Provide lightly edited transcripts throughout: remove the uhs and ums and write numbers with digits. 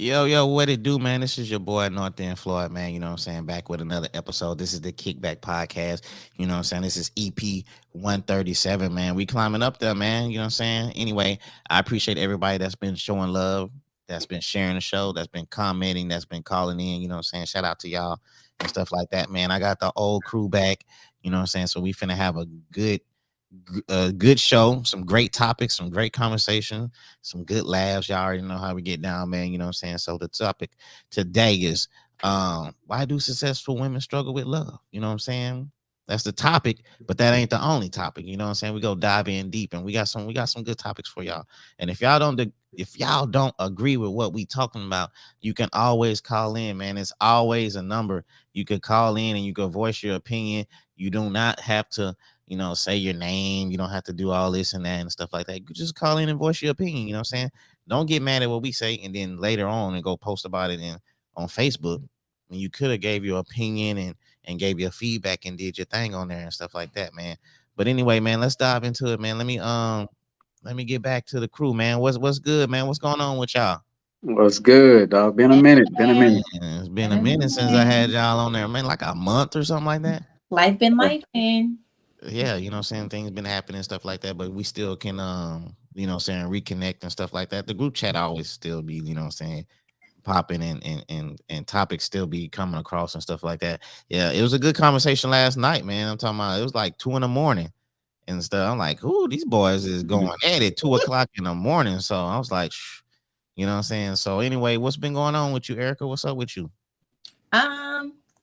Yo, what it do, man? This is your boy North End Floyd, man. You know what I'm saying? Back with another episode. This is the Kickback Podcast. You know what I'm saying? This is EP 137, man. We climbing up there, man. You know what I'm saying? Anyway, I appreciate everybody that's been showing love, that's been sharing the show, that's been commenting, that's been calling in. You know what I'm saying? Shout out to y'all and stuff like that, man. I got the old crew back. You know what I'm saying? So we finna have a good show, some great topics, some great conversation, some good laughs. Y'all already know how we get down, man. You know what I'm saying? So the topic today is why do successful women struggle with love? You know what I'm saying? That's the topic, but that ain't the only topic. You know what I'm saying? We go dive in deep, and we got some good topics for y'all. And if y'all don't agree with what we talking about, you can always call in, man. It's always a number. You could call in and you can voice your opinion. You do not have to say your name. You don't have to do all this and that and stuff like that. You just call in and voice your opinion. You know what I'm saying? Don't get mad at what we say and then later on and go post about it on Facebook. When you could have gave your opinion and gave your feedback and did your thing on there and stuff like that, man. But anyway, man, let's dive into it, man. Let me get back to the crew, man. What's good, man? What's going on with y'all? What's good, dog? Been a minute. Been a Man, minute. Man, it's been been a a minute since I had minute. y'all on there, man. Like a month or something like that. Life been life in. Yeah, you know what I'm saying? Things been happening, stuff like that, but we still can reconnect and stuff like that. The group chat always still be, popping and topics still be coming across and stuff like that. Yeah, it was a good conversation last night, man. I'm talking about it was like 2 in the morning and stuff. I'm like, ooh, these boys is going at it 2 o'clock in the morning. So I was like, shh, you know what I'm saying? So anyway, what's been going on with you, Erica? What's up with you?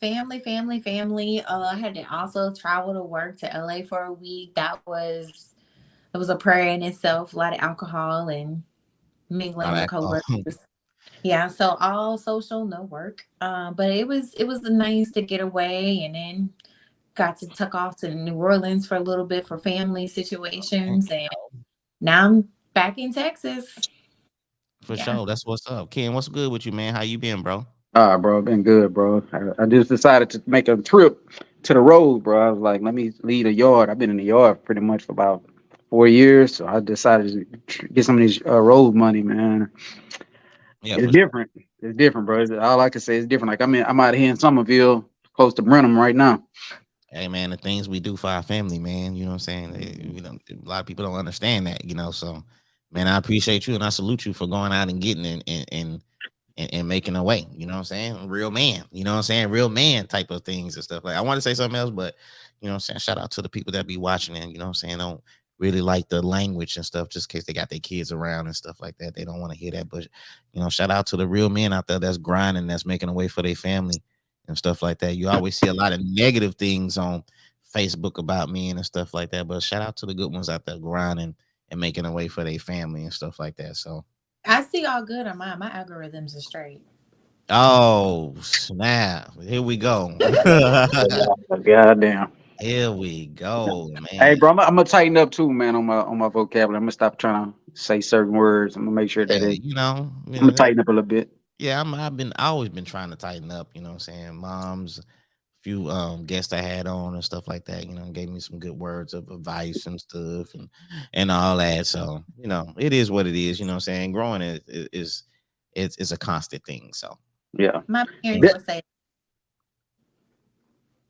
Family. I had to also travel to work to LA for a week. It was a prayer in itself. A lot of alcohol and All mingling with that. coworkers. Yeah, so all social, no work. But it was nice to get away, and then got to tuck off to New Orleans for a little bit for family situations, and now I'm back in Texas. For Yeah. sure. That's what's up. Ken, what's good with you, man? How you been, bro? Bro, been good, bro. I just decided to make a trip to the road, bro. I was like, let me leave the yard. I've been in the yard pretty much for about 4 years, so I decided to get some of this road money, man. Yeah, It's for sure. different. It's different, bro. All I can say is different. Like I'm out here in Somerville, close to Brenham right now. Hey man, the things we do for our family, man. You know what I'm saying? A lot of people don't understand that, So, man, I appreciate you and I salute you for going out and getting and making a way. You know what I'm saying? Real man. You know what I'm saying? Real man type of things and stuff. Like I want to say something else, but you know what I'm saying? Shout out to the people that be watching and you know what I'm saying? Don't really like the language and stuff just in case they got their kids around and stuff like that. They don't want to hear that. But shout out to the real men out there that's grinding, that's making a way for their family and stuff like that. You always see a lot of negative things on Facebook about men and stuff like that. But shout out to the good ones out there grinding and making a way for their family and stuff like that. So I see all good on mine. My algorithms are straight. oh snap! Here we go. Goddamn. Here we go, Hey, man. bro, I'm gonna tighten up too, man, on my vocabulary. I'm gonna stop trying to say certain words. I'm gonna make sure that Yeah, I'm gonna tighten up a little bit. yeah. I always been trying to tighten up. You know what I'm saying? Moms, few guests I had on and stuff like that. Gave me some good words of advice and stuff and all that. So it is what it is. You know what I'm saying? Growing is a constant thing. So Yeah. My you parents know Th- were say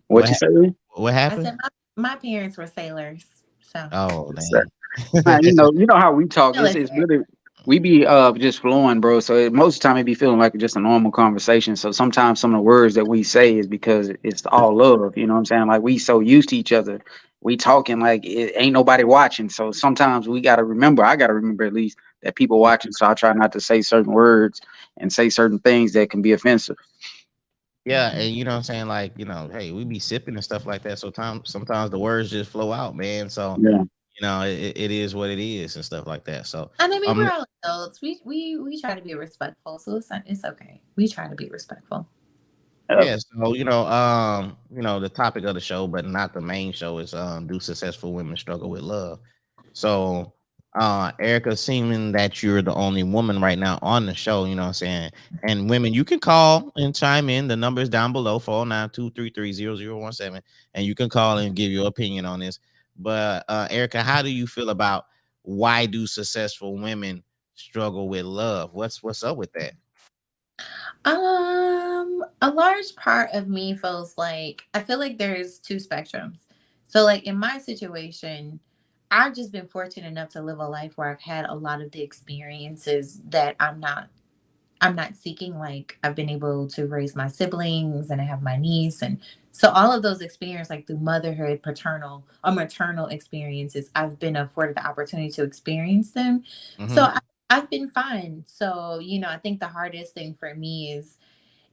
What what you hap- say? what I happened? said my parents were sailors. So Oh Yes, sir. dang. Man, you know how we talk. It's military. really we be just flowing, bro. So most of the time it be feeling like just a normal conversation. So sometimes some of the words that we say is because it's all love. You know what I'm saying? Like we so used to each other, we talking like it ain't nobody watching. So sometimes we gotta remember. I gotta remember at least that people watching. So I try not to say certain words and say certain things that can be offensive. Yeah, Mhm. and you know what I'm saying, like, hey, we be sipping and stuff like that. So sometimes the words just flow out, man. So, Yeah. it is what it is and stuff like that. So, And I mean, um, we're all adults. We try to be respectful, so it's okay. We try to be respectful. Uh, yeah, so the topic of the show, but not the main show, is do successful women struggle with love? So, Erica, seeming that you're the only woman right now on the show, you know what I'm saying? And women, you can call and chime in. The number is down below, 409-233-0017, and you can call and give your opinion on this. But Erica, how do you feel about why do successful women struggle with love? What's up with that? A large part of me feels like I feel like there's two spectrums. So like in my situation, I've just been fortunate enough to live a life where I've had a lot of the experiences that I'm not seeking. Like I've been able to raise my siblings and I have my niece, and so all of those experiences, like through motherhood, paternal or maternal experiences, I've been afforded the opportunity to experience them. So Mm-hmm. I've been fine. So, I think the hardest thing for me is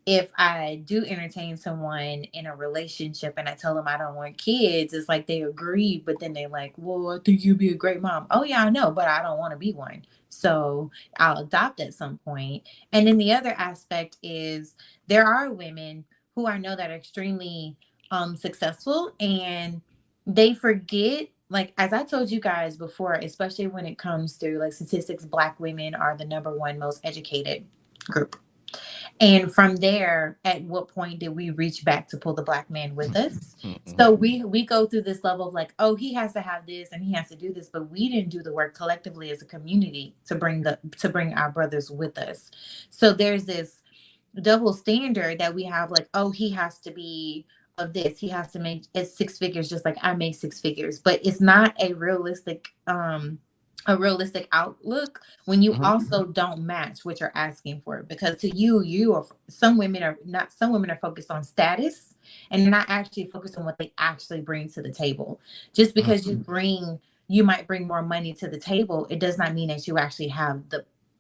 if I do entertain someone in a relationship and I tell them I don't want kids, it's like they agree, but then they like, well, I think you'd be a great mom. Oh yeah, I know, but I don't want to be one. So I'll adopt at some point. And then the other aspect is there are women who I know that are extremely successful, and they forget, like as I told you guys before, especially when it comes to like statistics, black women are the number one most educated group. And from there, at what point did we reach back to pull the black man with us? So we go through this level of like, oh, he has to have this and he has to do this, but we didn't do the work collectively as a community to bring our brothers with us. So there's this double standard that we have, like, oh, he has to be of this, he has to make it six figures just like I make six figures, but it's not a realistic outlook when you Mm-hmm. also don't match what you're asking for, because to you are, some women are focused on status and they're not actually focused on what they actually bring to the table. Just because you might bring more money to the table, it does not mean that you actually have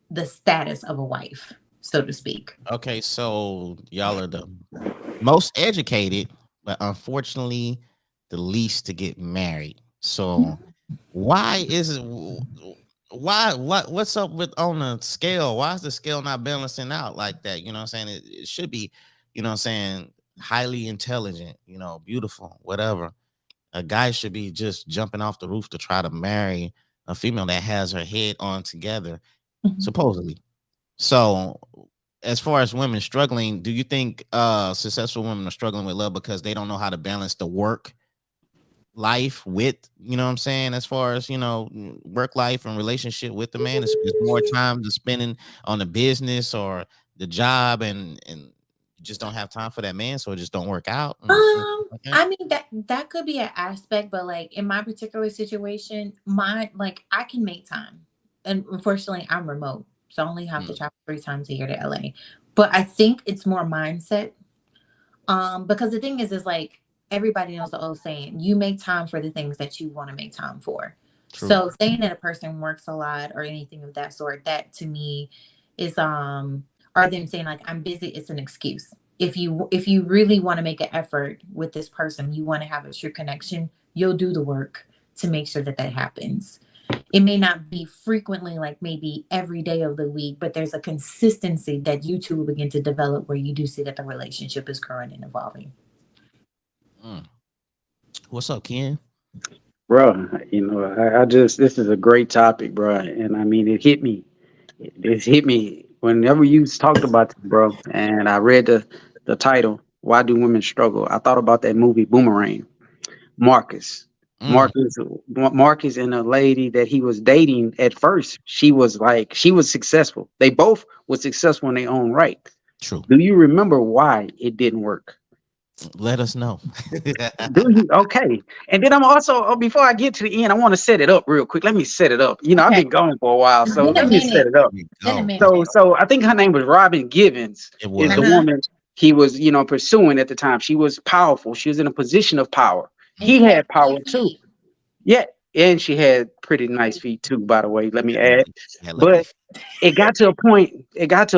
the status of a wife, so to speak. Okay, so y'all are the most educated, but unfortunately, the least to get married. So why is it? Why? What's up with on the scale? Why is the scale not balancing out like that? You know what I'm saying? It should be, what I'm saying, highly intelligent, beautiful, whatever. A guy should be just jumping off the roof to try to marry a female that has her head on together, Mhm. supposedly. So, as far as women struggling, do you think successful women are struggling with love because they don't know how to balance the work life with, what I'm saying, as far as, work life and relationship with the man? It's more time to spending on the business or the job, and you just don't have time for that man, so it just don't work out and stuff like that. I mean that could be an aspect, but like in my particular situation, my like I can make time, and unfortunately, I'm remote, so I only have to Mm, travel 3 times a year to LA. But I think it's more mindset. Because the thing is like everybody knows the old saying, you make time for the things that you want to make time for. true. So saying that a person works a lot or anything of that sort, that to me is or them saying like I'm busy, it's an excuse. If you really want to make an effort with this person, you want to have a true connection, you'll do the work to make sure that that happens. It may not be frequently, like maybe every day of the week, but there's a consistency that you two will begin to develop where you do see that the relationship is growing and evolving. Mm. What's up, Ken? Bro, I just this is a great topic, bro, and I mean it hit me. It hit me whenever you talked about this, bro, and I read the title. Why do women struggle? I thought about that movie Boomerang. Marcus, Mm, Marcus, and a lady that he was dating at first. She was successful. They both were successful in their own right. true. Do you remember why it didn't work? Let us know. Do you? Okay. And then I'm also, before I get to the end, I want to set it up real quick. Let me set it up. I've Okay. been gone for a while, It's so been a let me set minute. it up. We It's been a go. minute. So I think her name was Robin Givens, It is the was. Uh-huh. woman he was, pursuing at the time. She was powerful. She was in a position of power. And He she had had great power too. feet. Yeah. And she had pretty nice feet too, by the way, let me Had add. lovely, had lovely. But it got to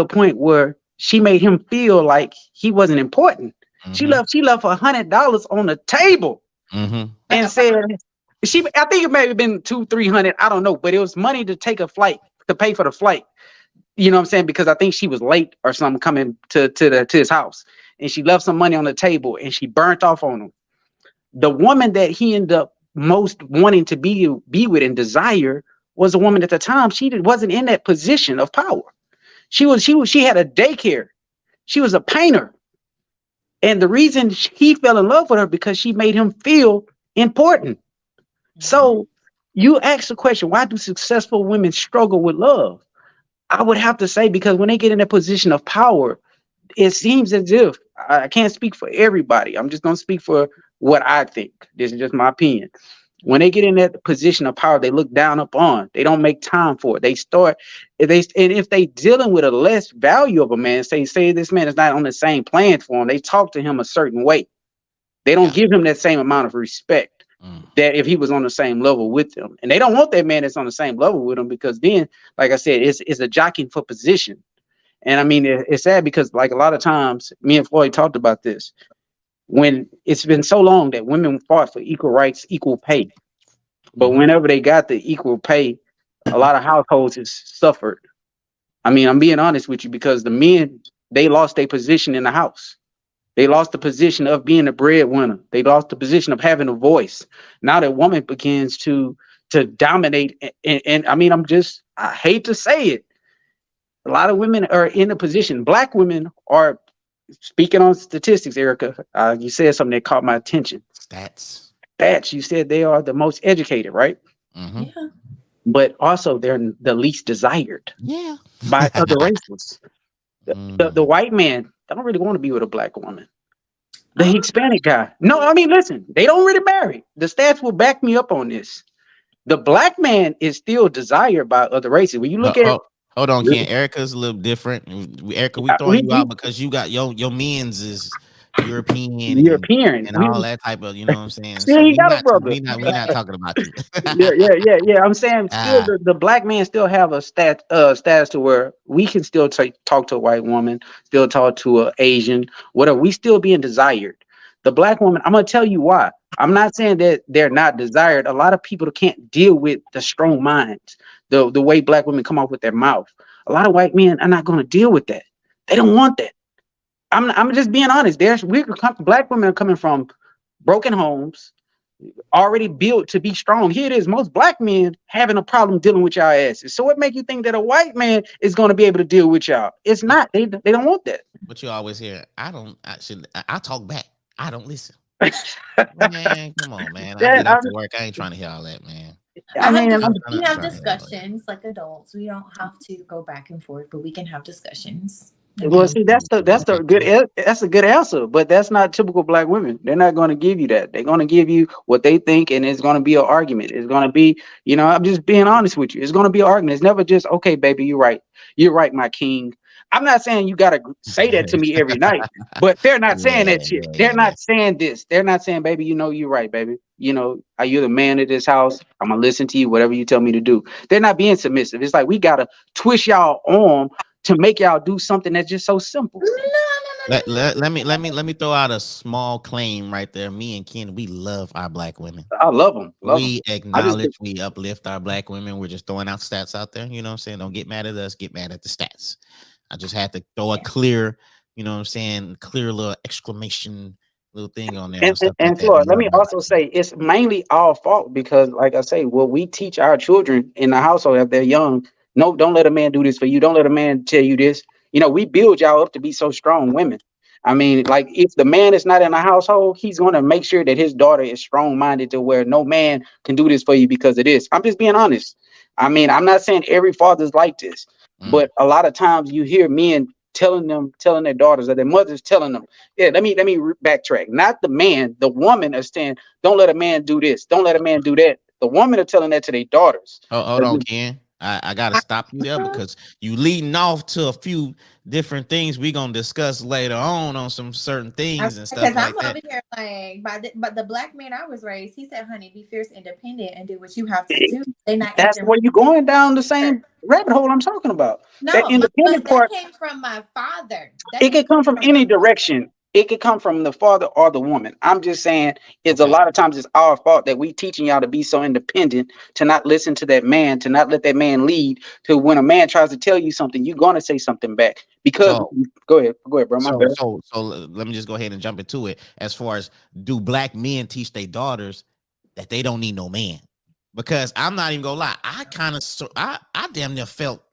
a point where she made him feel like he wasn't important. Mm-hmm. She left $100 on the table Mm-hmm. Like and a said, pop. I think it may have been 200, 300, I don't know, but it was money to take a flight, to pay for the flight. You know what I'm saying? Because I think she was late or something coming to his house, and she left some money on the table and she burnt off on him. The woman that he ended up most wanting to be with and desire was a woman at the time. Wasn't in that position of power. She had a daycare. She was a painter, and the reason he fell in love with her because she made him feel important. Mhm. So you ask the question, why do successful women struggle with love? I would have to say because when they get in a position of power, it seems as if I can't speak for everybody. I'm just gonna speak for what I think. This is just my opinion. When they get in that position of power, they look down upon. They don't make time for it. They start if they dealing with a less value of a man, say this man is not on the same playing for him, they talk to him a certain way. They don't Yeah. give him that same amount of respect Mm. that if he was on the same level with them. And they don't want that man that's on the same level with them because then, like I said, it's a jockeying for position. And I mean, it's sad because like a lot of times, me and Floyd talked about this. When it's been so long that women fought for equal rights, equal pay, but Mm-hmm. whenever they got the equal pay, a lot of households has suffered. I mean, I'm being honest with you because the men they lost their position in the house. They lost the position of being a breadwinner. They lost the position of having a voice. Now that woman begins to dominate, and I mean, I hate to say it, a lot of women are in a position. Black women are speaking on statistics. Erica, you said something that caught my attention. Stats. That you said they are the most educated, right? Mm-hmm. Yeah. But also they're the least desired Yeah. by other races. The Mm. white man, I don't really want to be with a black woman. The Oh, Hispanic guy. No, I mean, listen, they don't really marry. The stats will back me up on this. The black man is still desired by other races. When you Ho- look at ho- Hold on, Ken. Erica's a little different. Erica, we throwing you out we because you got your men's is European European, and all that type of, you know what I'm saying. still So he got a brother. we not talking about you. Yeah. I'm saying still Ah, the black man still have a status to where we can still talk to a white woman, still talk to a Asian, whatever. We still being desired. The black woman, I'm gonna tell you why. I'm not saying that they're not desired. A lot of people can't deal with the strong minds, the way black women come off with their mouth. A lot of white men are not gonna deal with that. They don't want that. I'm just being honest. Black women are coming from broken homes, already built to be strong. Here it is, most black men having a problem dealing with y'all asses. So what make you think that a white man is going to be able to deal with y'all? It's but not. They don't want that. but you always hear, I talk back. I don't listen. that Man, come on, man. I get off I'm, to work. I ain't trying to hear all that, man. I mean, I'm we not have trying to hear all that. discussions like adults. We don't have to go back and forth, but we can have discussions. well, Okay. see, that's the good that's a good answer, but that's not typical black women. They're not going to give you that. They're going to give you what they think, and it's going to be an argument. It's going to be, I'm just being honest with you. It's going to be an argument. It's never just okay, baby, you're right, my king. I'm not saying you got to say that to me every night, but they're not saying Yeah, that shit. yeah, They're yeah. not saying this. They're not saying, baby, you're right, baby. Are you the man of this house? I'm gonna listen to you, whatever you tell me to do. They're not being submissive. It's like we gotta twist y'all arm to make y'all do something that's just so simple. No, no, no, no, Let me throw out a small claim right there. Me and Ken, we love our black women. I love them, love them. We I just acknowledge, we uplift our black women. We're just throwing out stats out there. You know what I'm saying? Don't get mad at us, get mad at the stats. I just had to throw a no. clear, you know what I'm saying, clear little exclamation little thing on there and, and and, stuff like and that. We Floyd, let love me our also black women. say it's mainly our fault because, like I say, what we teach our children in the household if they're young, no, don't let a man do this for you. Don't let a man tell you this. We build y'all up to be so strong women. I mean, like if the man is not in the household, he's going to make sure that his daughter is strong minded to where no man can do this for you because of this. I'm just being honest. I mean, I'm not saying every father's like this, Mm. but a lot of times you hear men telling their daughters or their mothers telling them, yeah, let me backtrack. Not the man, the woman is saying, don't let a man do this, don't let a man do that. The woman are telling that to their daughters. Hold on, Ken. I gotta stop you there Uh-huh. because you leading off to a few different things we gonna discuss later on some certain things and stuff Because I'm like that. over here like, but the black man I was raised, he said, "Honey, be fierce, independent, and do what you have to do." They not That's acting where you're going down the right. same rabbit hole I'm talking about. That No, but independent that part, came from my father. That it didn't could come come from from my any mother. direction. It could come from the father or the woman. I'm just saying it's a Okay. lot of times it's our fault that we teaching y'all to be so independent, to not listen to that man, to not let that man lead. To when a man tries to tell you something, you're gonna say something back. Because So go ahead, bro. My bad. let me just go ahead and jump into it. As far as do black men teach their daughters that they don't need no man? Because I'm not even gonna lie, I kind of I damn near felt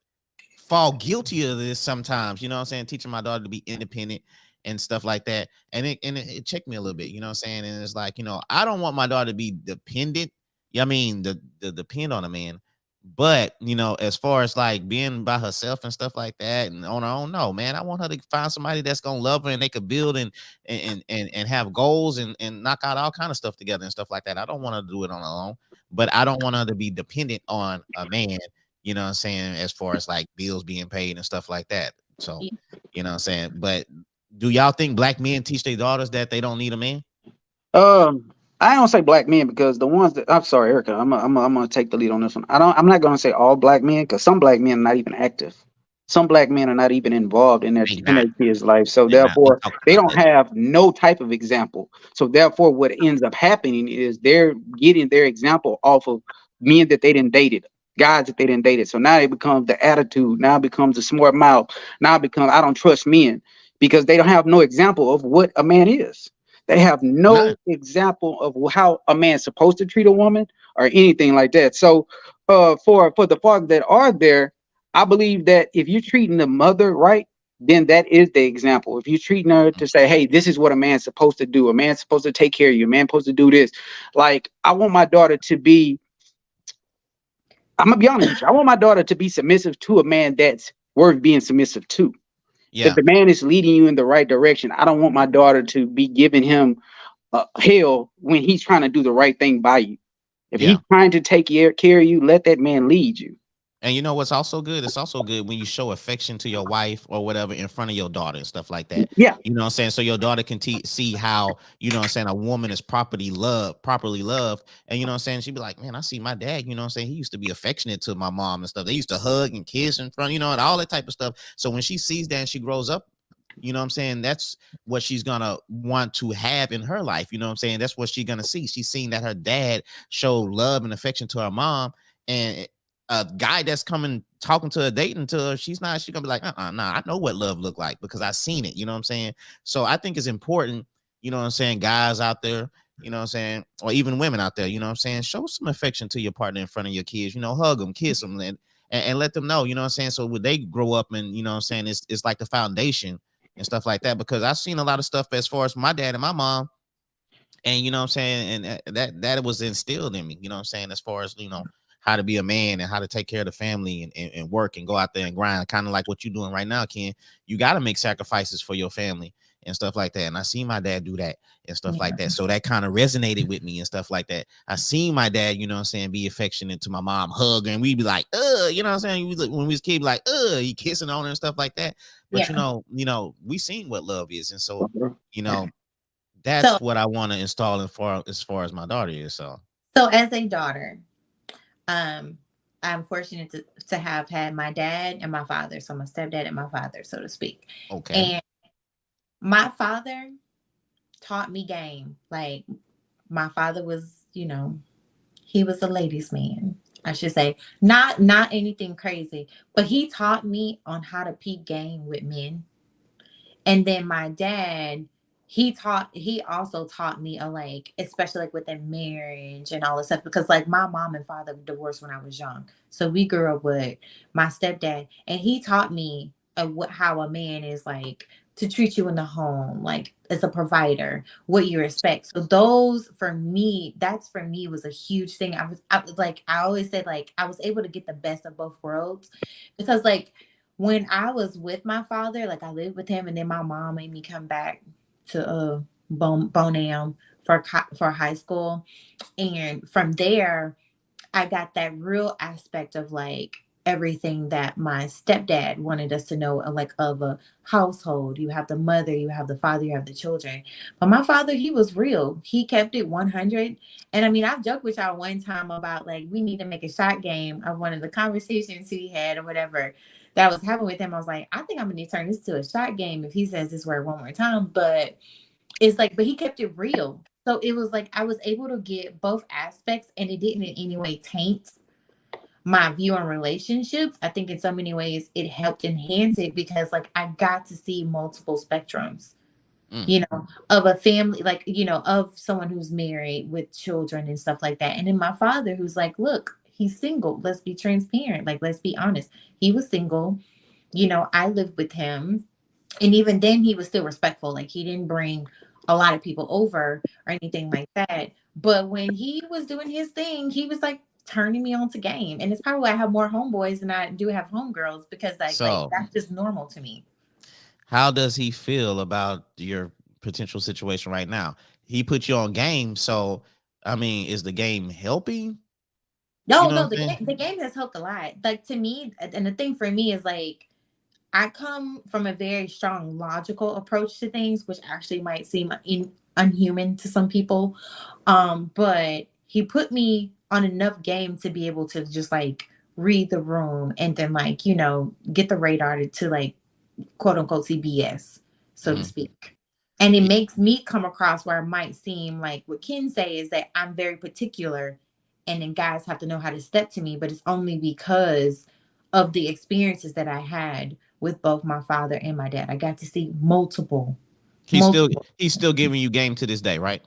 fall guilty of this sometimes. You know what I'm saying? Teaching my daughter to be independent and stuff like that, and it checked me a little bit. You know what I'm saying? And it's like, I don't want my daughter to be dependent. Yeah, I mean the depend on a man, But as far as like being by herself and stuff like that and on her own, no, man. I want her to find somebody that's gonna love her and they could build and have goals and knock out all kind of stuff together and stuff like that. I don't want her to do it on her own, but I don't want her to be dependent on a man, what I'm saying, as far as like bills being paid and stuff like that. So, Yeah. what I'm saying. But do y'all think black men teach their daughters that they don't need a man? Um, I don't say black men because the ones that I'm sorry, Erica, I'm gonna take the lead on this one. I'm not gonna say all black men because some black men are not even active. Some black men are not even involved in They their not. kids' life, so They not. We therefore talked they about don't that. have no type of example. So therefore, what ends up happening is they're getting their example off of men that they didn't dated, guys that they didn't dated. So now it becomes the attitude. Now it becomes the smart mouth. Now it becomes I don't trust men because they don't have no example of what a man is. They have no Not. example of how a man's supposed to treat a woman or anything like that. So, for the fathers that are there, I believe that if you're treating the mother right, then that is the example. If you're treating her to say, "Hey, this is what a man's supposed to do. A man's supposed to take care of you. A man's supposed to do this." Like, I want my daughter to be. I'm gonna be honest with you. I want my daughter to be submissive to a man that's worth being submissive to. If Yeah. the man is leading you in the right direction, I don't want my daughter to be giving him hell when he's trying to do the right thing by you. If he's Yeah. trying to take care of you, let that man lead you. And you know what's also good? It's also good when you show affection to your wife or whatever in front of your daughter and stuff like that. Yeah, You know what I'm saying? So your daughter can see how, what I'm saying, a woman is properly loved. And what I'm saying, she'd be like, man, I see my dad, what I'm saying, he used to be affectionate to my mom and stuff. They used to hug and kiss in front, and all that type of stuff. So when she sees that and she grows up, what I'm saying, that's what she's gonna want to have in her life. You know what I'm saying? That's what she's gonna see. She's seeing that her dad showed love and affection to her mom, and a guy that's coming talking to her, dating to her, she's gonna be like, nah, I know what love look like because I seen it. You know what I'm saying? So I think it's important, what I'm saying, guys out there, what I'm saying, or even women out there, what I'm saying, show some affection to your partner in front of your kids, hug them, kiss them, and let them know, what I'm saying, so when they grow up and what I'm saying, it's like the foundation and stuff like that. Because I've seen a lot of stuff as far as my dad and my mom, and what I'm saying, and that was instilled in me, what I'm saying, as far as how to be a man and how to take care of the family and work and go out there and grind, kind of like what you're doing right now, Ken. You got to make sacrifices for your family and stuff like that. And I seen my dad do that and stuff like Yeah. that. So that kind of resonated with me and stuff like that. I seen my dad, what I'm saying, be affectionate to my mom, hug her, and we'd be like, what I'm saying, when we was kids, like, he kissing on her and stuff like that. But Yeah. we seen what love is, and so you know So that's what I want to install as far as my daughter is. So so as a daughter, um, I'm fortunate to have had my dad and my father. So my stepdad and my father, so to speak. okay, And my father taught me game. Like my father was, he was a ladies' man. I should say, not anything crazy, but he taught me on how to peep game with men. And then my dad, he also taught me like, especially like within marriage and all this stuff, because like my mom and father divorced when I was young. So we grew up with my stepdad, and he taught me how a man is like to treat you in the home, like as a provider, what you expect. So those for me, that's for me was a huge thing. I was like, I always said like I was able to get the best of both worlds, because like when I was with my father, like I lived with him, and then my mom made me come back to Bonham for high school, and from there I got that real aspect of like everything that my stepdad wanted us to know, like of a household. You have the mother, you have the father, you have the children. But my father, he was real. He kept it 100. And I mean, I've joked with y'all one time about like we need to make a shot game of one of the conversations he had or whatever that was happening with him. I was like, I think I'm gonna turn this to a shot game if he says this word one more time. But it's like, but he kept it real. So it was like I was able to get both aspects, and it didn't in any way taint my view on relationships. I think in so many ways it helped enhance it, because like I got to see multiple spectrums, mm, of a family, like, of someone who's married with children and stuff like that. And then my father, who's like, look, he's single. Let's be transparent. Like, let's be honest. He was single. I lived with him. And even then, he was still respectful. Like, he didn't bring a lot of people over or anything like that. But when he was doing his thing, he was like, turning me on to game. And it's probably why I have more homeboys than I do have homegirls, because like So, that's just normal to me. how does he feel about your potential situation right now? He put you on game, so I mean, is the game helping? You No, know what no, I'm saying? the game has helped a lot. Like to me, and the thing for me is like I come from a very strong logical approach to things, which actually might seem unhuman to some people. But he put me on enough game to be able to just like read the room and then like, get the radar to like quote unquote CBS, so to Mhm. speak. And it makes me come across where it might seem like what Ken say is that I'm very particular and then guys have to know how to step to me, but it's only because of the experiences that I had with both my father and my dad. I got to see multiple, He's still multiple. he's still giving you game to this day, right?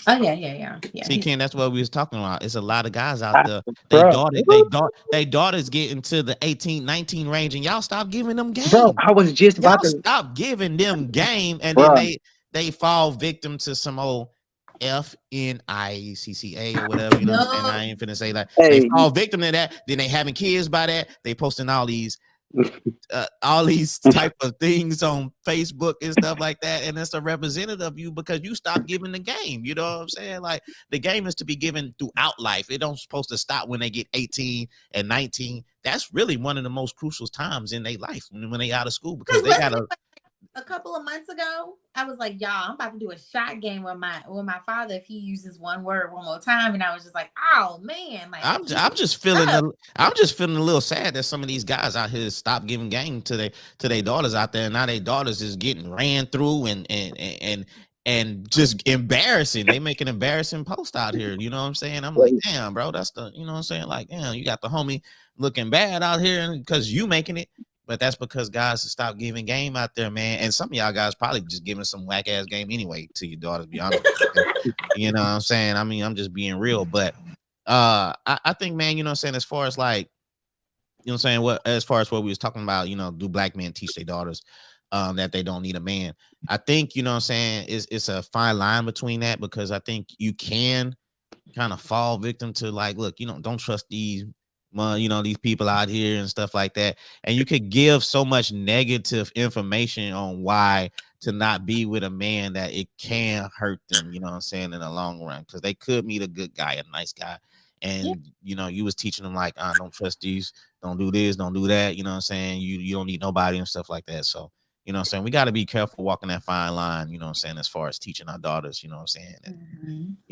Oh yeah, yeah, yeah, yeah. See, He's Ken, that's what we was talking about. It's a lot of guys out I, there. bro, They daughters get into the 18, 19 range, and y'all stop giving them bro, game. I was just Y'all about to, stop giving them game, and then bro. they fall victim to some old FNICCA or whatever. You know what I'm saying? no. I ain't finna say that. They Hey, fall victim to that. Then they having kids by that. They posting all these type of things on Facebook and stuff like that, and it's a representative of you because you stopped giving the game. You know what I'm saying? Like the game is to be given throughout life. It don't supposed to stop when they get 18 and 19. That's really one of the most crucial times in their life when they out of school because Because they literally gotta. a couple of months ago, I was like, y'all, I'm about to do a shot game with my father if he uses one word one more time. And I was just like, oh man, like I'm just feeling up. I'm just feeling a little sad that some of these guys out here stop giving game to their daughters out there. And now their daughters is getting ran through and just embarrassing. They make an embarrassing post out here. You know what I'm saying? I'm like, damn, bro, that's the you know what I'm saying? Like, damn, you got the homie looking bad out here because you making it. But that's because guys stop giving game out there, man. And some of y'all guys probably just giving some whack ass game anyway to your daughters, be honest with you. You know what I'm saying? I mean, I'm just being real, but I think, man, you know what I'm saying, as far as like, you know what I'm saying, what as far as what we was talking about, do black men teach their daughters that they don't need a man? I think, you know what I'm saying, it's a fine line between that because I think you can kind of fall victim to like, look, don't trust these these people out here and stuff like that. And you could give so much negative information on why to not be with a man that it can hurt them, you know what I'm saying, in the long run. Because they could meet a good guy, a nice guy. Yeah. And you was teaching them like, don't trust these, don't do this, don't do that, you know what I'm saying? You don't need nobody and stuff like that. So, you know what I'm saying? We got to be careful walking that fine line, you know what I'm saying, as far as teaching our daughters, you know what I'm saying, that,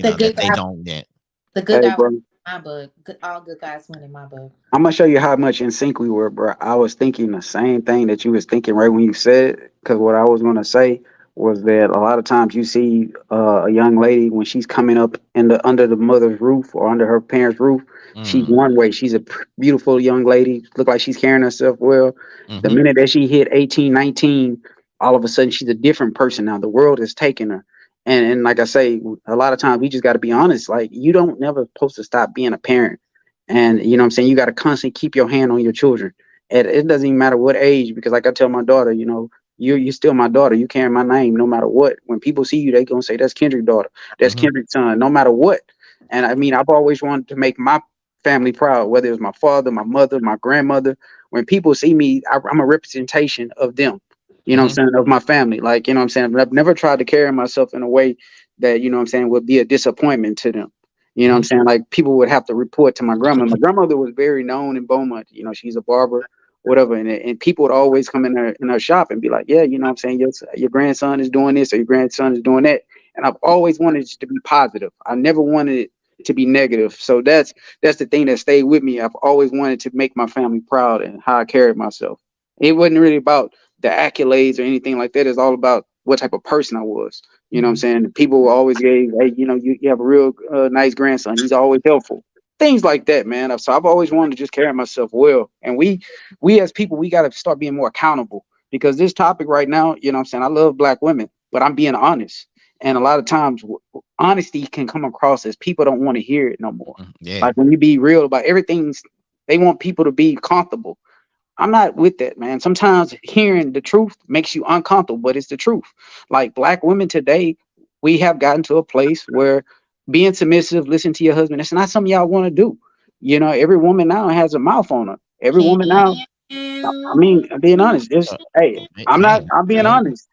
The good that they guy, don't get. the good hey, guy, bro. my book. All good guys win in my book. I'm gonna show you how much in sync we were, bro. I was thinking the same thing that you was thinking right when you said. Because what I was gonna say was that a lot of times you see a young lady when she's coming up in the under the mother's roof or under her parents' roof, she's Mm-hmm. one way. She's a beautiful young lady, look like she's carrying herself well. The Mm-hmm. minute that she hit 18, 19, all of a sudden she's a different person now. The world is taking her. And like I say, a lot of times we just got to be honest. Like you don't never supposed to stop being a parent, and you know what I'm saying? You got to constantly keep your hand on your children. And it doesn't even matter what age, because like I tell my daughter, you're still my daughter. You carry my name no matter what. When people see you, they gonna say that's Kendrick's daughter. That's Mm-hmm. Kendrick's son, no matter what. And I mean, I've always wanted to make my family proud, whether it's my father, my mother, my grandmother. When people see me, I'm a representation of them. You know what Mm-hmm. I'm saying? Of my family. Like, you know what I'm saying? I've never tried to carry myself in a way that, you know what I'm saying, would be a disappointment to them. You know what I'm Mm-hmm. saying? Like people would have to report to my grandma. My grandmother was very known in Beaumont. You know, she's a barber, whatever. And people would always come in her shop and be like, yeah, you know what I'm saying? Your grandson is doing this or your grandson is doing that. And I've always wanted it to be positive. I never wanted it to be negative. So that's the thing that stayed with me. I've always wanted to make my family proud and how I carried myself. It wasn't really about the accolades or anything like that. It's all about what type of person I was. You know what I'm Mhm. saying? People always gave, hey, you have a real nice grandson. He's always helpful. Things like that, man. So I've always wanted to just carry myself well. And we as people, we got to start being more accountable, because this topic right now, you know what I'm saying? I love black women, but I'm being honest. And a lot of times, honesty can come across as people don't want to hear it no more. Yeah. Like when you be real about everything, they want people to be comfortable. I'm not with that, man. Sometimes hearing the truth makes you uncomfortable, but it's the truth. Like black women today, we have gotten to a place where being submissive, listen to your husband, it's not something y'all want to do. You know, every woman now has a mouth on her. Every woman now. I Can mean, I'm being honest. It's hey, I'm not. Hey, I'm being hey, honest.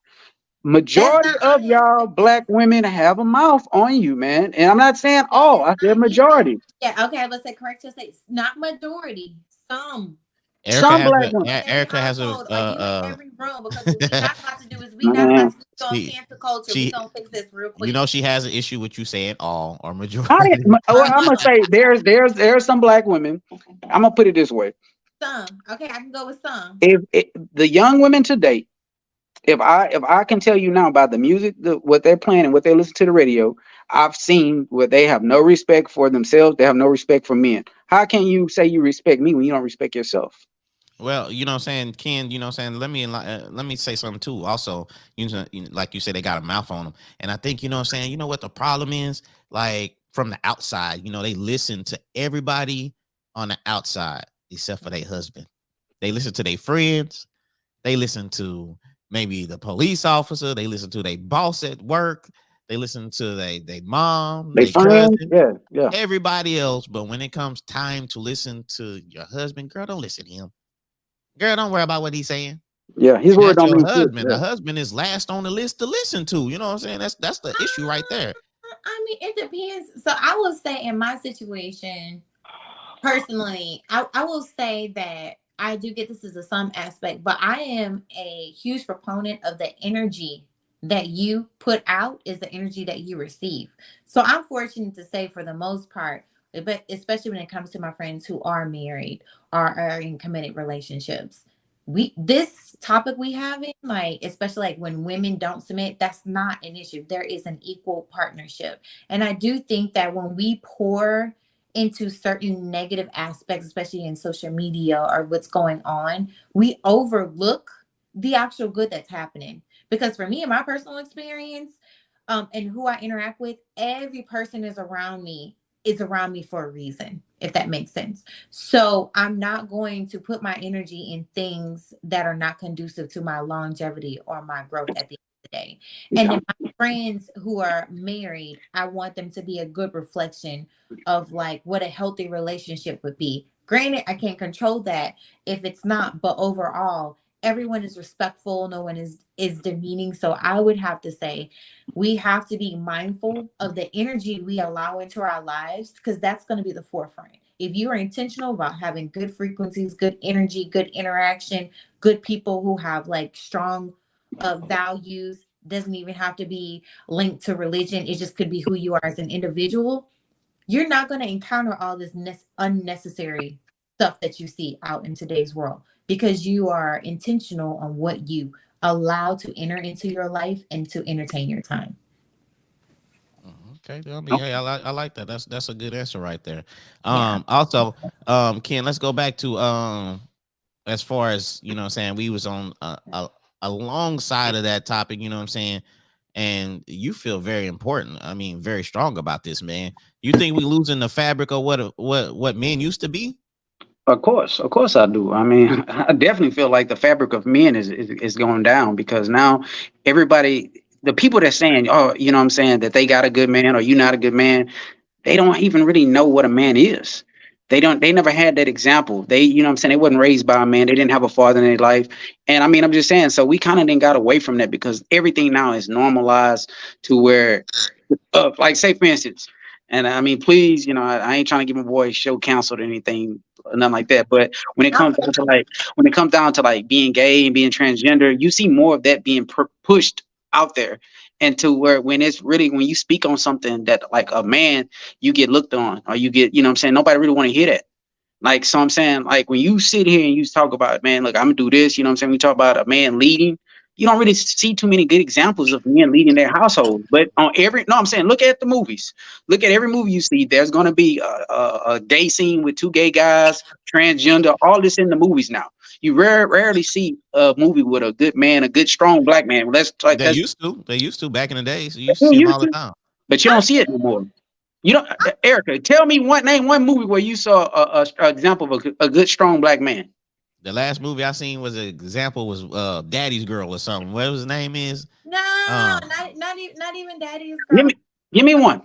that's Majority not of honest y'all black because women have a mouth on you, man. And I'm not saying it all. is I said not even. majority. Yeah, okay, let's say correct. Just say not majority. Some. Erica Some has black a women, You in every Erica has a household. Are you in every room? Because what we not about to do is we not about man. to go on she cancel culture. We she gonna fix this real you quick. know she has an issue with you saying all or I didn't, majority. well, I'm gonna say there's some black women. I'm gonna put it this way: Some. Okay, I can go with some. if the young women today, if I can tell you now about the music, what they're playing and what they listen to the radio, I've seen where they have no respect for themselves. They have no respect for men. How can you say you respect me when you don't respect yourself? Well, you know what I'm saying, Ken, you know what I'm saying, let me say something too. Also, like you said, they got a mouth on them. And I think, you know what I'm saying, you know what the problem is? Like from the outside, they listen to everybody on the outside except for their husband. They listen to their friends. They listen to maybe the police officer. They listen to their boss at work. They listen to their mom, They their friends, cousin, yeah, yeah, everybody else. But when it comes time to listen to your husband, girl, don't listen to him. Girl, don't worry about what he's saying. yeah. His And word that's don't your mean shit. husband. Yeah, The husband is last on the list to listen to. You know what I'm saying? That's the issue right there. I mean, it depends. So I will say in my situation, personally, I will say that I do get this as a some aspect, but I am a huge proponent of the energy that you put out is the energy that you receive. So I'm fortunate to say for the most part, but especially when it comes to my friends who are married or are in committed relationships. This topic we have in like especially like when women don't submit, that's not an issue. There is an equal partnership. And I do think that when we pour into certain negative aspects, especially in social media or what's going on, we overlook the actual good that's happening. Because for me, in my personal experience, and who I interact with, every person is around me for a reason, if that makes sense. So I'm not going to put my energy in things that are not conducive to my longevity or my growth at the end of the day. And yeah. then my friends who are married, I want them to be a good reflection of like what a healthy relationship would be. Granted, I can't control that if it's not, but overall, everyone is respectful, no one is demeaning. So I would have to say we have to be mindful of the energy we allow into our lives because that's going to be the forefront. If you are intentional about having good frequencies, good energy, good interaction, good people who have like strong values, doesn't even have to be linked to religion. It just could be who you are as an individual. You're not going to encounter all this unnecessary stuff that you see out in today's world because you are intentional on what you allow to enter into your life and to entertain your time. Okay, I mean, Okay. hey, I like that. That's a good answer right there. Yeah. Also, Ken, let's go back to as far as what I'm saying, we was on alongside of that topic, you know what I'm saying, and you feel very important. I mean, very strong about this, man. You think we losing the fabric of what men used to be? Of course, I do. I mean, I definitely feel like the fabric of men is going down because now everybody, the people that's saying, oh, you know, what I'm saying that they got a good man or you not a good man, they don't even really know what a man is. They never had that example. They, you know what I'm saying, they wasn't raised by a man. They didn't have a father in their life. And I mean, I'm just saying, so we kind of then got away from that because everything now is normalized to where, like say for instance, and I mean, please, you know, I ain't trying to give my boy show canceled or anything, or nothing like that. But Okay. when it comes down to like being gay and being transgender, you see more of that being pushed out there and to where when it's really when you speak on something that like a man you get looked on or you get, you know what I'm saying, nobody really want to hear that. Like, so I'm saying, like, when you sit here and you talk about, man, look, I'm gonna do this, you know what I'm saying? We talk about a man leading, you don't really see too many good examples of men leading their household. But on every, no, I'm saying, look at the movies. Look at every movie you see. There's gonna be a gay scene with two gay guys, transgender, all this in the movies now. You rarely see a movie with a good man, a good strong black man. Let's like They that's used to. They used to back in the days. You used to who see them used all the to, time. but you don't I see it no more. You know, Erica, tell me name one movie where you saw a example of a good strong black man. The last movie I seen was an example was Daddy's Girl or something. What his name is? no, Um, not even Daddy's Give girl. me, give me one.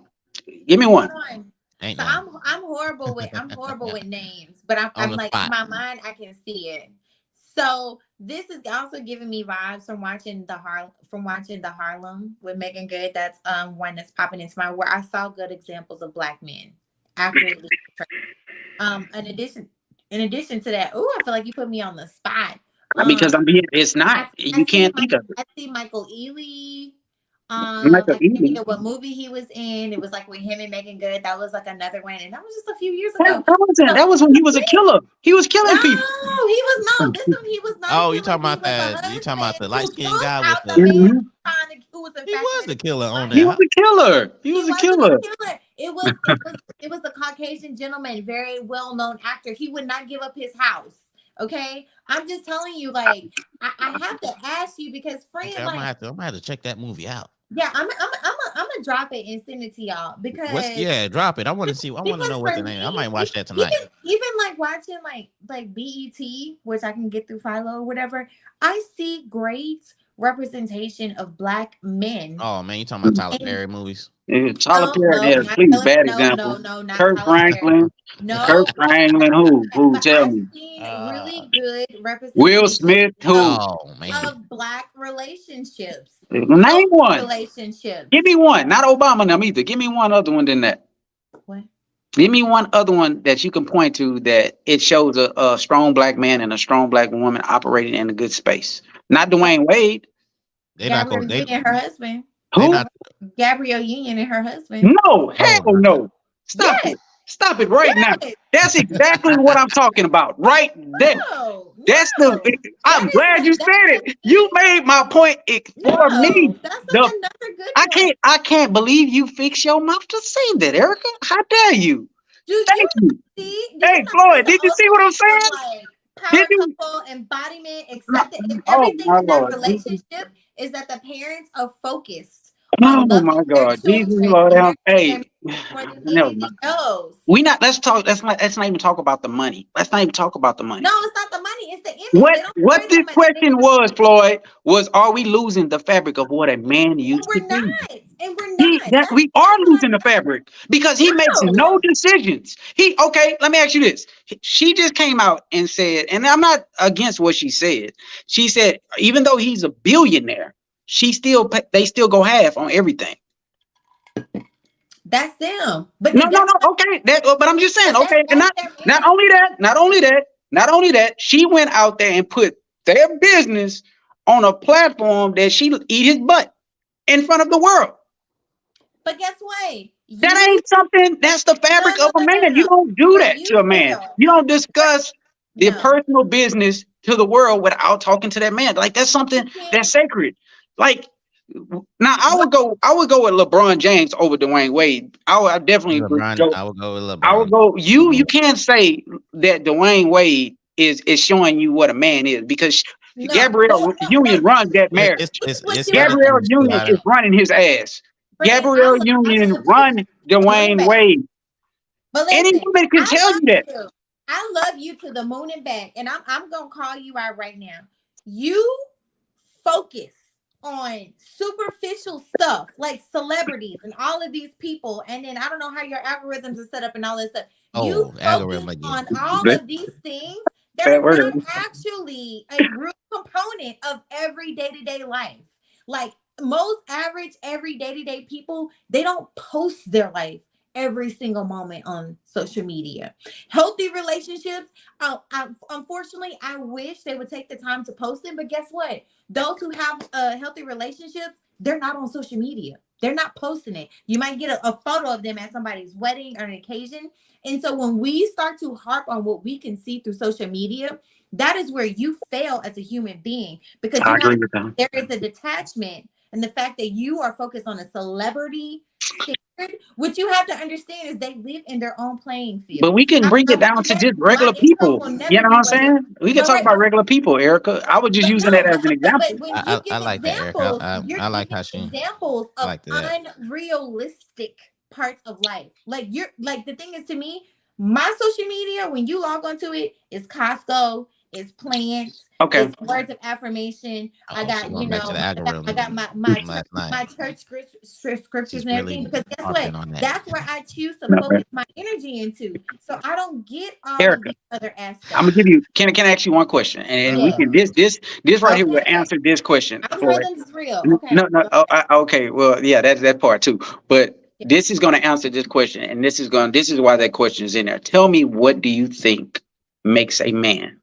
Give me Hold one. on. Ain't So nothing I'm horrible with names, but on I'm the like in spot. my mind I can see it. So this is also giving me vibes from watching the Harlem with Megan Good. That's one that's popping into my where I saw good examples of black men accurately portrayed. In addition to that, oh, I feel like you put me on the spot. Because Um, I'm being, it's not. I You see can't think of it. I see Michael Ealy. Michael I can't think Ealy. of what movie he was in. It was like with him and Megan Good. That was like another one, and that was just a few years That, ago. that wasn't. So, That was when he was a killer. He was no, killing people. he was no. This one, he was not a Oh, you killer. talking He about was a that? You talking about husband the light who skinned took guy with out the the? man Hmm. who was He was the infatuated with killer his on He there. was wife. a killer. He He was a wasn't a killer. killer. It was a Caucasian gentleman, very well known actor. He would not give up his house. Okay, I'm just telling you, like I have to ask you because Okay, friend, like I'm gonna have to check that movie out. yeah, I'm gonna drop it and send it to y'all What's because yeah? Drop it. I want to see. I want to because know what for the name. I might me, watch that tonight. even like watching like BET, which I can get through Philo or whatever, I see great representation of black men. Oh man, you talking about Tyler And Perry movies? Tyler Perry no, is not please Tyler, bad no, example. not Kurt Tyler Perry. Franklin. Kurt No, Franklin. Who? Who? but Tell I've me. seen Uh, really good Will representation Smith. Who? oh man, of black relationships, Name healthy one. relationships. Give me one. Not Obama them either. Give me one other one than that. What? Give me one other one that you can point to that it shows a strong black man and a strong black woman operating in a good space. Not Dwayne Wade. they not Gabrielle going. Union and her husband. They Who? not. Gabrielle Union and her husband. No, hell Oh my god. no. Stop Yes, it. Stop it right now. yes. That's exactly what I'm talking about. Right there. No, That's the. no. I'm glad you That said to it. You me, made my point for me. no. That's The another good I point. can't I can't believe you fixed your mouth to say that, Erica. How dare you? Do you Thank you. see? Do you Hey, not see Floyd, the did you see what I'm ultimate of saying? like Did power you? couple embodiment, No. acceptance, if Oh everything my in that Lord. relationship is that the parents are focused on Oh loving my their God. Jesus, children Lord, and nurturing them hey, more than never mind. anything else? We not. Let's talk. Let's not even talk about the money. Let's not even talk about the No, money. it's not the money, it's the image. What They don't what care this that much. question was, Floyd, was are we losing the fabric of what a man And used to we're be? not. And we're He not. that we are That's what losing the fabric because he makes I no know. decisions. He okay, let me ask you this. She just came out and said, and I'm not against what she said. She said, even though he's a billionaire, they still go half on everything. That's them. But No, no, that's no. Okay, but I'm just saying. but Okay, and that's their not marriage. only that, not only that, she went out there and put their business on a platform that she eat his butt in front of the world. But guess what? That You ain't something. That's the no fabric no of a no no man. You no. don't do But that to you a man. feel. You don't But discuss their no. personal business to the world without talking to that man. Like that's You something that's can't. sacred. Like now, I What? would go. I would go with LeBron James over Dwayne Wade. I definitely would LeBron. go. I would go with I would LeBron. go. You can't say that Dwayne Wade is showing you what a man is because No. Gabrielle Union runs that marriage. What It's you have to everything Gabrielle is still Union out is of. running his ass. friend, Gabrielle I Union love you. run Moon and Dwayne back. Wade. But Any listen, woman can I tell love you that. you. I love you to the moon and back. And I'm gonna call you out right now. You focus on superficial stuff like celebrities and all of these people, and then I don't know how your algorithms are set up and all this stuff. You Oh, focus algorithm again. on all of these things that Bad are not word. actually a real component of every day-to-day life. Like most average every day-to-day people, they don't post their life every single moment on social media. Healthy relationships, unfortunately, I wish they would take the time to post it, but guess what? Those who have healthy relationships, they're not on social media. They're not posting it. You might get a photo of them at somebody's wedding or an occasion. And so when we start to harp on what we can see through social media, that is where you fail as a human being because I you have agree with that. there is a detachment and the fact that you are focused on a celebrity standard. What you have to understand is they live in their own playing But field. we can bring it down to just My regular income people. will You never know what be I'm what it. saying? We can But talk right, about regular people, Erica. I was just but using no, that as an example. but when you I give like that, Eric. examples, I you're like giving how she. examples I of like that. unrealistic parts of life. Like you're like the thing is to me, my social media, when you log onto it, is Costco, it's plants, Okay. it's words of affirmation. I Oh, she got, going back to the I got algorithm from last night. my church scriptures She's and everything, really because guess harping what? on that. That's where I choose to Okay. focus my energy into. So I don't get all of Erica, these other I'm gonna aspects. give you. Can I ask you one question? And we can Yes. this right here will Okay. answer this question I'm for hearing this real. No, Okay. no. Go Oh, ahead. okay. Well, yeah, that's that part too. But Yeah. this is going to answer this question, and this is why that question is in there. Tell me, what do you think makes a man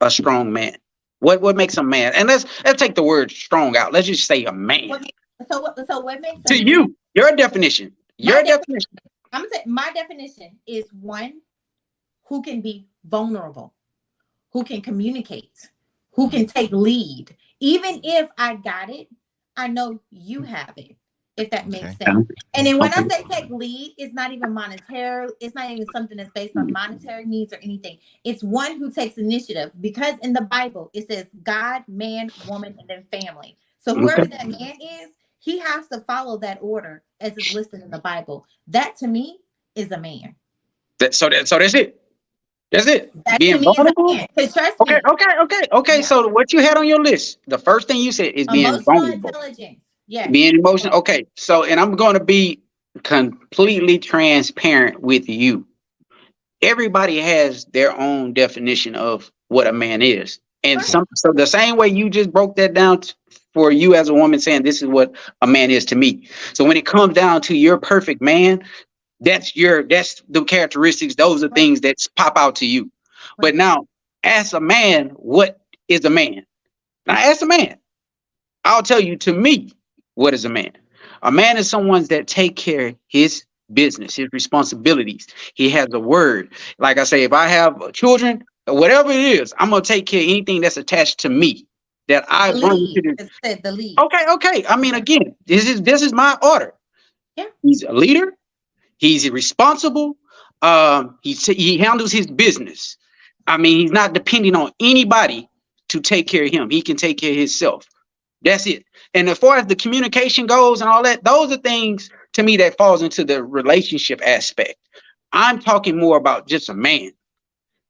a strong man? What makes a man? And let's take the word strong out. Let's just say a man. What so what makes a To man? you, your definition. My Your definition. definition. I'm gonna say my definition is one who can be vulnerable, who can communicate, who can take lead. Even if I got it, I know you have it, if that makes Okay. sense. And then when I Okay. say take lead, it's not even monetary, it's not even something that's based on monetary needs or anything. It's one who takes initiative, because in the Bible it says God, man, woman, and then family. So Okay. whoever that man is, he has to follow that order as is listed in the Bible. That to me is a man. So that's it. That's it. That to Being me is a vulnerable. man. Because trust Okay. me, Okay. yeah. So what you had on your list, the first thing you said is being Emotional vulnerable. intelligence. Yes. Being emotional. Okay. So, and I'm going to be completely transparent with you. Everybody has their own definition of what a man is. And Right. so the same way you just broke that down for you as a woman saying this is what a man is to me. So when it comes down to your perfect man, that's the characteristics, those are Right. things that pop out to you. But Right. now, as a man, what is a man? Now, as a man, I'll tell you, to me, what is a man? A man is someone that take care of his business, his responsibilities. He has a word. Like I say, if I have children, whatever it is, I'm gonna take care of anything that's attached to me that I The bring lead. to the. It said the lead. Okay. I mean, Yeah. again, this is my order. Yeah. He's a leader. He's responsible. He handles his business. I mean, he's not depending on anybody to take care of him. He can take care of himself. That's it. And as far as the communication goes and all that, those are things to me that falls into the relationship aspect. I'm talking more about just a man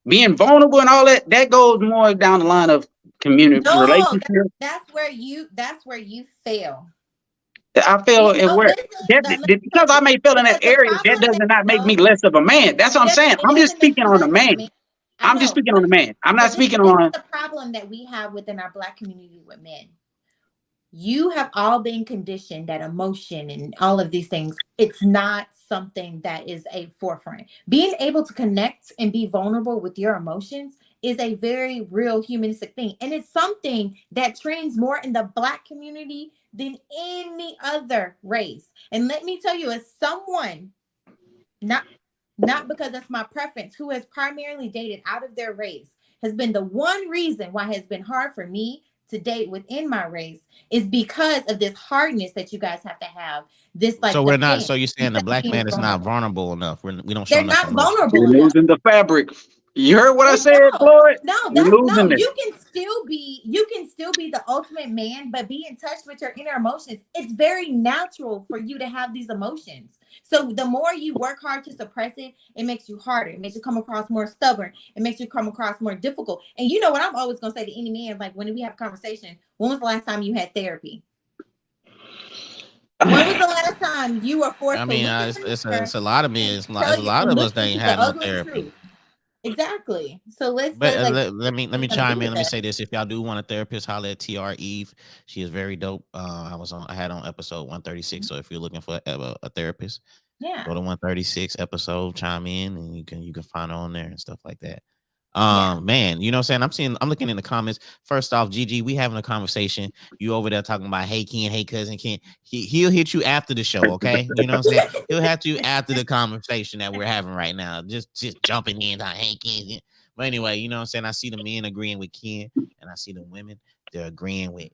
being vulnerable and all that. That goes more down the line of community No, relationship. that's where you fail. I feel See, it no, where listen, that, let me because tell I you. may feel in that Because the area, that problem does that not make me no, less of a man. That's what I'm saying. it I'm just doesn't make speaking you on a less of a man. man. I I'm just know, speaking on a man. I'm not but speaking this is on. the problem that we have within our black community with men. You have all been conditioned that emotion and all of these things, it's not something that is a forefront. Being able to connect and be vulnerable with your emotions is a very real humanistic thing, and it's something that trends more in the black community than any other race. And let me tell you, as someone, not because that's my preference, who has primarily dated out of their race, has been the one reason why it has been hard for me to date within my race, is because of this hardness that you guys have to have, this So like we're not. defense So you're saying the instead of black being man is not vulnerable. vulnerable enough. We don't show They're enough not emotion. vulnerable You're enough. losing the fabric. You heard what I They said, don't. Floyd? No, You're that's losing no. it. You can still be the ultimate man, but be in touch with your inner emotions. It's very natural for you to have these emotions. So the more you work hard to suppress it, it makes you harder. It makes you come across more stubborn. It makes you come across more difficult. And you know what I'm always gonna say to any man, like when we have a conversation, when was the last time you had therapy? When was the last time you were forced I to mean, look in the it's mirror a lot of men. and It's tell a you lot and of look us that ain't into the had no ugly therapy. truth? Exactly. So But like let me gonna do chime in. with Let me that. say this: if y'all do want a therapist, holler at TR Eve. She is very dope. I had on episode 136. So if you're looking for a therapist, Yeah. go to 136 episode, chime in, and you can find her on there and stuff like that. Yeah. Man, you know what I'm saying? I'm looking in the comments. First off, Gigi, we having a conversation. You over there talking about hey Ken, hey cousin Ken. He'll hit you after the show, okay? You know what I'm saying? He'll have to after the conversation that we're having right now. Just jumping in like hey Ken. But anyway, you know what I'm saying? I see the men agreeing with Ken, and I see the women they're agreeing with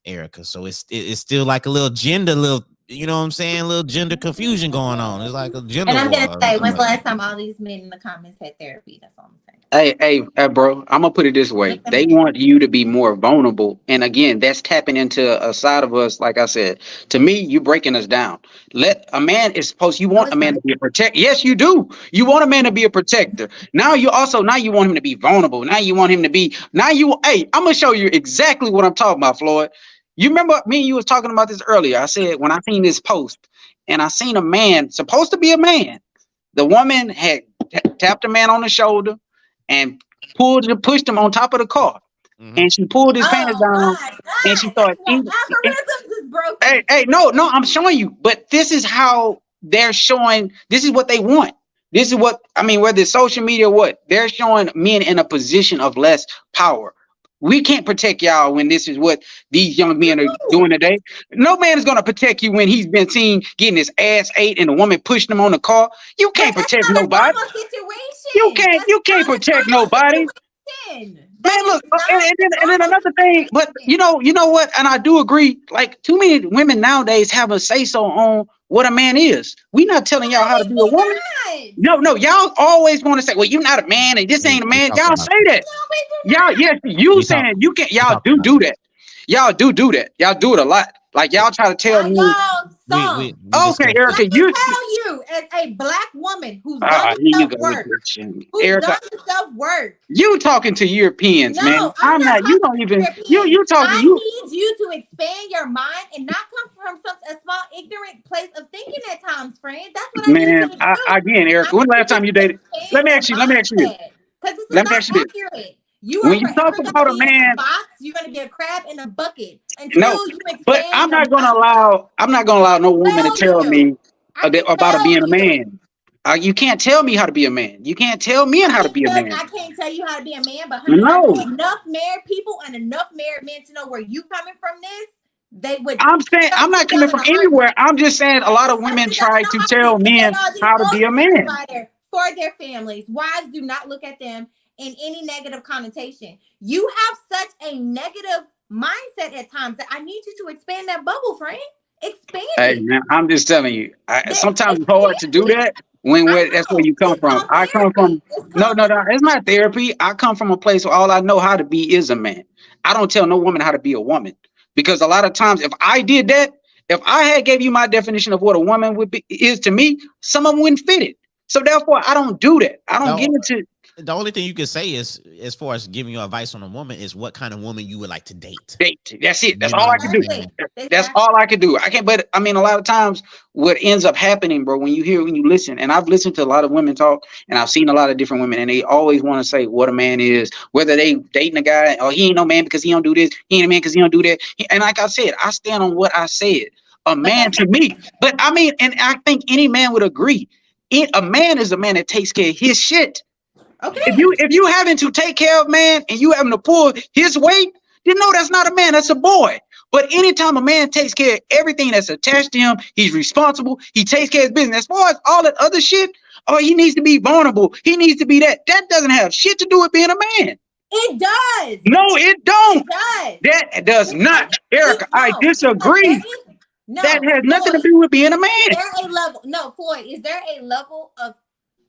Erica. So it's still like a little gender, little you know what I'm saying, little gender confusion going on. It's like a gender And I'm gonna war. say, when's the last time all these men in the comments had therapy? That's all I'm saying. Hey, bro, I'm gonna put it this way. Let them They in. want you to be more vulnerable. And again, that's tapping into a side of us, like I said. To me, you breaking us down. Let a man is supposed you No, want a it's man not. to be a protector. Yes, you do. You want a man to be a protector. Now you want him to be vulnerable. Now you want him to be hey, I'm gonna show you exactly what I'm talking about, Floyd. You remember me and you was talking about this earlier. I said when I seen this post and I seen a man supposed to be a man. The woman had tapped a man on the shoulder and pushed him on top of the car. Mm-hmm. And she pulled his pants Oh down my and she God, that's started why algorithms is broken. hey, no, I'm showing you. But this is how they're showing. This is what they want. This is what I mean. Whether it's social media or what, they're showing men in a position of less power. We can't protect y'all when this is what these young men are No, doing today. No man is gonna protect you when he's been seen getting his ass ate and a woman pushing him on the car. You but can't that's protect not a nobody. normal situation. That's You can't not a protect nobody. normal situation. Man, That is look, not a and then normal another thing, but situation. you know what? And I do agree. Like too many women nowadays have a say so on what a man is. We not telling y'all how to be a No, woman. we do No, y'all always want to say, "Well, you're not a man, and this ain't a We man." talked Y'all about say this. that. not. No, we do Y'all, not. yes, you We talked. saying you can. We Y'all talked about do this. that. Y'all do that. Y'all do it a lot. Like y'all try to tell Not me, y'all, We some. okay, discussed this. Erica, Let me you. tell you, as a black woman who's done Ah, the here you self go with work, your shit. who's Erica. done the self work. You talking to Europeans, No, man. I'm I'm not not. You talking don't to even. Europeans. You talking. I You. need you to expand your mind and not come from a small ignorant place of thinking at times, friend. That's what I need you Man, to do. again, I Erica, when need last you time to you dated? expand your Let me ask you this. mindset because this is Let me not ask you this. accurate. You are When you talk forever going to about a be in a man, box. You're going to be a crab in a bucket no, until you but expand your mind. I'm not gonna I allow no can woman to tell tell you. me I can about tell being a you. man. You can't tell me how to be a man. You can't tell men how to be a man. I can't tell you how to be a man, but honey, I No, know enough married people and enough married men to know where you coming from this. They would I'm saying I'm shut not you coming down in from a anywhere. heartbeat. I'm just saying a They lot would of shut women you down try in a to tell heartbeat, but they men are the how to be a ultimate man. provider for their families. Wives do not look at them in any negative connotation. You have such a negative mindset at times that I need you to expand that bubble, friend. Expand Hey it. man, I'm just telling you. Sometimes it's hard to Expand do it. that when I that's where know. you come It's from. called I come from therapy. It's no, called no, it's not therapy. I come from a place where all I know how to be is a man. I don't tell no woman how to be a woman because a lot of times if I did that, if I had gave you my definition of what a woman would be is to me, some of them wouldn't fit it. So therefore, I don't do that. I don't get No, into the only thing you can say is, as far as giving you advice on a woman, is what kind of woman you would like to date. date. That's it. That's You know all what I I'm can do. Exactly. saying? That's Exactly. all I can do. I can't, but I mean, a lot of times what ends up happening, bro, when you listen, and I've listened to a lot of women talk, and I've seen a lot of different women, and they always want to say what a man is, whether they dating a guy, or he ain't no man because he don't do this, he ain't a man because he don't do that. And like I said, I stand on what I said. A But man that's to me, but I mean, and I think any man would agree. A man is a man that takes care of his shit. okay. If you having to take care of man and you having to pull his weight, then no, that's not a man. That's a boy. But anytime a man takes care of everything that's attached to him, he's responsible. He takes care of his business. As far as all that other shit, oh, he needs to be vulnerable. He needs to be that. That doesn't have shit to do with being a man. It does. No, it It don't. does. That does It not. does. Erica, I No, because there disagree. is That no has nothing to Floyd. do with being a Is man. there a level? No, Floyd. Is there a level of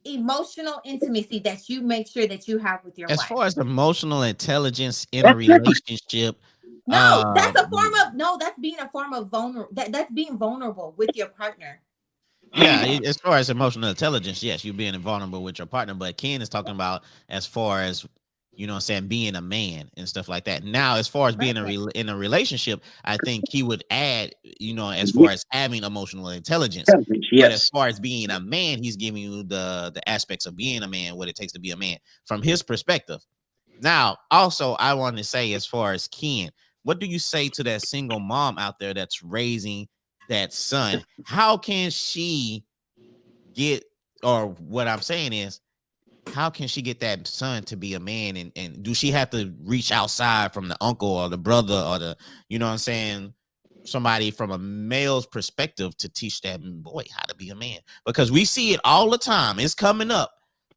emotional intimacy that you make sure that you have with your As wife? far as emotional intelligence in a That's different. relationship, No, that's a form of no. That's being a form of vulnerable. That's being vulnerable with your partner. yeah, as far as emotional intelligence, yes, you're being vulnerable with your partner. But Ken is talking about as far as, you know what I'm saying, being a man and stuff like that. Now, as far as being Right. in a relationship, I think he would add, you know, as far as having emotional intelligence. But as Yes. far as being a man, he's giving you the aspects of being a man, what it takes to be a man from his perspective. Now, also, I want to say, as far as Ken, what do you say to that single mom out there that's raising that son? How can she get, or what I'm saying is, how can she get that son to be a man? And do she have to reach outside from the uncle or the brother or the, you know what I'm saying, somebody from a male's perspective to teach that boy how to be a man? Because we see it all the time. It's coming up.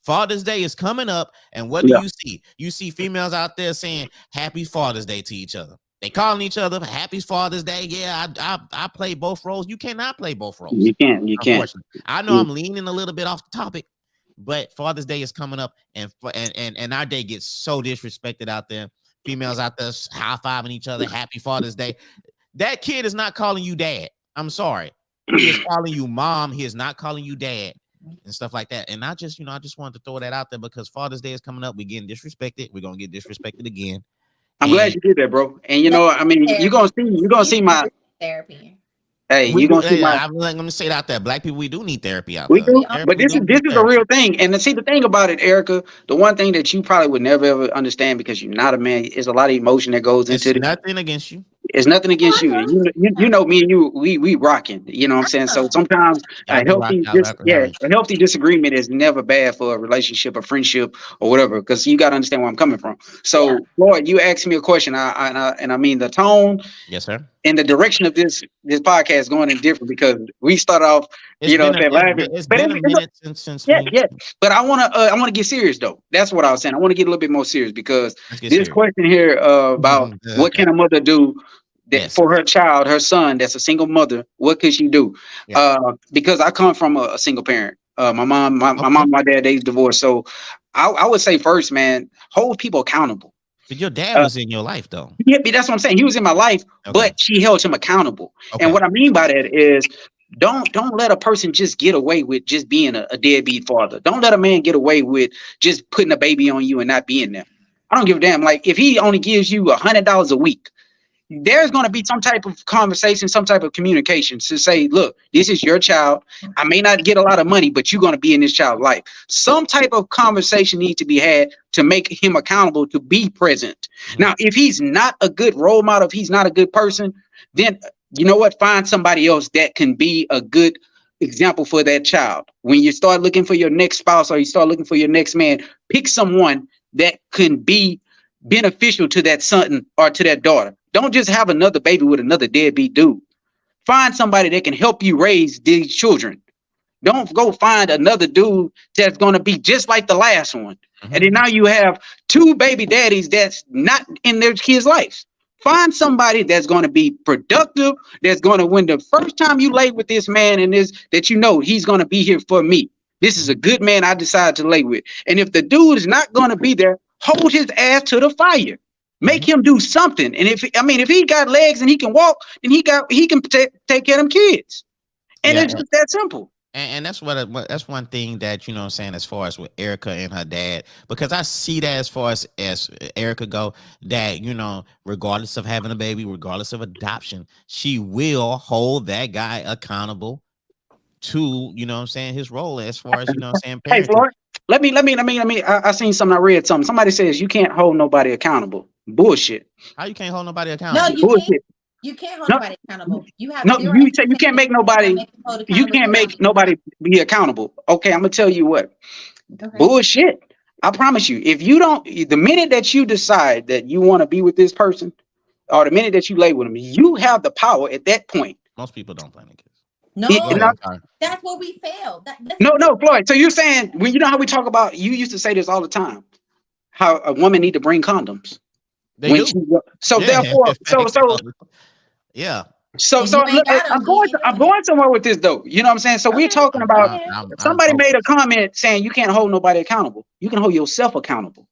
Father's Day is coming up. And what do Yeah. you see? You see females out there saying Happy Father's Day to each other. They calling each other Happy Father's Day. Yeah, I play both roles. You cannot play both roles. You can't. Unfortunately, I know I'm leaning a little bit off the topic, but Father's Day is coming up, and our day gets so disrespected out there. Females out there high fiving each other. Happy Father's Day. That kid is not calling you dad. I'm sorry. He is calling you mom. He is not calling you dad and stuff like that. And I just wanted to throw that out there because Father's Day is coming up. We're getting disrespected. We're gonna get disrespected again. I'm glad you did that, bro. And you know, I mean, you're gonna see my therapy. hey, We you're do, gonna see my. I'm gonna say it out there. Black people, we do need therapy out We there. do, but We this do is need a therapy. real thing. And see the thing about it, Erica, the one thing that you probably would never ever understand because you're not a man is a lot of emotion that goes into It's it. nothing against you. It's nothing against you. And you know me and you we rocking. You know what I'm saying? So sometimes Y'all do rock. Y'all rock. a healthy disagreement is never bad for a relationship, a friendship, or whatever. Because you got to understand where I'm coming from. So, Floyd, you asked me a question. I mean the tone. Yes, sir. And the direction of this podcast is going in different because we start off, It's been laughing. it's But been a minute since yeah, we. yeah. But I wanna get serious though. That's what I was saying. I want to get a little bit more serious because Let's get this serious. question here about what Okay. can a mother do Yes. for her child, her son, that's a single mother. What could she do? Yeah. Because I come from a single parent. My mom, Okay. my dad, they divorced. So I would say first, man, hold people accountable. But your dad was in your life though. Yeah, that's what I'm saying. He was in my life, Okay. but she held him accountable. And Okay. what I mean by that is don't let a person just get away with just being a deadbeat father. Don't let a man get away with just putting a baby on you and not being there. I don't give a damn. Like if he only gives you $100 a week, there's going to be some type of conversation, some type of communication to say, look, this is your child. I may not get a lot of money, but you're going to be in this child's life. Some type of conversation needs to be had to make him accountable to be present. Now, if he's not a good role model, if he's not a good person, then you know what? Find somebody else that can be a good example for that child. When you start looking for your next spouse or you start looking for your next man, pick someone that can be beneficial to that son or to that daughter. Don't just have another baby with another deadbeat dude. Find somebody that can help you raise these children. Don't go find another dude that's going to be just like the last one. And then now you have two baby daddies that's not in their kids' lives. Find somebody that's going to be productive, that's going to, when the first time you lay with this man and this, that you know he's going to be here for me. This is a good man I decided to lay with. And if the dude is not going to be there, hold his ass to the fire. Make him do something. And if he got legs and he can walk, then he can take care of them kids. And it's just that simple. And that's that's one thing that I'm saying as far as with Erica and her dad, because I see that as far as Erica go, that regardless of having a baby, regardless of adoption, she will hold that guy accountable to his role as far as parenting. Hey Floyd, let me I seen something, I read something. Somebody says you can't hold nobody accountable. Bullshit. How you can't hold nobody accountable? No, you Bullshit. can't. You can't hold nobody accountable. You have No, zero you say you can't make nobody. You can't make accountability. nobody be accountable. Okay, I'm gonna tell you what. Okay. Bullshit. I promise you. If you don't, the minute that you decide that you want to be with this person, or the minute that you lay with them, you have the power at that point. Most people don't plan the kids. No, ahead, that's where we fail. No, Floyd. So you're saying, when you know how we talk about, you used to say this all the time, how a woman need to bring condoms. They do. So therefore, yeah. So look, I'm going somewhere with this though. You know what I'm saying? So we're talking about somebody made a comment saying you can't hold nobody accountable. You can hold yourself accountable.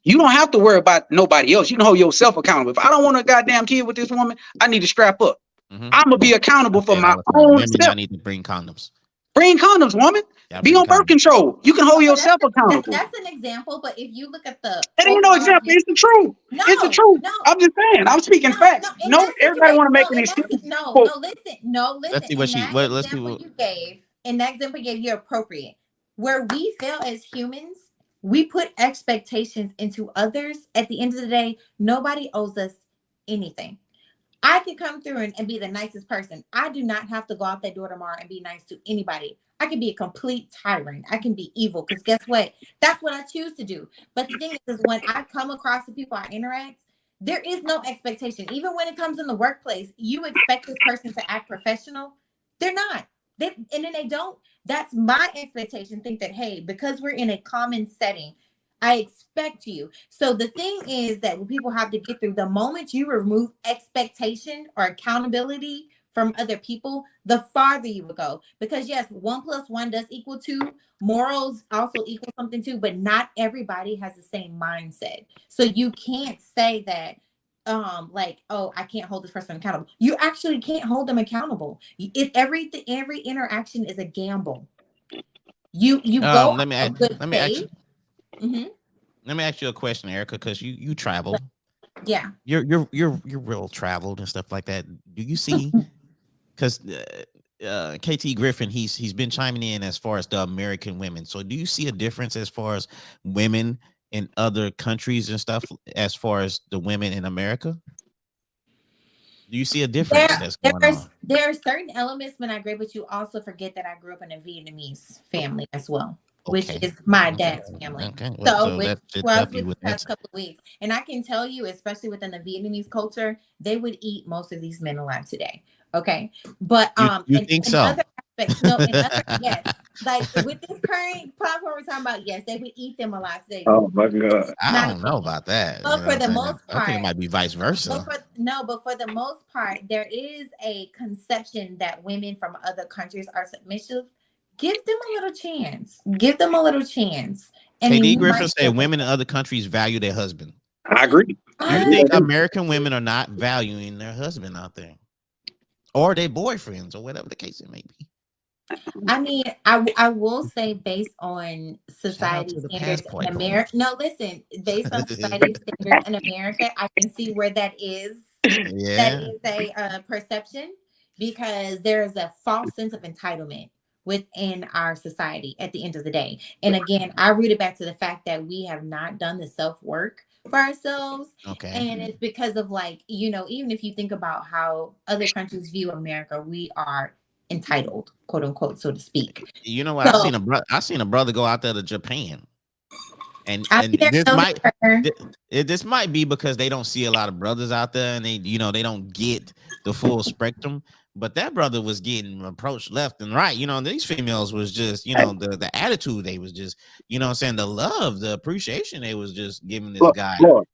You don't have to worry about nobody else. You can hold yourself accountable. If I don't want a goddamn kid with this woman, I need to strap up. I'm gonna be accountable for my own self. I need to bring condoms. Bring condoms, woman. Be on birth control. You can hold yourself accountable. That's an example, but if you look at the that ain't no example. It's the truth. No, it's the truth. No, I'm just saying. I'm speaking facts. No, everybody want to make an excuse. No, listen. Let's see what let's see what you gave. In that example you gave, you're appropriate. Where we fail as humans, we put expectations into others. At the end of the day, nobody owes us anything. I can come through and be the nicest person. I do not have to go out that door tomorrow and be nice to anybody. I can be a complete tyrant. I can be evil because guess what? That's what I choose to do. But the thing is when I come across the people I interact, there is no expectation. Even when it comes in the workplace, you expect this person to act professional. They're not. And then they don't. That's my expectation. Think that, hey, because we're in a common setting, I expect you. So the thing is that people have to get through, the moment you remove expectation or accountability from other people, the farther you will go. Because yes, 1 plus 1 does equal 2. Morals also equal something too, but not everybody has the same mindset. So you can't say that like, oh, I can't hold this person accountable. You actually can't hold them accountable. It every interaction is a gamble. You go Let me out of good let me ask faith. Hmm. let me ask you a question, Erica, because you travel. Yeah. You're real traveled and stuff like that. Do you see? Because KT Griffin, he's been chiming in as far as the American women. So do you see a difference as far as women in other countries and stuff, as far as the women in America? Do you see a difference There, that's going on? there are certain elements when I agree, but you also forget that I grew up in a Vietnamese family as well, which Okay. is my Okay. dad's family. Okay. Well, So, so which that should who I was help you with with this that. past couple of weeks, and I can tell you, especially within the Vietnamese culture, they would eat most of these men alive today. Okay, but You think in so? other aspects, no, in other, yes, like with this current platform we're talking about, yes, they would eat them alive today. Oh my God. I Not, don't know about that. You but know for what the I'm saying? most I think it part, might be vice but versa. for no, but for the most part, there is a conception that women from other countries are submissive. Give them a little chance. Give them a little chance, and KD you Griffin might be said able women in other countries value their husband. I agree. Do I you agree. I think to. do. American women are not valuing their husband out there, or their boyfriends, or whatever the case it may be? I mean, I will say based on Shout out society to the standards in passport America. bros. No, listen, based on society standards in America, I can see where that Yeah. is a perception, because there is a false sense of entitlement within our society at the end of the day. And again, I root it back to the fact that we have not done the self work for ourselves. Okay. And it's because of, like, you know, even if you think about how other countries view America, we are entitled, quote unquote, so to speak. You know what? So I seen a brother go out there to Japan, and I've and been there this so might here. this might be because they don't see a lot of brothers out there, and they don't get the full spectrum. But that brother was getting approached left and right. These females was just, the attitude they was just, what I'm saying, the love, the appreciation they was just giving this Look, guy. Lord,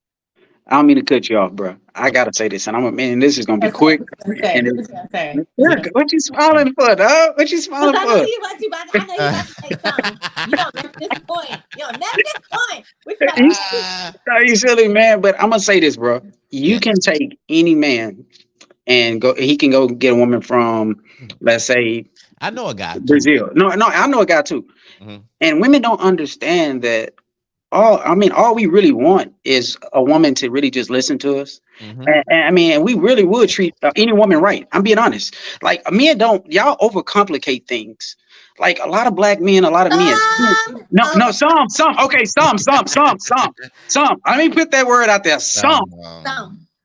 I don't mean to cut you off, bro. I gotta say this, and I'm a man. This is gonna be That's what quick. I was gonna say. And What was gonna say? What you yeah, gonna say? what you smiling for, dog? What you Because smiling I know for? you about to. I know you about to say something. You don't never disappoint. You don't never disappoint. What you about to You, say? you silly man, but I'm gonna say this, bro. You Yes, can take any man and go. He can go get a woman from, let's say, I know a guy too. Brazil. No, no, I know a guy too. Mhm, And women don't understand that all we really want is a woman to really just listen to us. mhm. And I mean, we really would treat any woman right. I'm being honest. Like men don't, y'all overcomplicate things. Like a lot of black men, a lot of men. No, no, Over okay, some. Let me put that word out there. some.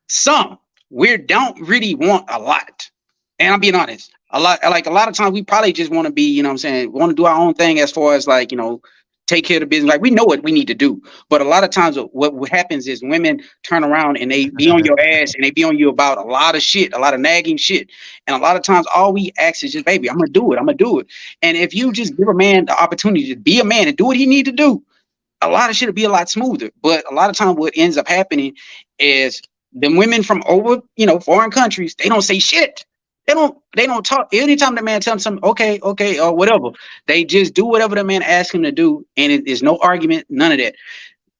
Some. We don't really want a lot. And I'm being honest. A lot of times we probably just want to be, you know what I'm saying, want to do our own thing as far as like, take care of the business. Like we know what we need to do. But a lot of times what happens is women turn around and they be on your ass and they be on you about a lot of shit, a lot of nagging shit. And a lot of times all we ask is just, baby, I'm gonna do it. I'm gonna do it. And if you just give a man the opportunity to be a man and do what he need to do, a lot of shit will be a lot smoother. But a lot of time what ends up happening is the women from over, foreign countries, they don't say shit. They don't talk. Anytime the man tells them something, okay, or whatever, they just do whatever the man asks him to do, and it is no argument, none of that.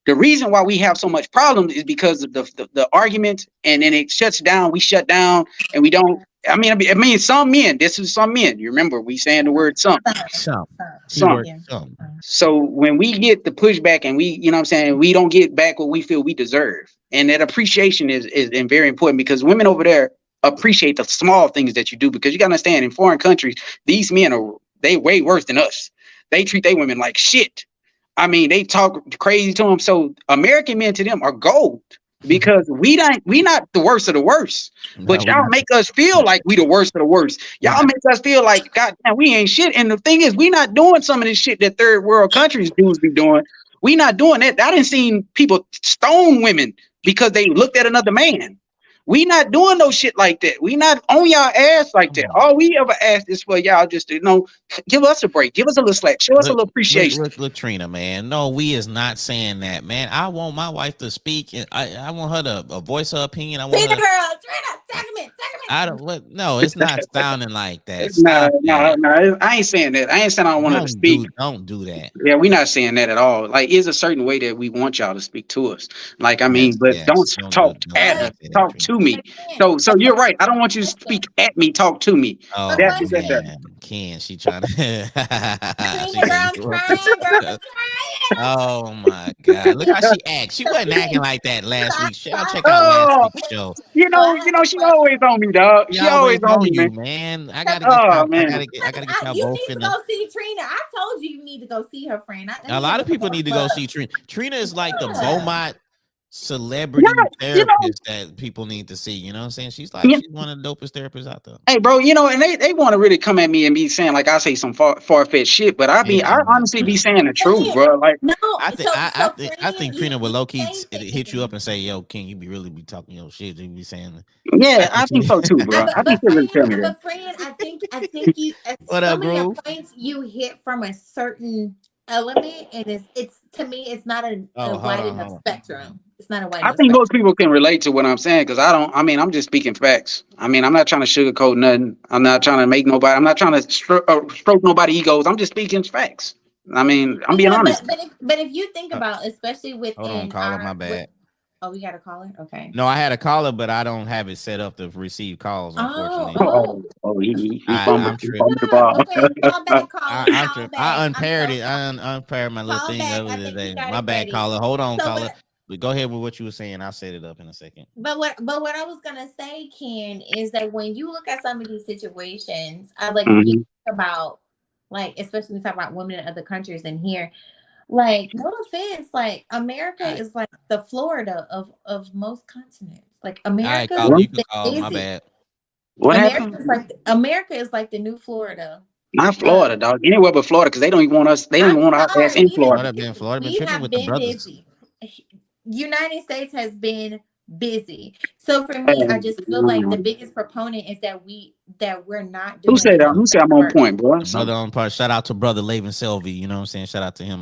The reason why we have so much problems is because of the argument, and then it shuts down. We shut down, and we don't. I mean, some men. This is some men. You remember we saying the word some, Some some. keyword Yeah. some. So when we get the pushback and we, what I'm saying, we don't get back what we feel we deserve. And that appreciation is very important because women over there appreciate the small things that you do because you gotta understand in foreign countries, these men they way worse than us. They treat their women like shit. I mean, they talk crazy to them. So American men to them are gold because we not the worst of the worst. No, But we y'all not. make us feel like we the worst of the worst. We Y'all not. make us feel like God damn, we ain't shit. And the thing is, we not doing some of this shit that third world countries dudes be doing. We not doing that. I didn't seen people stone women because they looked at another man. We not doing no shit like that. We not on y'all ass like Come that. on. All we ever ask is for y'all just to, give us a break, give us a little slack, show us a Look, little appreciation. look, Trina, man. No, we is not saying that, man. I want my wife to speak, and I want her to voice her opinion. I want Trina her. girl, Trina, take a minute. I don't. What? No, it's not sounding like that. No, Stop no, that. no. I ain't saying that. I ain't saying I don't want her to speak. Don't do that. Yeah, we're not saying that at all. Like, it's a certain way that we want y'all to speak to us. Like, I mean, Yes, but don't yes. talk at us, But Don't say that, talk Trina. to me. again, So you're right. I don't want you to speak question, at me, talk to me. a Oh That question. that. man, Ken, she trying to. She Trina girl, said I'm you want trying, girl, I'm to. trying. Oh my God! Look how she acts. She So wasn't acting listen, like that last so week. Y'all I, check out last Oh, week's show. so I have a she question. always on me, dog. She She always always on on me, man. you, man. I So gotta get Oh y'all. man. I gotta get y'all you both need in to the. go see Trina. I told you need to go see her, friend. Let A me lot give of you people need to a go love. see Trina. Trina is like the Yeah. Beaumont Yeah, celebrity you know, therapist that people need to see. You know what I'm saying? yeah. She's one of the dopest therapists out there. Hey, bro, and they want to really come at me and be saying like I say some far-fetched shit, but I Hell honestly be no. saying the truth, bro. Like, No, I friend, think Trina would low key same hit you thing. up and say, "Yo, King, you be really be talking your shit. You be saying." I yeah, think I think so too, I, bro. but I think but they really friend, tell me that. but friend, I think you What up, some of your Groove? points you hit from a certain element, and it's to me it's not a Oh, hold wide on, enough hold on. spectrum. It's not a wide I enough think most spectrum. people can relate to what I'm saying because I don't. I mean, I'm just speaking facts. I mean, I'm not trying to sugarcoat nothing. I'm not trying to make nobody. I'm not trying to stroke nobody egos. I'm just speaking facts. I mean, I'm But being yeah, honest. but if you think Uh, about, especially hold on, within caller. My bad. oh, we got a caller. Okay. No, I had a caller, but I don't have it set up to receive calls. Oh, Unfortunately, oh, He fumbled. I'm He tripping. fumbled the ball. okay. Call back, caller. I'm Call tripping. back. I I'm unpaired so it. sorry. Unpaired my little Call thing back. over I think he today. got My it bad, ready. caller. Hold on, So caller. what? But go ahead with what you were saying. I'll set it up in a second. But what I was gonna say, Ken, is that when you look at some of these situations, like when you Mhm. think about, like, especially when we talk about women in other countries and here, like, no offense, like America All right, is like the Florida of most continents. Like all right, America caller. What You has can been call. My busy. bad. what happened? America is like the new Florida. Not Uh, Florida, dog. Anywhere but Florida because they don't even want us. They don't I'm even want our ass sorry, in Florida. Florida been we tripping have with the been brothers. busy. United States has been busy. So for me, I just feel like the Um, biggest proponent is that we're not who doing said that? enough Who said I'm on work. point, bro? The brother on part. Shout out to brother Laven Selvey. You know what I'm saying? Shout out to him.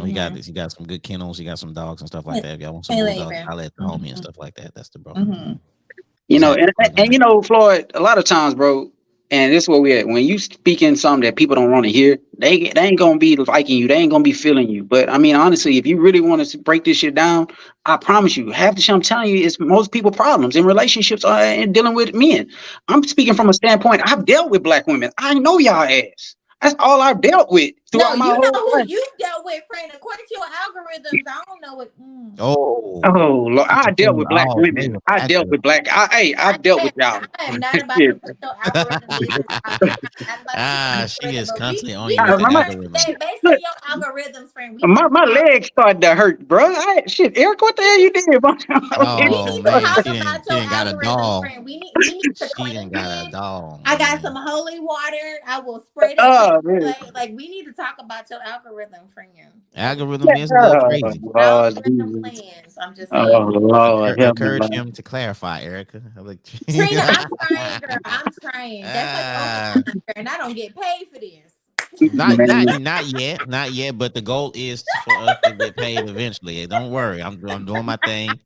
He got Mm-hmm. this. He got some good kennels. He got some dogs and stuff like that. If y'all want some Hey, bulldogs, Laban. I'll let the homie and Mm-hmm. stuff like that. That's the bro. Mm-hmm. You Just know, had to and, plug him and in. you know, Floyd, a lot of times, bro, and this is where we at. When you speaking something that people don't want to hear, they ain't gonna be liking you. They ain't gonna be feeling you. But I mean, honestly, if you really want to break this shit down, I promise you, half the shit I'm telling you is most people problems in relationships and dealing with men. I'm speaking from a standpoint. I've dealt with black women. I know y'all ass. That's all I've dealt with No, throughout my you know whole who life. you dealt with, friend. According to your algorithms, I don't know what. Oh, Oh Lord, I dealt with black all women. flavor I dealt actor. with black. Hey, I've dealt with y'all. I am not about Shit. to put your algorithm business out there. I'm not about to put your She algorithm, is but constantly on you we with need the to My, algorithm. based on look, your algorithms, friend. We need my to talk. legs started to hurt, bro. Shit, Eric, what the hell you did? We Oh need to man, talk about she your didn't got a algorithms, dog. friend. We need to She didn't cleanse got a it. dog, I got man. some holy water. I will spray that shit Oh man, away. Like we need to talk about your algorithm, friend. Like Algorithm is a little oh crazy. Lord algorithm Jesus, plans. I'm just saying. oh Lord, help me, Encourage Lord. him to clarify, Erica. I'm like, Trina, I'm trying, girl. I'm trying. That's like ah, overtime, girl, and I don't get paid for this. Man, not yet. But the goal is for us to get paid eventually. Don't worry, I'm doing my thing,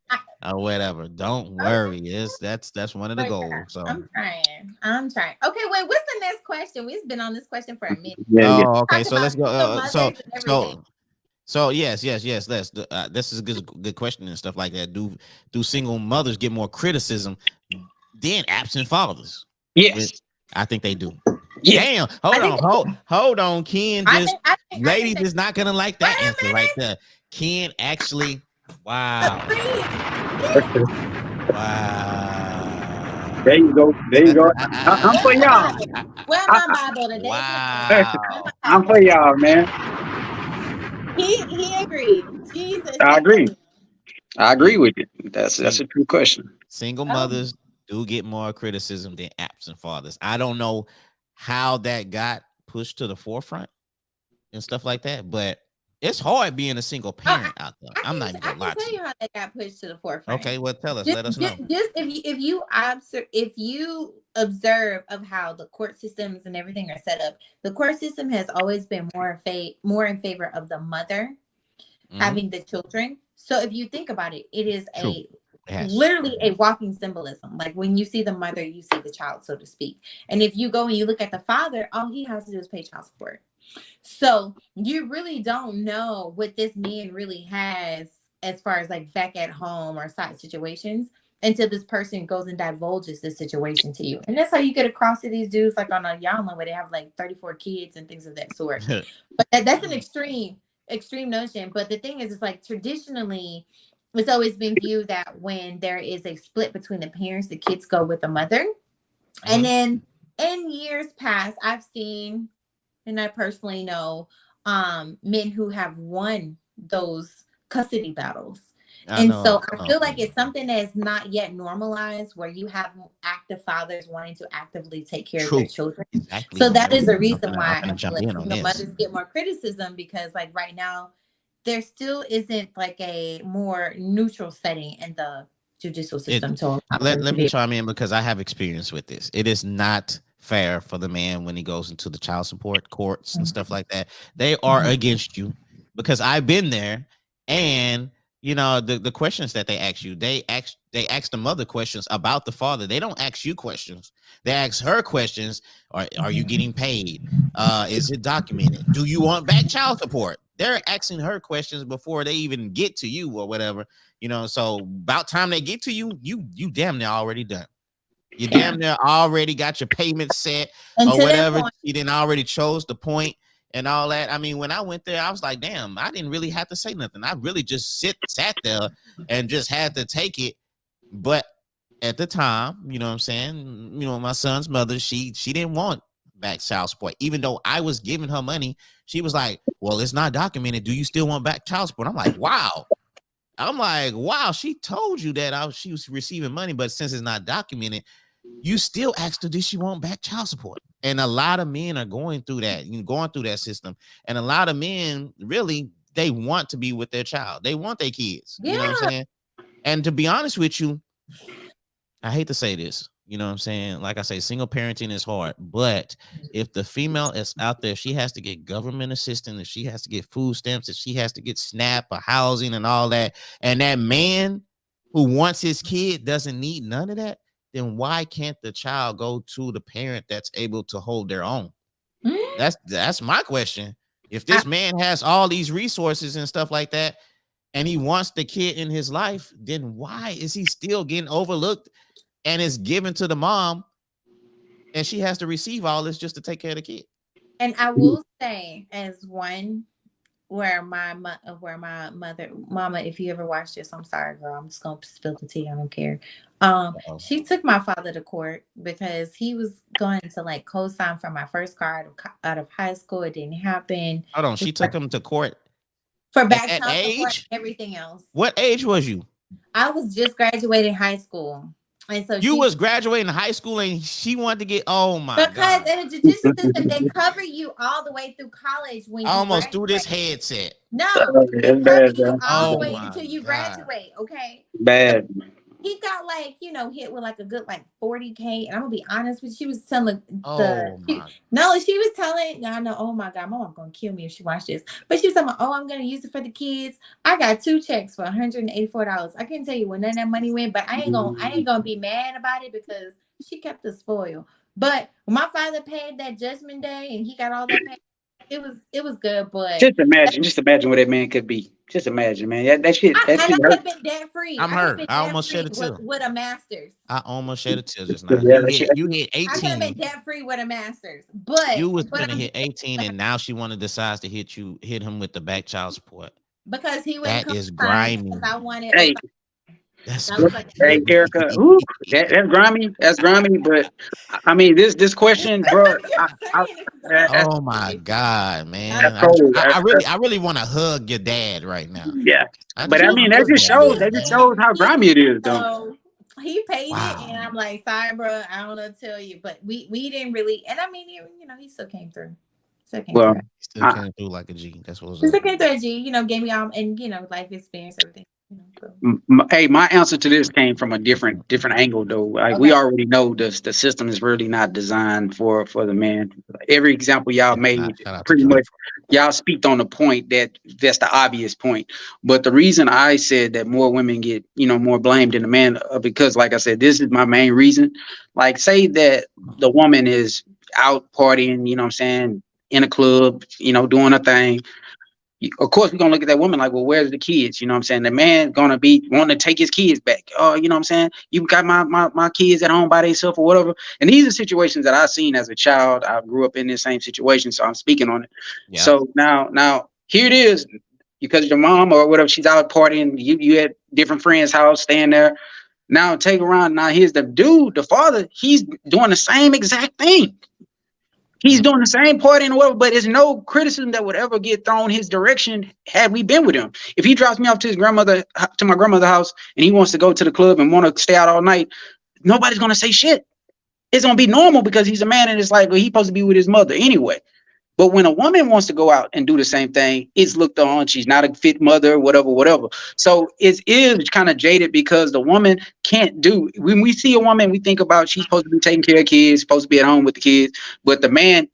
or whatever. Don't worry. That's one of the But yeah, goals. So, I'm trying. I'm trying. Okay, wait. What's the next question? We've been on this question for a minute. yeah, yeah. oh, okay. Talk So about let's go. single mothers and everything. So yes. This is a good question and stuff like that. Do single mothers get more criticism than absent fathers? With Yes, I think they do. yes. Damn, I think. hold on, Ken. Just I think ladies that. is not gonna like Wait that answer a right minute. there. Ken actually, wow, There wow, you go, there you go. I'm Where's for my y'all. Bible? Where's I, my Bible today? wow. I'm for y'all, man. He agreed. Jesus I said agree. amen. I Yeah, agree with you. That's sing, a true question. single Oh, mothers do get more criticism than absent fathers. I don't know how that got pushed to the forefront and stuff like that, but it's hard being a single Oh, parent out there. I'm not even I gonna lie can to tell you. you how that got pushed to the forefront. Okay, well, tell us. Let us know. Just if you observe of how the court systems and everything are set up, the court system has always been more in favor of the mother Mm-hmm. having the children. So if you think about it, it is True. Yes. literally a walking symbolism. Like when you see the mother, you see the child, so to speak. And if you go and you look at the father, all he has to do is pay child support. So you really don't know what this man really has as far as like back at home or side situations until this person goes and divulges this situation to you. And that's how you get across to these dudes like on a Yama where they have like 34 kids and things of that sort. But that's an extreme notion. But the thing is, it's like traditionally, it's always been viewed that when there is a split between the parents, the kids go with the mother. And then in years past, I've seen, and I personally know, men who have won those custody battles. And so I feel like it's something that is not yet normalized where you have active fathers wanting to actively take care of their children. Exactly. So that is a reason why I'm I feel jump like in on single this. mothers get more criticism because like right now, there still isn't like a more neutral setting in the judicial system. Let me chime in because I have experience with this. It is not fair for the man when he goes into the child support courts and stuff like that. They are against you because I've been there, and you know the questions that they ask you, they ask the mother questions about the father. They don't ask you questions. They ask her questions. Are you getting paid? Is it documented? Do you want back child support? They're asking her questions before they even get to you or whatever. You know, so about time they get to you, you damn near already done. You damn near already got your payment set or whatever. You didn't already chose the point and all that. I mean, when I went there, I was like, damn, I didn't really have to say nothing. I really just sat there and just had to take it. But at the time, you know what I'm saying? You know, my son's mother, she didn't want back child support. Even though I was giving her money, she was like, well, it's not documented. Do you still want back child support? I'm like, wow. She told you that she was receiving money, but since it's not documented, you still asked her, did she want back child support? And a lot of men are going through that system. And a lot of men really, they want to be with their child. They want their kids. You know what I'm saying? And to be honest with you, I hate to say this, you know what I'm saying? Like I say, single parenting is hard, but if the female is out there, she has to get government assistance, if she has to get food stamps, if she has to get SNAP or housing and all that, and that man who wants his kid doesn't need none of that, then why can't the child go to the parent that's able to hold their own? That's my question. If this man has all these resources and stuff like that, and he wants the kid in his life, then why is he still getting overlooked and is given to the mom, and she has to receive all this just to take care of the kid? And I will say, as one where my mama, if you ever watch this, I'm sorry, girl, I'm just gonna spill the tea. I don't care. She took my father to court because he was going to like co-sign for my first car out of high school. It didn't happen. Hold on, she took him to court for back at child age? Support, everything else. What age was you? I was just graduating high school. And so you was graduating high school and she wanted to get, oh my God. Because in the judicial system, they cover you all the way through college when you almost graduate. through this headset. No, they cover you all the way until you graduate, okay? Bad. He got like, hit with like a good like 40K. And I'm gonna be honest with you, she was telling she was telling, I know, oh my God, my mom gonna kill me if she watched this. But she was telling me, oh, I'm gonna use it for the kids. I got 2 checks for $184. I can't tell you where none of that money went, but I ain't gonna be mad about it because she kept us spoiled. But when my father paid that judgment day and he got all that paid, it was good, but just imagine what that man could be. Just imagine, man. That shit. I could have been debt free. I'm hurt. I almost shed a tear with a master's. I almost shed a tear just now. You hit 18. I could have been debt free with a master's, but you was gonna hit 18, and now she decides to hit him with the back child support because he went. That is grimy. I wanted. Hey. That's hey, Erica, that's grimy. That's grimy. But I mean, this question, bro. Oh my God, man! I really want to hug your dad right now. Yeah, but I mean, that just shows how grimy it is, though. He paid it, and I'm like, sorry, bro. I don't know what to tell you, but we didn't really. And I mean, he still came through. Still came through. Well, He still I, came through like a G. That's what was up. Still came through a G. Gave me all and life experience, everything. So. Hey, my answer to this came from a different angle though. Like we Okay. already know the system is really not designed for the man. Every example y'all It's made, not. Shout out to pretty Drake. much y'all speaked on the point that's the obvious point. But the reason I said that more women get more blamed than the man, because like I said, this is my main reason. Like say that the woman is out partying, you know what I'm saying, in a club, doing a thing. Of course we're gonna look at that woman like, well, where's the kids? You know what I'm saying? The man gonna be wanting to take his kids back. Oh, you know what I'm saying? You got my kids at home by themselves or whatever. And these are situations that I've seen as a child. I grew up in the same situation, so I'm speaking on it. Yeah. So now here it is, because your mom or whatever, she's out partying, you at different friends' house, staying there. Now take around. Now here's the dude, the father, he's doing the same exact thing. He's Mhm. doing the same part in the world, but there's no criticism that would ever get thrown his direction had we been with him. If he drops me off to my grandmother's house, and he wants to go to the club and want to stay out all night, nobody's gonna say shit. It's gonna be normal because he's a man, and it's like, well, he's supposed to be with his mother anyway. But when a woman wants to go out and do the same thing, it's looked on. She's not a fit mother, whatever, whatever. So it is kind of jaded because the woman can't do. When we see a woman, we think about she's supposed to be taking care of kids, supposed to be at home with the kids, but the man,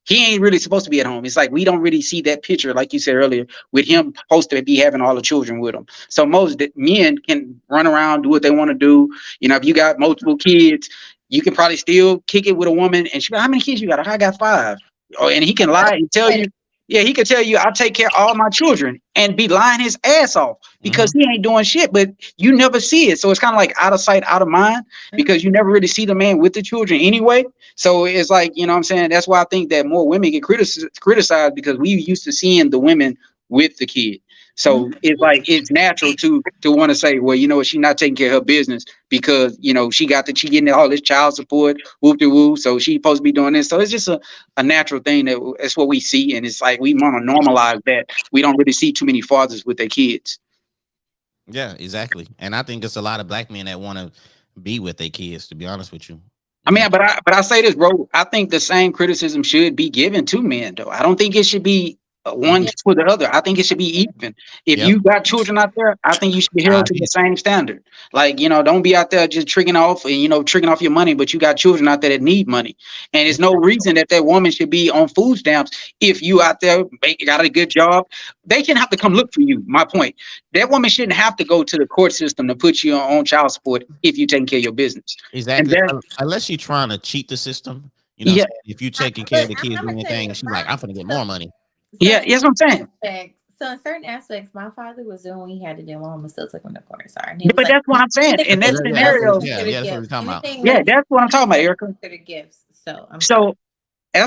he ain't really supposed to be at home. It's like we don't really see that picture, like you said earlier, with him supposed to be having all the children with him. So most men can run around, do what they want to do. If you got multiple kids, you can probably still kick it with a woman. And she go, how many kids you got? I got 5. Oh, and he can lie and tell you, yeah, he could tell you, I'll take care of all my children and be lying his ass off because Mhm. he ain't doing shit, but you never see it. So it's kind of like out of sight, out of mind, because you never really see the man with the children anyway. So it's like, what I'm saying? That's why I think that more women get criticized because we used to seeing the women with the kid. So it's like it's natural to want to say, well, you know what, she's not taking care of her business because she getting all this child support, whoop de woo. So she's supposed to be doing this. So it's just a natural thing that's what we see, and it's like we want to normalize that. We don't really see too many fathers with their kids. Yeah, exactly. And I think it's a lot of black men that want to be with their kids. To be honest with you, I you know. mean, but I say this, bro. I think the same criticism should be given to men, though. I don't think it should be one Mhm. Yeah. for the other. I think it should be even. If Yep. you got children out there, I think you should be I held to the agree. same standard. Like, don't be out there just tricking off and tricking off your money, but you got children out there that need money, and there's no reason that woman should be on food stamps if you out there got a good job. They shouldn't have to come look for you. My point. That woman shouldn't have to go to the court system to put you on child support if you're taking care of your business. And Exactly. that, Unless you're trying to cheat the system, what I'm yeah. saying? If you taking care of Look, the I'm kids doing gonna tell anything, you, and she's like, I'm gonna get more money. so Yeah, in that's what I'm saying. certain aspects, my father was doing what he had to do. My mom still took him to court. Sorry, and he was But like, that's what I'm saying. In that Yeah, that's what, scenario, yeah, considered yeah, that's what we're gifts. talking about. Anything yeah, less that's what I'm talking about, is Erica. considered gifts. So I'm sorry.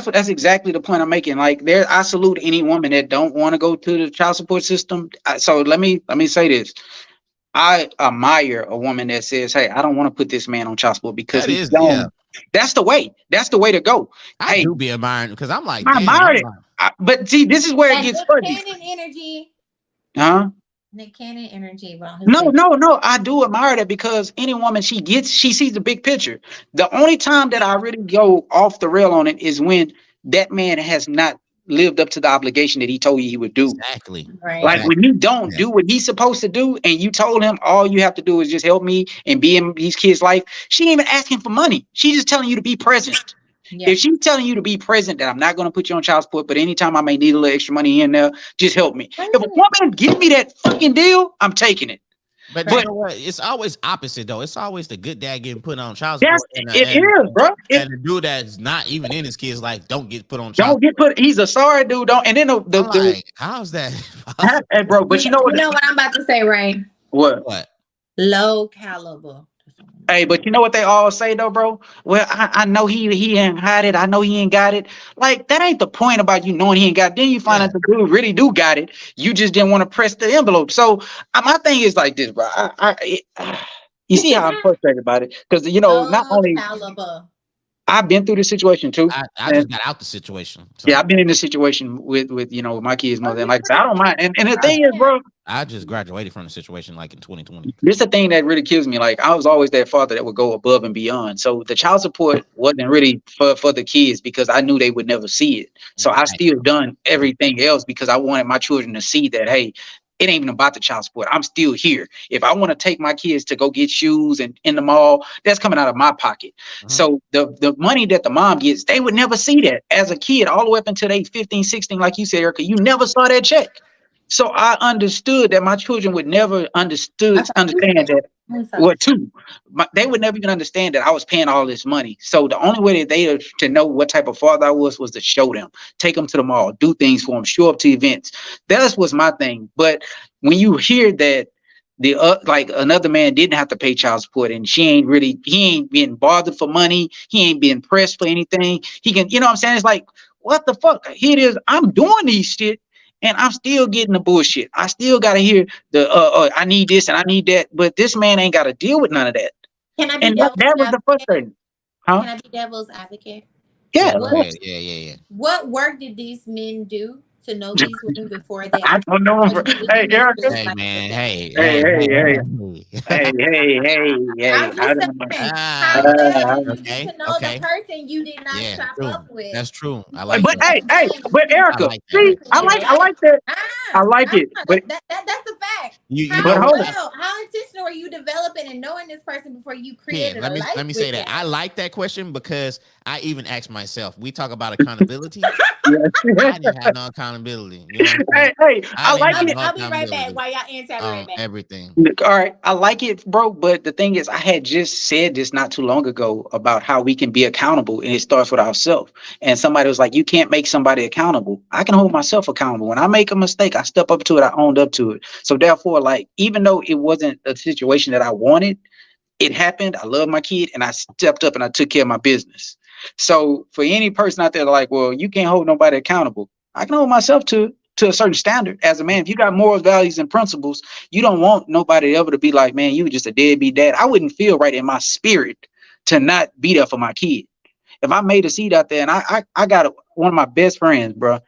So that's exactly the point I'm making. Like I salute any woman that don't want to go to the child support system. So let me say this. I admire a woman that says, "Hey, I don't want to put this man on child support because That he's is, yeah. young." That's the way. That's the way to go. I Hey, do be admiring because I'm like, I damn, admire I'm it. like, But see, this is where it That gets Nick fuzzy. Cannon energy. Huh? Nick Cannon energy. Well, his No, baby. no, no. I do admire that because any woman she sees the big picture. The only time that I really go off the rail on it is when that man has not lived up to the obligation that he told you he would do. exactly, Right. Like exactly. when he don't Yeah, do what he's supposed to do, and you told him all you have to do is just help me and be in these kids' life. She ain't even asking for money. She's just telling you to be present. Yeah. If she's telling you to be present, that I'm not going to put you on child support, but anytime I may need a little extra money in there, just help me. If a Right. woman give me that fucking deal, I'm taking it. but you But know what? It's always opposite though. It's always the good dad getting put on child that's support, and it is, bro. and the dude that's not even in his kids' life don't get put on child Don't get support. put. He's a sorry dude. Don't. And then I'm like, how's that possible? hey, bro. But you know You know what I'm about to say, right? what? What? Low caliber. Hey, but you know what they all say though, bro? Well, I know he ain't had it. I know he ain't got it. Like that ain't the point about you knowing he ain't got it. Then you find Yeah, out the dude really do got it. You just didn't want to press the envelope. So my thing is like this, bro. You see how I'm frustrated about it because not Low only caliber. I've been through this situation too. I just got out the situation, Yeah, so I've been in this situation with my kid's Oh, mother, and you like I said, I friends don't mind. And the I thing is, with him? bro, I just graduated from the situation like in 2020. This is the thing that really kills me. Like I was always that father that would go above and beyond. So the child support wasn't really for the kids because I knew they would never see it. So I Right. still done everything else because I wanted my children to see that, hey, it ain't even about the child support. I'm still here. If I want to take my kids to go get shoes and in the mall, that's coming out of my pocket. Mhm. So the money that the mom gets, they would never see that as a kid, all the way up until they 15, 16, like you said, Erica. You never saw that check. So I understood that my children would never I thought you understand said that. I saw Well, too, they would never even understand that I was paying all this money. So the only way that they to know what type of father I was to show them, take them to the mall, do things for them, show up to events. That was my thing. But when you hear that the like another man didn't have to pay child support and he ain't being bothered for money, he ain't being pressed for anything. He can, you know what I'm saying? It's like, what the fuck? Here it is. I'm doing these shit and I'm still getting the bullshit. I still gotta hear the I need this and I need that, but this man ain't gotta deal with none of that. Can I be And devil's that was the advocate? frustrating. Huh? Can I be devil's advocate? Yeah, Yeah, of go What ahead. course. Yeah. what work did these men do to know these women before they I actually don't know. are Hey, using this Erica. just Hey like a man, step? Hey, hey, hey, hey, hey. hey, hey, hey. I'm I just don't know. saying, Ah, how well Uh, did you get okay, to know the okay. person you did not Yeah, chop true. up with That's true. I before like you but that. hey, began but using I Erica, like that. see, children I in like, their I life? like that. I Ah, like it. But that's the fact. You but How know hold what? on. well, how intentional are you developing and knowing this person before you Yeah, created a let life me say with that. I them? like that question because I even asked myself. We talk about accountability. Yeah. I didn't have no accountability. You know what I'm saying? Hey, hey, I I didn't like have it. no I'll be right back. accountability While y'all answer, I'll be right on back. everything. All right, I like it, bro. But the thing is, I had just said this not too long ago about how we can be accountable, and it starts with ourselves. And somebody was like, "You can't make somebody accountable. I can hold myself accountable. When I make a mistake, I step up to it. I owned up to it. So therefore, like, even though it wasn't a situation that I wanted, it happened. I love my kid, and I stepped up and I took care of my business. So for any person out there like, well, you can't hold nobody accountable. I can hold myself to a certain standard as a man. If you got morals, values, and principles, you don't want nobody ever to be like, man, you were just a deadbeat dad. I wouldn't feel right in my spirit to not be there for my kid. If I made a seed out there and I got one of my best friends, bro.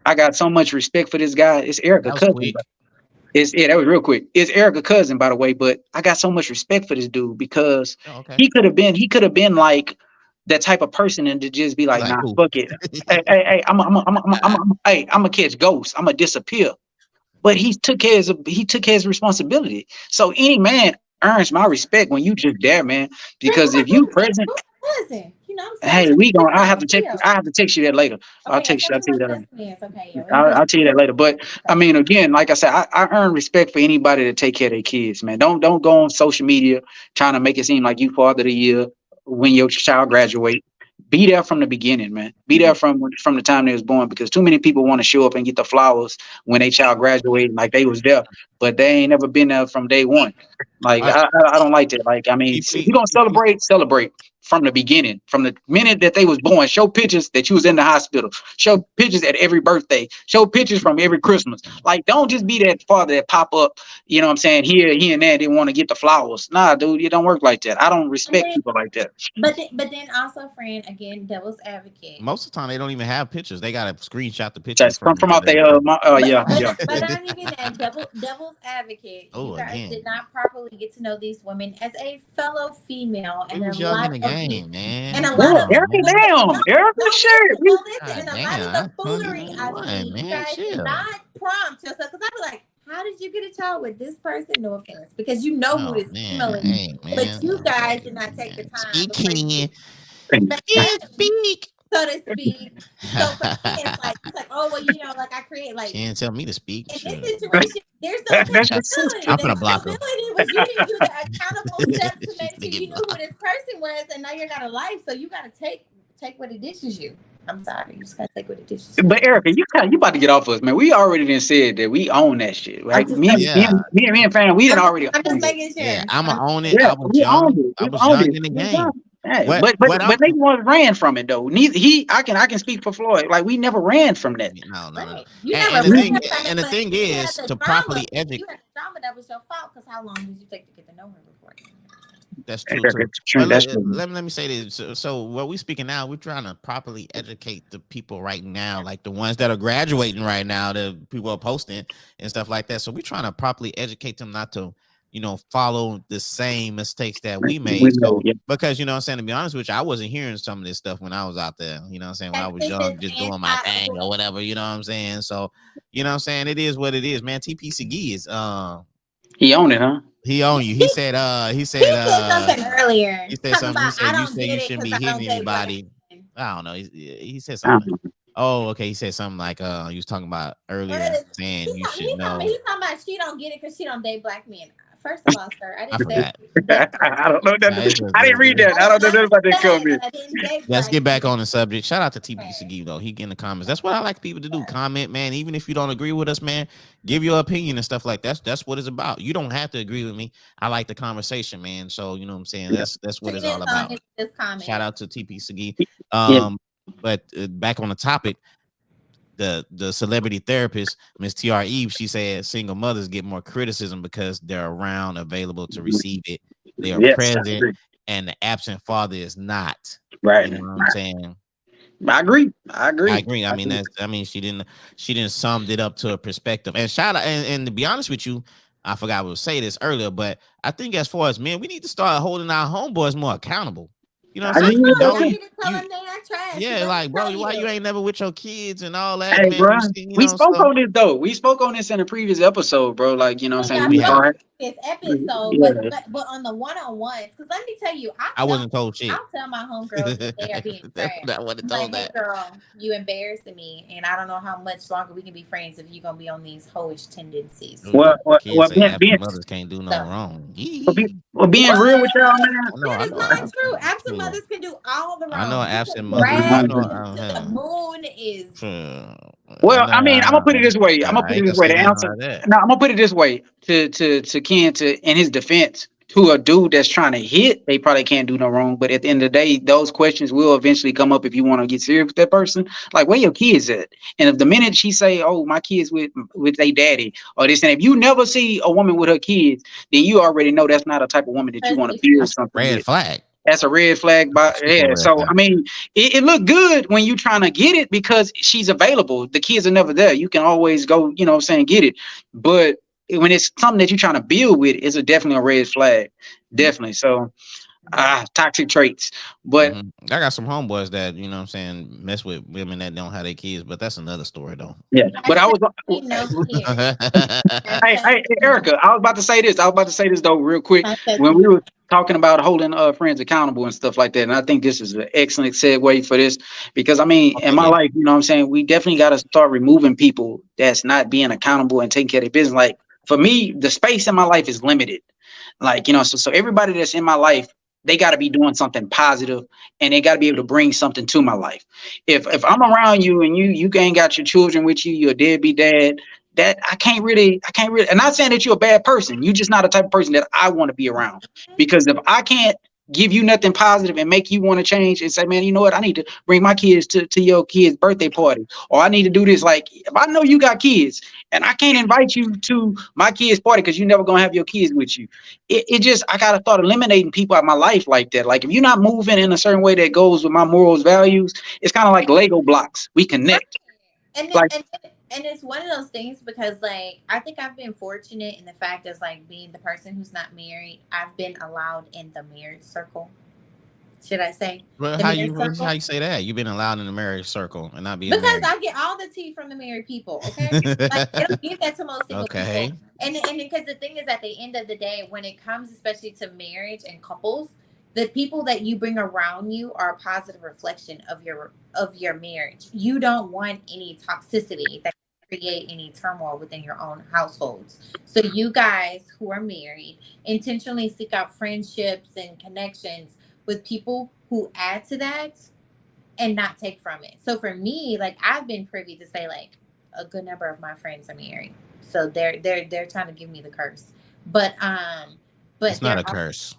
I got so much respect for this guy. It's Erica That was cousin. quick. It's yeah, that was real quick. It's Erica cousin, by the way, but I got so much respect for this dude because Oh, okay. he could have been like that type of person and to just be like, Like nah, who? fuck it. Hey, I'm a catch ghosts. I'm a disappear. But he took care of his responsibility. So any man earns my respect when you just there, man. Friend, Because if you present, who's my cousin? You know, I'm hey, trying to we going figure I out have the to text deal. I have to text you that later. I'll Okay, yeah, text tell you. I'll me tell who you the that later. person is. Okay, yeah, we I'll just tell you that later. But I okay. mean, again, like I said, I earn respect for anybody to take care of their kids, man. Don't go on social media trying to make it seem like you father of the year when your child graduate. Be there from the beginning, man. Be there from the time they was born because too many people want to show up and get the flowers when they child graduate like they was there, but they ain't never been there from day one. Like Uh, I don't like that. Like I mean, if EP, you're gonna EP. celebrate from the beginning, from the minute that they was born. Show pictures that you was in the hospital. Show pictures at every birthday. Show pictures from every Christmas. Like, don't just be that father that pop up, you know what I'm saying, here and there, they want to get the flowers. Nah, dude, it don't work like that. I don't And respect then, people like that. but then also, friend, again, devil's advocate. Most of the time, they don't even have pictures. They gotta screenshot the picture That's from from out whenever they there. born. But Yeah, but yeah. but not even that devil's advocate. You Oh, guys again, did not properly get to know these women as a fellow female, we and a was young in lot the of the game, and man. a Come lot Well, of the on, Erica, man. listen, damn, Erica, shit. no listen, and God a lot of damn, the that's foolery I've 2021, seen. You man. guys did Chill. not prompt yourself because I'd be like, how did you get a child with this person? No offense, because you know who Oh this female man, is, hey but man, you guys hey did not take the man. time Speak, before you Ken. but Ken, speak. so to speak. So for me, it's like, oh well, like I create She like didn't tell me to speak. in this Sure. situation, there's no That's your accountability. sister. I'm The gonna block her. accountability was you didn't do the accountable steps to She's make gonna sure get you knew who blocked. this person was, and now you're not alive. So you gotta take what it dishes you. I'm sorry, you just gotta take what it dishes you. But Erica, you about to get off us, man. We already done said that we own that shit, right? I'm just making Yeah, sure. Me and fan, we done I'm just, already I'm just owned it. making yeah. sure. I'ma own it. Yeah, I was we owned young. it. I We was owned young it. in the We done. game. Hey, What? What I'm? but they was ran from it though. Neither I can speak for Floyd. Like we never ran from that. No. Right. You And never the ran thing, from it, and the but thing you had is the to drama. properly educate. You had the drama that was your fault. Because how long did you take to get to know her before? That's true too. That's true. But That's true. let me say this. So what we speaking now, we're trying to properly educate the people right now, like the ones that are graduating right now, the people are posting and stuff like that. So we're trying to properly educate them not to, follow the same mistakes that we We made. know, So yeah. because what I'm saying, to be honest with you, I wasn't hearing some of this stuff when I was out there. What I'm saying, when I was Texas is young, just doing my thing or whatever. You know what I'm saying? So what I'm saying, it is what it is, man. TP Sagi is He owned it, huh? he on you. He said something earlier, he said talking something. He about said I you don't say get you it shouldn't because be I hitting don't date black anybody. men. I don't know. He said Uh, something. Oh, okay. He said something like he was talking about earlier saying you should know. He's talking about she don't get it because she don't date black men. First of all, sir, I I didn't say forgot. date black I don't know Nah, nothing. I didn't read that. I don't know I nothing about that said comment. that I didn't date Let's black get back men. on the subject. Shout out to TP Okay. Sagi though. He get in the comments. That's what I like people to do. Comment, man. Even if you don't agree with us, man, give your opinion and stuff like that. That's what it's about. You don't have to agree with me. I like the conversation, man. So you know what I'm saying. Yeah. That's what it's all Trina's on about. this Shout comment. out to TP Sagi. Yeah. But back on the topic, the celebrity therapist, Miss TR Eve, she said single mothers get more criticism because they're around, available to receive it. They are Yes. present, and the absent father is not. Right. You know what I'm saying? I agree. I I agree. agree. I mean, she didn't summed it up to a perspective. And shout out, and to be honest with you, I forgot to say this earlier, but I think as far as men, we need to start holding our homeboys more accountable. You know what I I'm agree saying? with No, that y'all too. need to tell them they are trash. 'Cause Yeah, let me like bro, tell why you you. ain't never with your kids and all that, Hey, man? bro, You see, we spoke so on this though. We spoke on this in a previous episode, bro. Like, you know what I'm When saying? y'all we We spoke have. all had, this episode, yeah. but on the one-on-ones, because let me tell you, I wasn't told shit. I'll tell my homegirls if they are being trash. I wasn't I'm like, told hey that. girl, you embarrassing me, and I don't know how much longer we can be friends if you're gonna be on these hoish tendencies. Ooh, the kids Well, say absent mothers can't do no So wrong. being what? real with y'all, man. I know, That I is know. not true. Absent Sure. mothers can do all the I know wrong. an You absent can mother. I drag know. them to the moon is Sure. I Well, know. I mean, I'm gonna put it this way. I'm gonna I put it ain't this gonna way. say To nothing answer, like that. no, I'm gonna put it this way. To Ken, to in his defense, to a dude that's trying to hit, they probably can't do no wrong. But at the end of the day, those questions will eventually come up if you want to get serious with that person. Like, where your kids at? And if the minute she say, "Oh, my kids with their daddy," or this, and if you never see a woman with her kids, then you already know that's not a type of woman that you want to build That's a something red with. flag. That's a red flag. But Super yeah, red so flag. I mean, it looked good when you trying to get it because she's available. The kids are never there. You can always go, you know what I'm saying, get it. But when it's something that you're trying to build with, it's definitely a red flag. Definitely. So toxic traits. But I got some homeboys that what I'm saying mess with women that don't have their kids, but that's another story though. yeah, but I was no fear. Hey, Erica, I was about to say this. I was about to say this though, real quick. When we were talking about holding friends accountable and stuff like that, and I think this is an excellent segue for this because I mean, in Okay, my yeah. life, you know what I'm saying, we definitely got to start removing people that's not being accountable and taking care of their business. Like for me, the space in my life is limited. Like, you know, so everybody that's in my life, they got to be doing something positive and they got to be able to bring something to my life. If I'm around you and you ain't got your children with you, you're a deadbeat dad, that I can't really, and not saying that you're a bad person. You're just not a type of person that I want to be around. Because if I can't give you nothing positive and make you want to change and say, man, you know what? I need to bring my kids to your kid's birthday party, or I need to do this. Like, if I know you got kids and I can't invite you to my kid's party because you're never gonna have your kids with you, it just I gotta start eliminating people out of my life like that. Like, if you're not moving in a certain way that goes with my morals, values, it's kind of like Lego blocks. We connect. and Like, and it's one of those things because like I think I've been fortunate in the fact as like being the person who's not married, I've been allowed in the marriage circle. Should I say Well, the marriage how circle? you say that? You've been allowed in the marriage circle and not being Because married. I get all the tea from the married people, okay? Like they don't give that to most single Okay. people. And because the thing is at the end of the day, when it comes especially to marriage and couples, the people that you bring around you are a positive reflection of your marriage. You don't want any toxicity that can create any turmoil within your own households. So you guys who are married intentionally seek out friendships and connections with people who add to that and not take from it. So for me, like I've been privy to say like a good number of my friends are married. So they're trying to give me the curse. But It's but not there a are curse.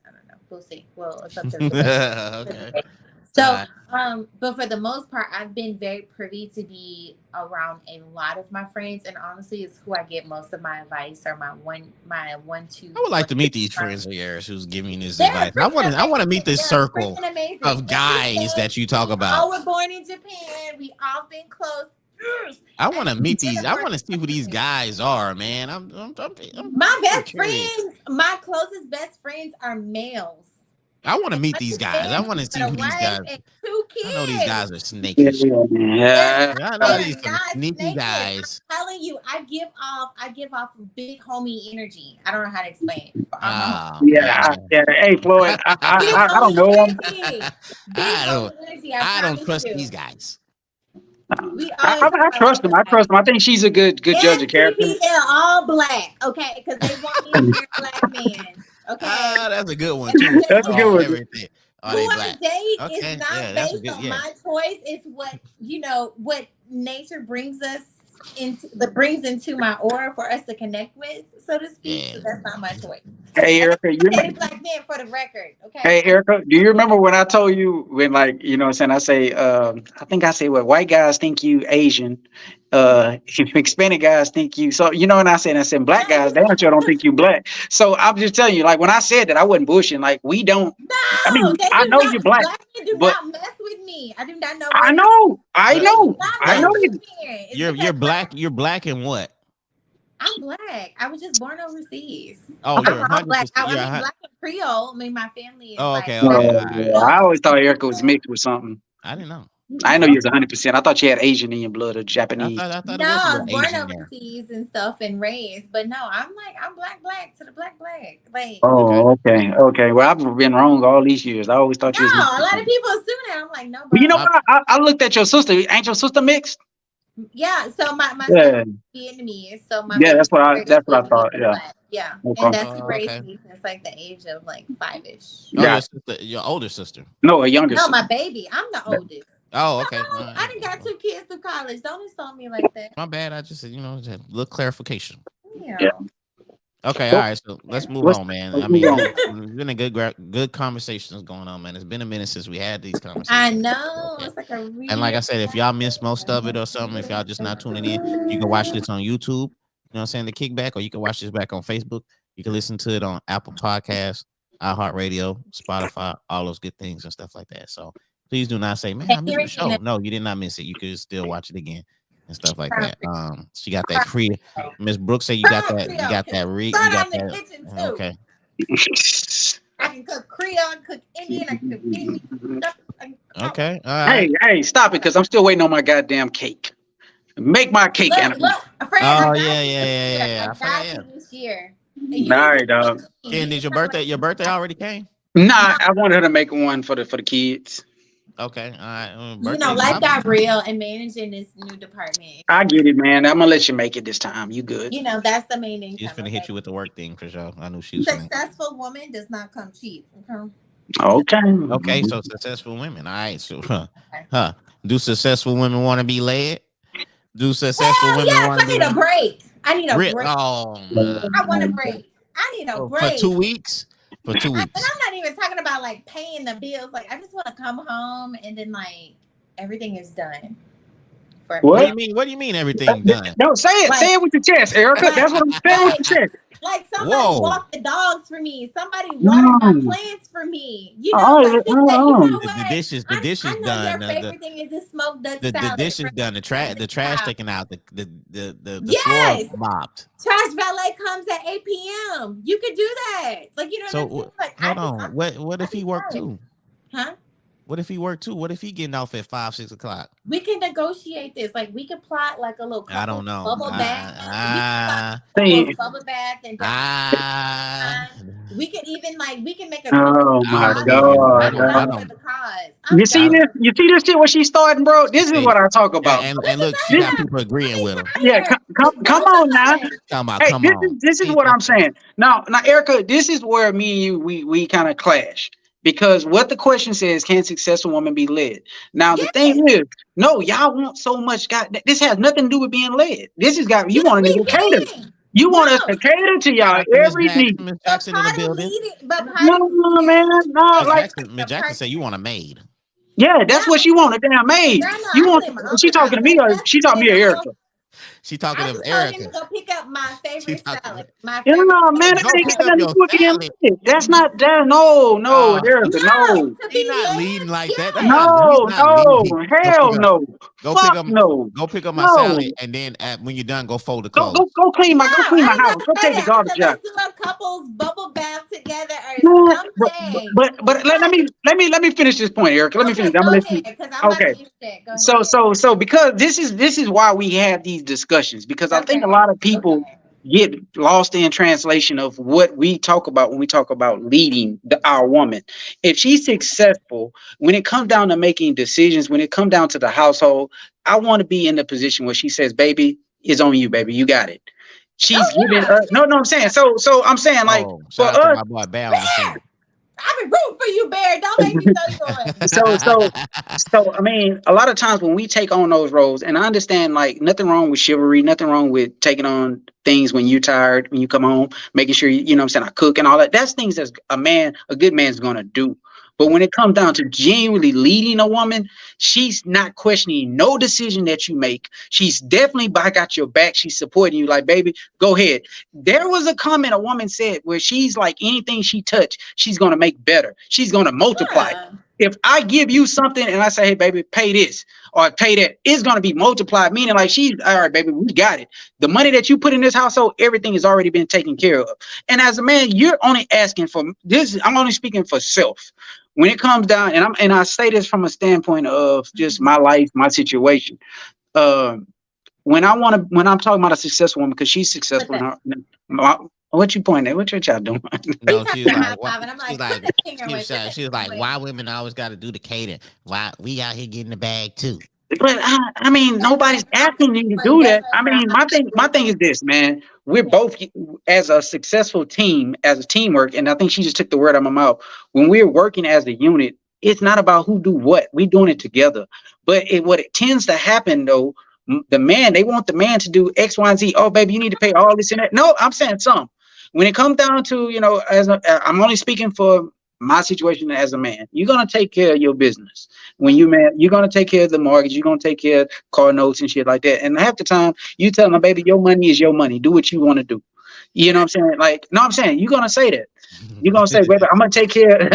I don't know. We'll see. Well, it's up to the debate. Okay. It's all So right. But for the most part, I've been very privy to be around a lot of my friends, and honestly, it's who I get most of my advice or my one two. I would like to meet these friends of yours who's giving this They're advice. freaking I want to meet amazing. this They're circle freaking amazing. of guys that you talk We about. all were born in Japan. We all been close. I want to meet these. I Jennifer- want to see who these guys are, man. My best curious. friends, my closest best friends are males. I want to meet these guys. I want to see who these guys. And 2 kids. I know these guys are snakish. Yeah. I know They're these some not sneaky snakish. guys. I'm telling you, I give off big homie energy. I don't know how to explain it. Yeah. Hey, Floyd, I don't know him. I don't trust these guys. I trust him. I trust him. I think she's a good judge of character. They're all black, okay? Because they want me to be a black man. Okay. That's a good one too. That's a good one. Everything. Who I date is not based on my choice. It's what nature brings us into my aura for us to connect with, so to speak. So that's not my choice. Hey, Erica, black man for the record. Okay. Hey, Erica, do you remember when I told you when, like, you know what I'm saying? I think I say what white guys think you Asian, Hispanic guys think you. So, you know, and I said black guys, they don't think you black. So I'm just telling you, like, when I said that, I wasn't bushing. Like, we don't. No, I mean, I know you're black. Black men do not mess with me. I do not know. I know. You're black. You're black in what? I'm black. I was just born overseas. Oh, you're black. I mean, black and Creole. I mean, my family is okay. I always thought Erica was mixed with something. I didn't know. I know you was 100%. I thought you had Asian in your blood or Japanese. I thought I was born overseas and stuff and raised, but no, I'm black to the black. Like, okay. Well, I've been wrong all these years. I always thought you was mixed. A lot of people assume that. I'm like, no, bro. You know what? I looked at your sister. Ain't your sister mixed? Yeah. So my sister is Vietnamese. So my that's what I thought. Yeah. Okay. And that's who raised me since like the age of like 5-ish. Your older sister. No, a younger sister. No, my baby. I'm the oldest. Oh, okay. I done got 2 kids through college. Don't insult me like that. My bad. I just said, just a little clarification. Yeah. Okay, all right. So let's move on, man. I mean, it's been a good conversations going on, man. It's been a minute since we had these conversations. I know. It's like and like I said, if y'all missed most of it or something, if y'all just not tuning in, you can watch this on YouTube. You know what I'm saying? The Kickback, or you can watch this back on Facebook. You can listen to it on Apple Podcasts, iHeartRadio, Spotify, all those good things and stuff like that. So please do not say, man, I missed the show. No, you did not miss it. You could still watch it again and stuff like that. She got that Korea. Miss Brooks said you got that. You got that. You got that. Okay. I can cook Creole, I can cook Indian, I can cook Vietnamese. Okay. All right. Hey, stop it, because I'm still waiting on my goddamn cake. Make my cake, Anna. Oh yeah. I got you this year. All right, dog. And did your birthday already came? Nah, I wanted her to make one for the kids. Okay, all right. Life got real and managing this new department. I get it, man. I'm gonna let you make it this time. You good? That's the main thing. She's gonna hit you with the work thing for sure. I knew she was. Successful woman does not come cheap. Okay. So successful women. All right. So, do successful women want to be led? Do successful women want to? I need a break. I need a break. Oh, I want a break. I need a break for 2 weeks. For 2 weeks. And I'm not even talking about like paying the bills. Like, I just want to come home and then like everything is done. What do you mean? What do you mean everything done? No, say it. Say it with your chest, Erica. That's what I'm saying with your chest. Like somebody walk the dogs for me. Somebody water my plants for me. The dishes done. Your favorite thing is this smoked Dutch salad. The dishes done. The trash taken out. The floor mopped. Trash valet comes at 8 p.m. You could do that. Like, you know. So what I'm hold on. What if he worked too? Huh? What if he worked too? What if he getting off at 5, 6 o'clock? We can negotiate this. Like, we could plot like a little. I don't know. Bubble bath. Bubble bath and. We could even we can make a. Oh my God! You see this? You see this shit? What she's starting, bro? This is what I talk about. And look, she got people agreeing with her. Yeah, come on now. Come on. This is what I'm saying. Now, Erica, this is where me and you we kind of clash. Because what the question says, can successful woman be led? Now, the thing is, no, y'all want so much. This has nothing to do with being led. This has got, you want to cater. You want us to cater to y'all every need. Miss Jackson in the building. No, man. No, Miss Jackson said you want a maid. Yeah, that's Now, what she want, a damn maid. girl, no, You I want? clean my own She talking house. to me or That's she talking to being me or a Erica? whole. She talking I to just told him Erica. to go pick up my She favorite talking salad. to My Yeah, favorite man, salad. that go ain't pick got up nothing to your do with getting salad. paid. That's not that. No, no, Uh, Erica, No, no, to he be not leading led. like that. That's not. He's no, not no, leading. Go pick hell up. no, Go pick fuck up. no, Go pick up my salad, no. and then when you're done, go fold the Go, clothes. go, go No, clean I my ain't house. Go never said take the that. I said garbage out. let's do a couples bubble bath together or Man, something. but It's let not me finish this point, Erica. Let me finish. okay. I'm Go gonna let ahead, you. because I'm about Okay. to eat shit. Go So ahead. because this is why we have these discussions, because I think a Okay. lot of people Okay. get lost in translation of what we talk about when we talk about leading our woman. If she's successful, when it comes down to making decisions, when it comes down to the household, I want to be in the position where she says, "Baby, it's on you, baby. You got it." She's Oh giving yeah. no, I'm saying so I'm saying like Oh, for shout out to us. my boy Bear on the Bear, scene. I've been rooting for you, Bear. Don't make me throw you on. So I mean, a lot of times when we take on those roles, and I understand like nothing wrong with chivalry, nothing wrong with taking on things when you're tired, when you come home, making sure you know what I'm saying, I cook and all that. That's things that a good man's gonna do. But when it comes down to genuinely leading a woman, she's not questioning no decision that you make. She's definitely got your back. She's supporting you. Like, baby, go ahead. There was a comment a woman said where she's like, anything she touched, she's gonna make better. She's gonna multiply. Yeah. If I give you something and I say, hey, baby, pay this or pay that, it's going to be multiplied. Meaning, like, she's all right, baby, we got it. The money that you put in this household, everything has already been taken care of. And as a man, you're only asking for this. I'm only speaking for self. When it comes down, and I say this from a standpoint of just my life, my situation. Um, when I'm talking about a successful woman, because she's Put successful in that. her, what you pointing at? What y'all doing? He No, talking she was about like, high what? five, and I'm She was like, put like, that finger away. Put that she was finger like, away. why women always got to do the catering? Why we out here getting the bag too? But I mean, That's nobody's like how asking you to but do that's that. just I how mean, my thing Hollywood is this, man. We're works. both as a successful team, as a teamwork, and I think she just took the word out of my mouth. When we're working as a unit, it's not about who do what. We're doing it together. But what it tends to happen though, the man, they want the man to do X, Y, and Z. Oh, baby, you need to pay all this and that. No, I'm saying some. When it comes down to, I'm only speaking for my situation as a man. You're gonna take care of your business when you man, you're gonna take care of the mortgage, you're gonna take care of car notes and shit like that. And half the time, you tell my baby, your money is your money. Do what you want to do. You know what I'm saying? Like, no, I'm saying you're gonna say that. You're gonna say, baby, I'm gonna take care.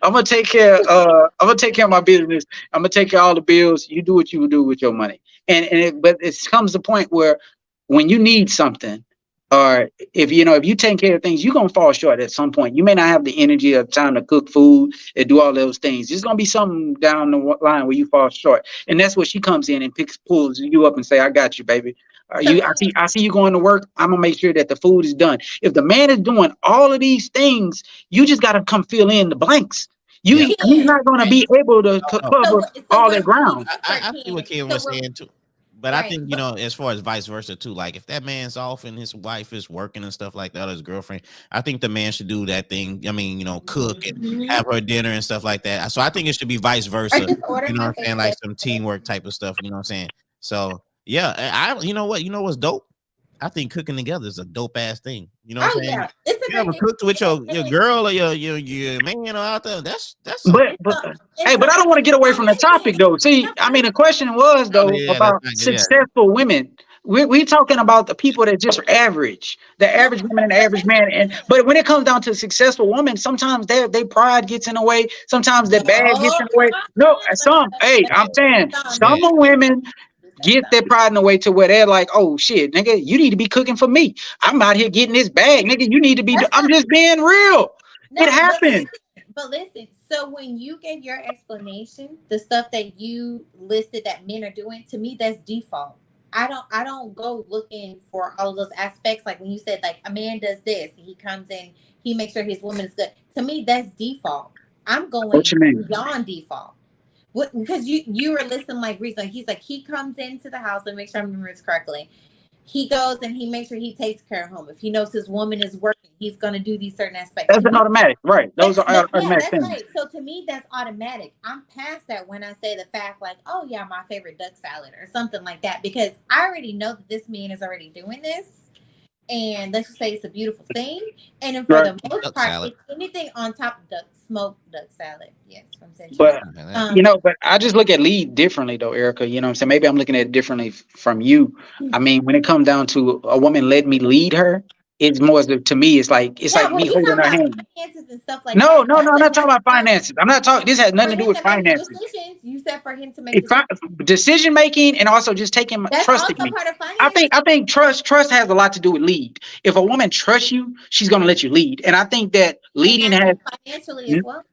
I'm gonna take care. I'm gonna take care of my business. I'm gonna take care of all the bills. You do what you do with your money. But it comes to the point where when you need something, or if you take care of things, you're gonna fall short at some point. You may not have the energy or time to cook food and do all those things. There's gonna be something down the line where you fall short, and that's where she comes in and pulls you up and say, "I got you, baby. To I see you going to work. I'm gonna make sure that the food is done." If the man is doing all of these things, you just gotta come fill in the blanks. Yeah. He's Ken, not gonna right. be able to No, So cover so all what that we need to ground. do, sir, I see Ken. what Kim So was we're saying too. But I right. think, But as far as vice versa too, like if that man's off and his wife is working and stuff like that, or his girlfriend, I think the man should do that thing. I mean, cook and mhm. have her dinner and stuff like that. So I think it should be vice I versa. just ordered You know my what I'm saying? favorite Like bagel. some teamwork type of stuff. You know what I'm saying? So yeah, you know what? You know what's dope? I think cooking together is a dope ass thing. You know what Oh I'm saying? yeah, it's a You great ever thing. cooked with your And girl or your man out there? That's something. But so, and hey, so but I don't want to get away from the topic though. See, no, but I mean, the listen, question was Oh though yeah, that's about not good. Yeah. successful women. We talking about the people that just average, the no, average woman and the but average man. And listen. but when it comes down to successful women, sometimes they pride gets in the way. Sometimes their bag gets No, in the way. No, some. Hey, let I'm me say saying something. some Yeah. of women Let me say get their something. pride in the way to where they're like, oh shit, nigga, you need to be cooking for me. I'm out here getting this bag, nigga. You need to be. That's I'm not just being real. It no, happens. but listen. So when you gave your explanation, the stuff that you listed that men are doing, to me, that's default. I don't go looking for all of those aspects. Like when you said like a man does this, he comes in, he makes sure his woman is good. To me, that's default. I'm What going you mean? beyond default. What because you were listening like recently. He's like he comes into the house and make sure I remember this correctly. He goes and he makes sure he takes care of home. If he knows his woman is working, he's gonna do these certain aspects. That's To an me, automatic, right? Those are yeah, automatic that's things. right. So to me, that's automatic. I'm past that when I say the fact like, oh yeah, my favorite duck salad or something like that, because I already know that this man is already doing this. and let's just say it's a beautiful thing. And then for Right. the most Duck part, salad. it's anything on top of duck, smoked duck salad. Yes, from Century. But Okay, you Um, know, but I just look at lead differently though, Erica. You know what I'm saying? Maybe I'm looking at it differently from you. I mean, when it comes down to a woman let me lead her, it's more to me, it's yeah, like when me you holding talking her about hand. finances and stuff like No, that, no, no, I'm not talking about that's finances. I'm not talking, this has for nothing to do him with to make the finances. decisions. You said for him to make If I, decisions. decision making and also just taking That's trusting also me. part of I finance. think I think trust has a lot to do with lead. If a woman trusts you, she's gonna let you lead. And I think that And leading that has goes financially as well.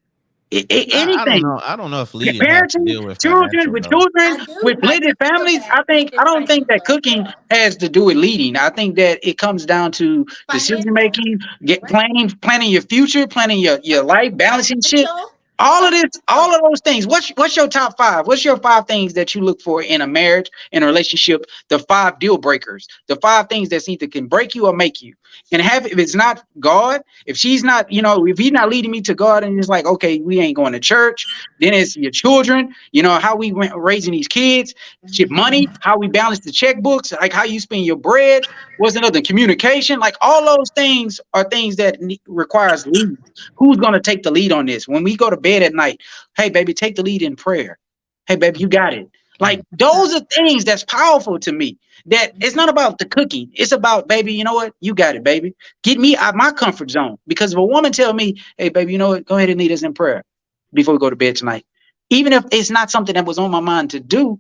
I don't anything. know. I don't know if leading has to Parenting, deal with children financial with though. children, with I do blended feel families. that it I is don't think that financial as cooking well. has to do with leading. I think that it comes down to decision Financial, making, get right? planning your future, planning your life, balancing shit. Financial, All of this, all financial. of those things. What's your top five? What's your five things that you look for in a marriage, in a relationship? The five deal breakers, the five things that's either can break you or make you. And have if it's not God, if she's not, if he's not leading me to God, and it's like, okay, we ain't going to church. Then it's your children, how we went raising these kids, shit, money, Mhm. how we balance the checkbooks, like how you spend your bread. What's another communication? Like all those things are things that requires lead. Who's going to take the lead on this? When we go to bed at night, hey, baby, take the lead in prayer. Hey, baby, you got it. Like Mhm. those are things that's powerful to me. That it's not about the cooking. It's about, baby, you know what? You got it, baby. Get me out my comfort zone. Because if a woman tell me, hey, baby, you know what? Go ahead and lead us in prayer before we go to bed tonight. Even if it's not something that was on my mind to do,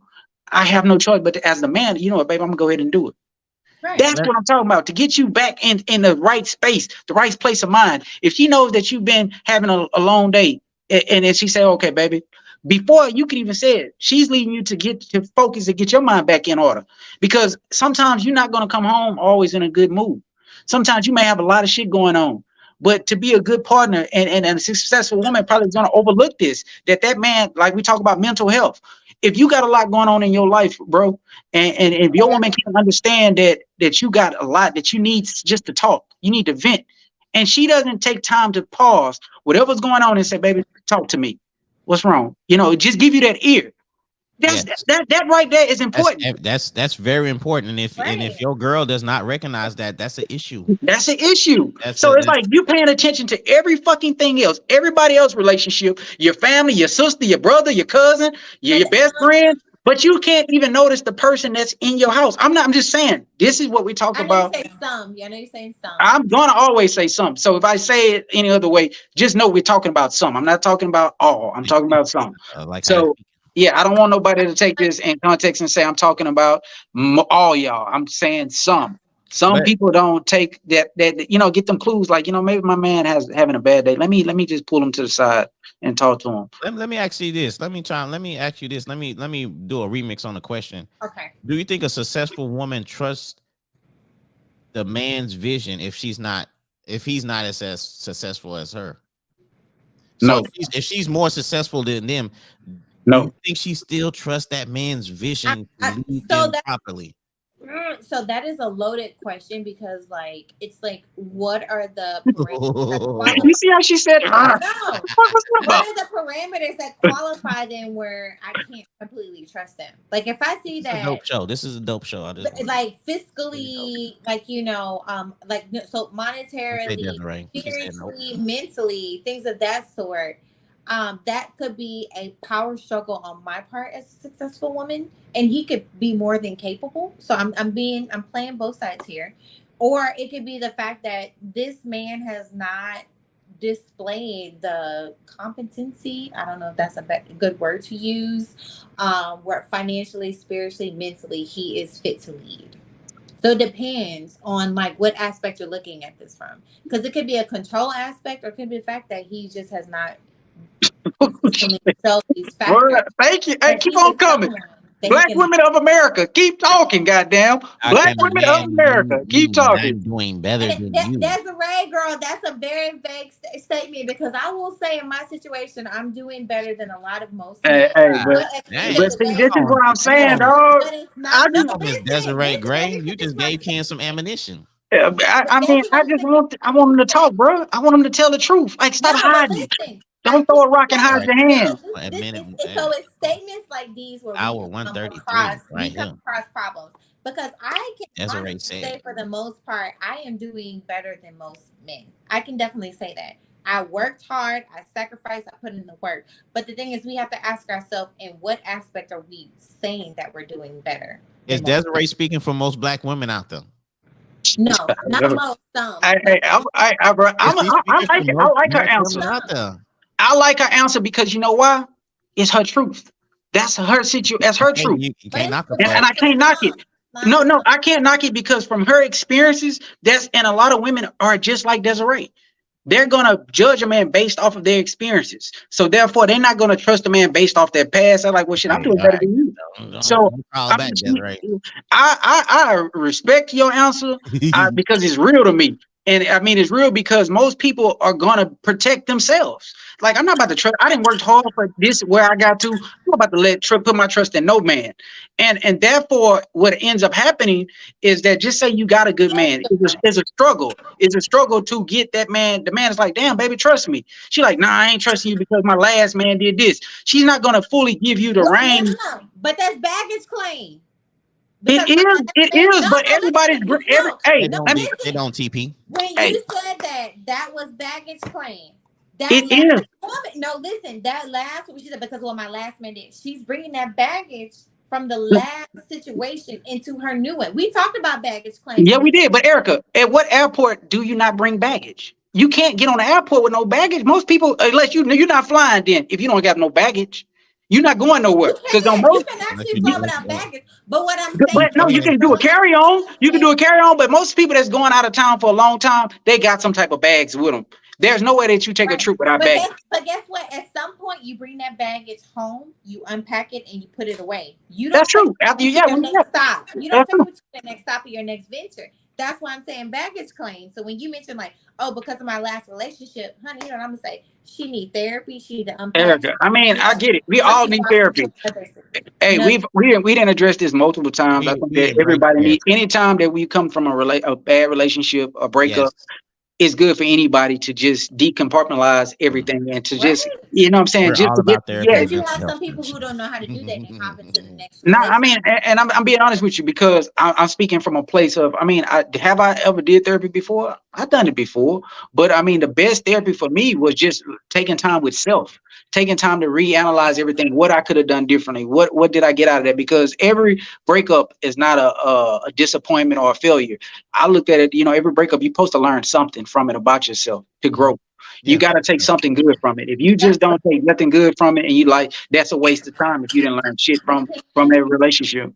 I have no choice but as the man, you know what, baby, I'm going to go ahead and do it. Right. That's what I'm talking about. To get you back in the right space, the right place of mind. If she knows that you've been having a long day, and then she say, "Okay, baby," before you can even say it, she's leading you to get to focus and get your mind back in order. Because sometimes you're not going to come home always in a good mood. Sometimes you may have a lot of shit going on. But to be a good partner and a successful woman probably is going to overlook this. That man, like we talk about mental health. If you got a lot going on in your life, bro, and if your woman can't understand that you got a lot that you need just to talk, you need to vent, and she doesn't take time to pause whatever's going on and say, "Baby, talk to me. What's wrong?" Just give you that ear. That's Yes. that right there is That's important. that's very important. And if Right. your girl does not recognize that, that's an issue. That's the issue. That's So a it's that's like you paying attention to every fucking thing else, everybody else relationship, your family, your sister, your brother, your cousin, your But best friend, but you can't even notice the person that's in your house. I'm just saying, this is what we talk I know you about. say some. Yeah, I know you're saying some. I'm gonna always say something. So if I say it any other way, just know we're talking about some. I'm not talking about all. I'm talking about some. like how you So speak. yeah, I don't want nobody to take this in context and say I'm talking about all y'all. I'm saying some. Some But people don't take that get them clues like maybe my man has having a bad day. Let me just pull him to the side and talk to him. let me ask you this. Let me ask you this. Let me do a remix on the question. Okay. Do you think a successful woman trusts the man's vision if he's not as successful as her? So No, if she's more successful than them, do you no. think she still trusts that man's I, vision to I, lead so them that properly? so that is a loaded question because like it's like what are the parameters that You qualify? see how she said, No. what's that What about? are the parameters that qualify them where I can't completely trust them? Like if I see This is a that dope show. This is a dope show. I just want to like let you know. fiscally, like like so Don't say monetarily, Desiree. She said nope. spiritually, mentally, things of that sort. That could be a power struggle on my part as a successful woman, and he could be more than capable. So I'm playing both sides here, or it could be the fact that this man has not displayed the competency. I don't know if that's a good word to use. Where financially, spiritually, mentally, he is fit to lead. So it depends on like what aspect you're looking at this from, because it could be a control aspect, or it could be the fact that he just has not consistently showed these factors. Word. Thank you. Hey, But keep he on is coming. someone that he Black can lead. women of America, keep talking, goddamn. I Black can women of imagine America, keep and talking. I'm doing better than you. Desiree, girl, that's a very vague statement because I will say in my situation, I'm doing better than a lot of most Hey, men. hey, God But but at the end dang. of but the see, day, this is what I'm Come saying, on, dog. but it's I not. No, just, come on, Miss listen, Desiree listen. Let Gray. me You finish just what I'm gave saying. Ken some ammunition. But I that's mean, what I I'm just saying. want, I Let want me them to say. talk, bro. I want them to tell the truth. Like, No, stop but hiding. listen, I Don't throw a can rock and All hide right. say, your but hand. look, A this minute is so it's statements like these where we hour can come 133 across right here. problems. because I can Desiree honestly said. say for the most part, I am doing better than most men. I can definitely say that. I worked hard, I sacrificed, I put in the work. But the thing is, we have to ask ourselves, in what aspect are we saying that we're doing better Is than most men? Desiree speaking for most black women out there? No, not most, some. I, But I'm just bro, Is she speaking for I most like her black answer. women out there? I like her answer because you know why? It's her truth. That's her situation. That's her truth. You but can't it's knock her but And for it's I it. for can't knock it. some. Not for No, some. I can't knock it because from her experiences, that's and a lot of women are just like Desiree. They're gonna judge a man based off of their experiences. So therefore, they're not gonna trust a man based off their past. They're like, well, shit, I'm Hey, doing all better right. than you. So Don't call I back, mean, Desiree. I respect your answer because it's real to me. And I mean, it's real because most people are gonna protect themselves. Like I'm not about to trust. I didn't work hard for this where I got to. I'm not about to put my trust in no man. And therefore, what ends up happening is that just say you got a good man. It's a struggle. It's a struggle to get that man. The man is like, damn, baby, trust me. She like, nah, I ain't trusting you because my last man did this. She's not gonna fully give you the No, no, no, reins. no. But that's baggage claim. It Because my is, last it man, is, no, but no, everybody's listen, you every no, They hey, no, don't. let me They listen. don't. TP. When hey, you said that, that was baggage claim. That it last is. woman, no, listen, that last what she said because what my last man did, she's bringing that baggage from the last situation into her new one. We talked about baggage claims, Yeah, and we we did. But Erica, at what airport do you not bring baggage? You can't get on the airport with no baggage. Most people, unless you're not flying, then if you don't have no baggage, you're not going you nowhere. Because on can you most, can Unless actually you fly do without it. baggage. But what I'm You saying, but no, you can. can do from a an carry on. You can do a standpoint, carry on. But most people that's going out of town for a long time, they got some type of bags with them. There's no way that you take a right? trip without baggage. But guess what? At some point, you bring that baggage home, you unpack it, and you put it away. You That's don't take true. it After you, to yeah, your yeah, next stop. You don't that's take true. it to your next stop or your next venture. That's why I'm saying baggage claim. So when you mention like, oh, because of my last relationship, honey, you know what I'm gonna say? She need therapy. She need to unpack. Erica, I mean, I get it. We Before all she need walks into therapy. Hey, another. we didn't address this multiple times. I think We that embrace everybody therapy. needs anytime that we come from a bad relationship, a breakup, Yes. it's good for anybody to just decompartmentalize Mhm. everything and to Right. just you know what I'm saying, We're just all to get about therapy yeah. Because and you mental have health some people who coaching. don't know how to do that and hop into the next Nah, I relationship. mean, and I'm being honest with you because I'm speaking from a place of, I mean, I ever did therapy before? I've done it before, but I mean, the best therapy for me was just taking time with self, taking time to reanalyze everything, what I could have done differently, what did I get out of that? Because every breakup is not a disappointment or a failure. I looked at it, every breakup you're supposed to learn something from it about yourself to Mhm. grow. You Yeah. got to take Yeah. something good from it. If you just don't take nothing good from it, and you like, that's a waste of time if you didn't learn shit But from Ken, that relationship.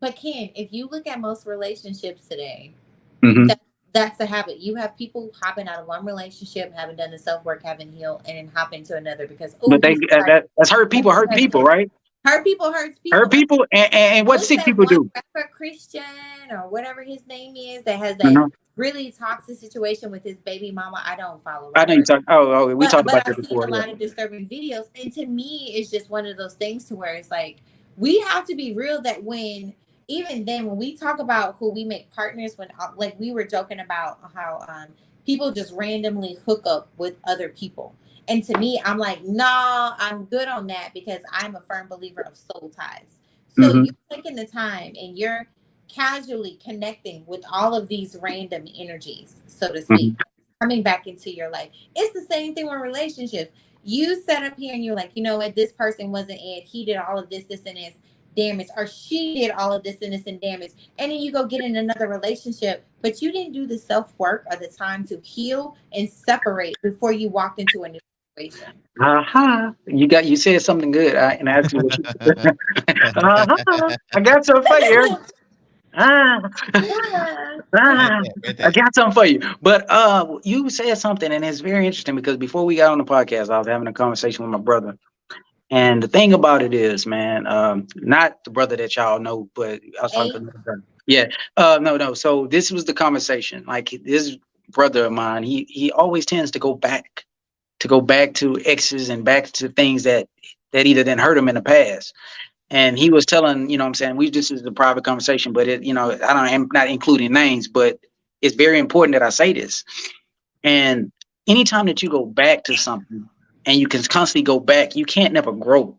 but Ken, if you look at most relationships today, Hmm. that's the habit. You have people hopping out of one relationship, haven't done the self work, haven't healed, and then hop into another because oh, But they he's right. that's hurt people, right? Hurt people hurts Hurt people. Like people, and what what's sick that people one do. rapper Christian or whatever his name is that has that Uh-huh. really toxic situation with his baby mama? I don't follow I know you rappers. talk. Oh, we talked But about I've that seen before. a Yeah. lot of disturbing videos, and to me, it's just one of those things to where it's like we have to be real that when even then when we talk about who we make partners, when like we were joking about how people just randomly hook up with other people, and to me, I'm like, nah, I'm good on that because I'm a firm believer of soul ties. So Hmm. you're taking the time and you're casually connecting with all of these random energies, so to speak, Hmm. coming back into your life. It's the same thing with relationships. You set up here and you're like, you know what, this person wasn't it. He did all of this and this damage, or she did all of this and this and damage. And then you go get in another relationship, but you didn't do the self work or the time to heal and separate before you walked into a new situation. Uh-huh. You said something good. And actually, what you uh-huh. I got something for you, Eric. Ah, Yeah. Right ah, there. Right I there. got something for you. But you said something, and it's very interesting because before we got on the podcast, I was having a conversation with my brother. And the thing about it is, man, not the brother that y'all know, but I was talking to Eight. another brother. Yeah, no, no. So this was the conversation. Like this brother of mine, he always tends to go back to exes and back to things that either didn't hurt him in the past. And he was telling, what I'm saying, we this is a private conversation, but I'm not including names, but it's very important that I say this. And anytime that you go back to something and you can constantly go back, you can't never grow.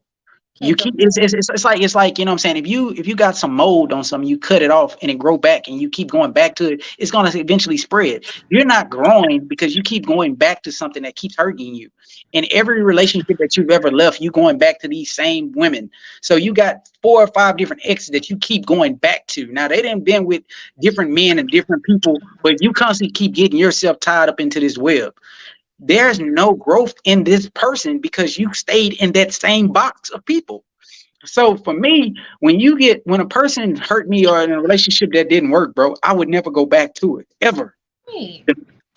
You Can't go keep back. it's like you know what I'm saying, if you got some mold on something, you cut it off and it grow back and you keep going back to it, it's gonna eventually spread. You're not growing because you keep going back to something that keeps hurting you. In every relationship that you've ever left, you going back to these same women. So you got 4 or 5 different exes that you keep going back to. Now they didn't been with different men and different people, but you constantly keep getting yourself tied up into this web. There's no growth in this person because you stayed in that same box of people. So for me, when a person hurt me or in a relationship that didn't work, bro, I would never go back to it ever. Right.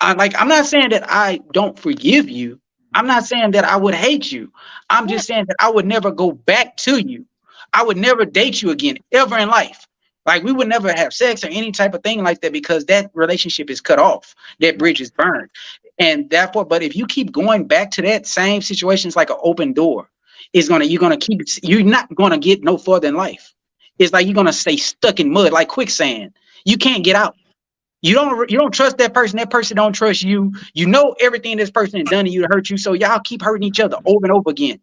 I'm not saying that I don't forgive you. I'm not saying that I would hate you. I'm Yeah. just saying that I would never go back to you. I would never date you again ever in life. Like we would never have sex or any type of thing like that because that relationship is cut off. That bridge is burned. And therefore, but if you keep going back to that same situation, it's like an open door. You're not gonna get no further in life. It's like you're gonna stay stuck in mud like quicksand. You can't get out. You don't trust that person. That person don't trust you. You know everything this person has done to you to hurt you. So y'all keep hurting each other over and over again.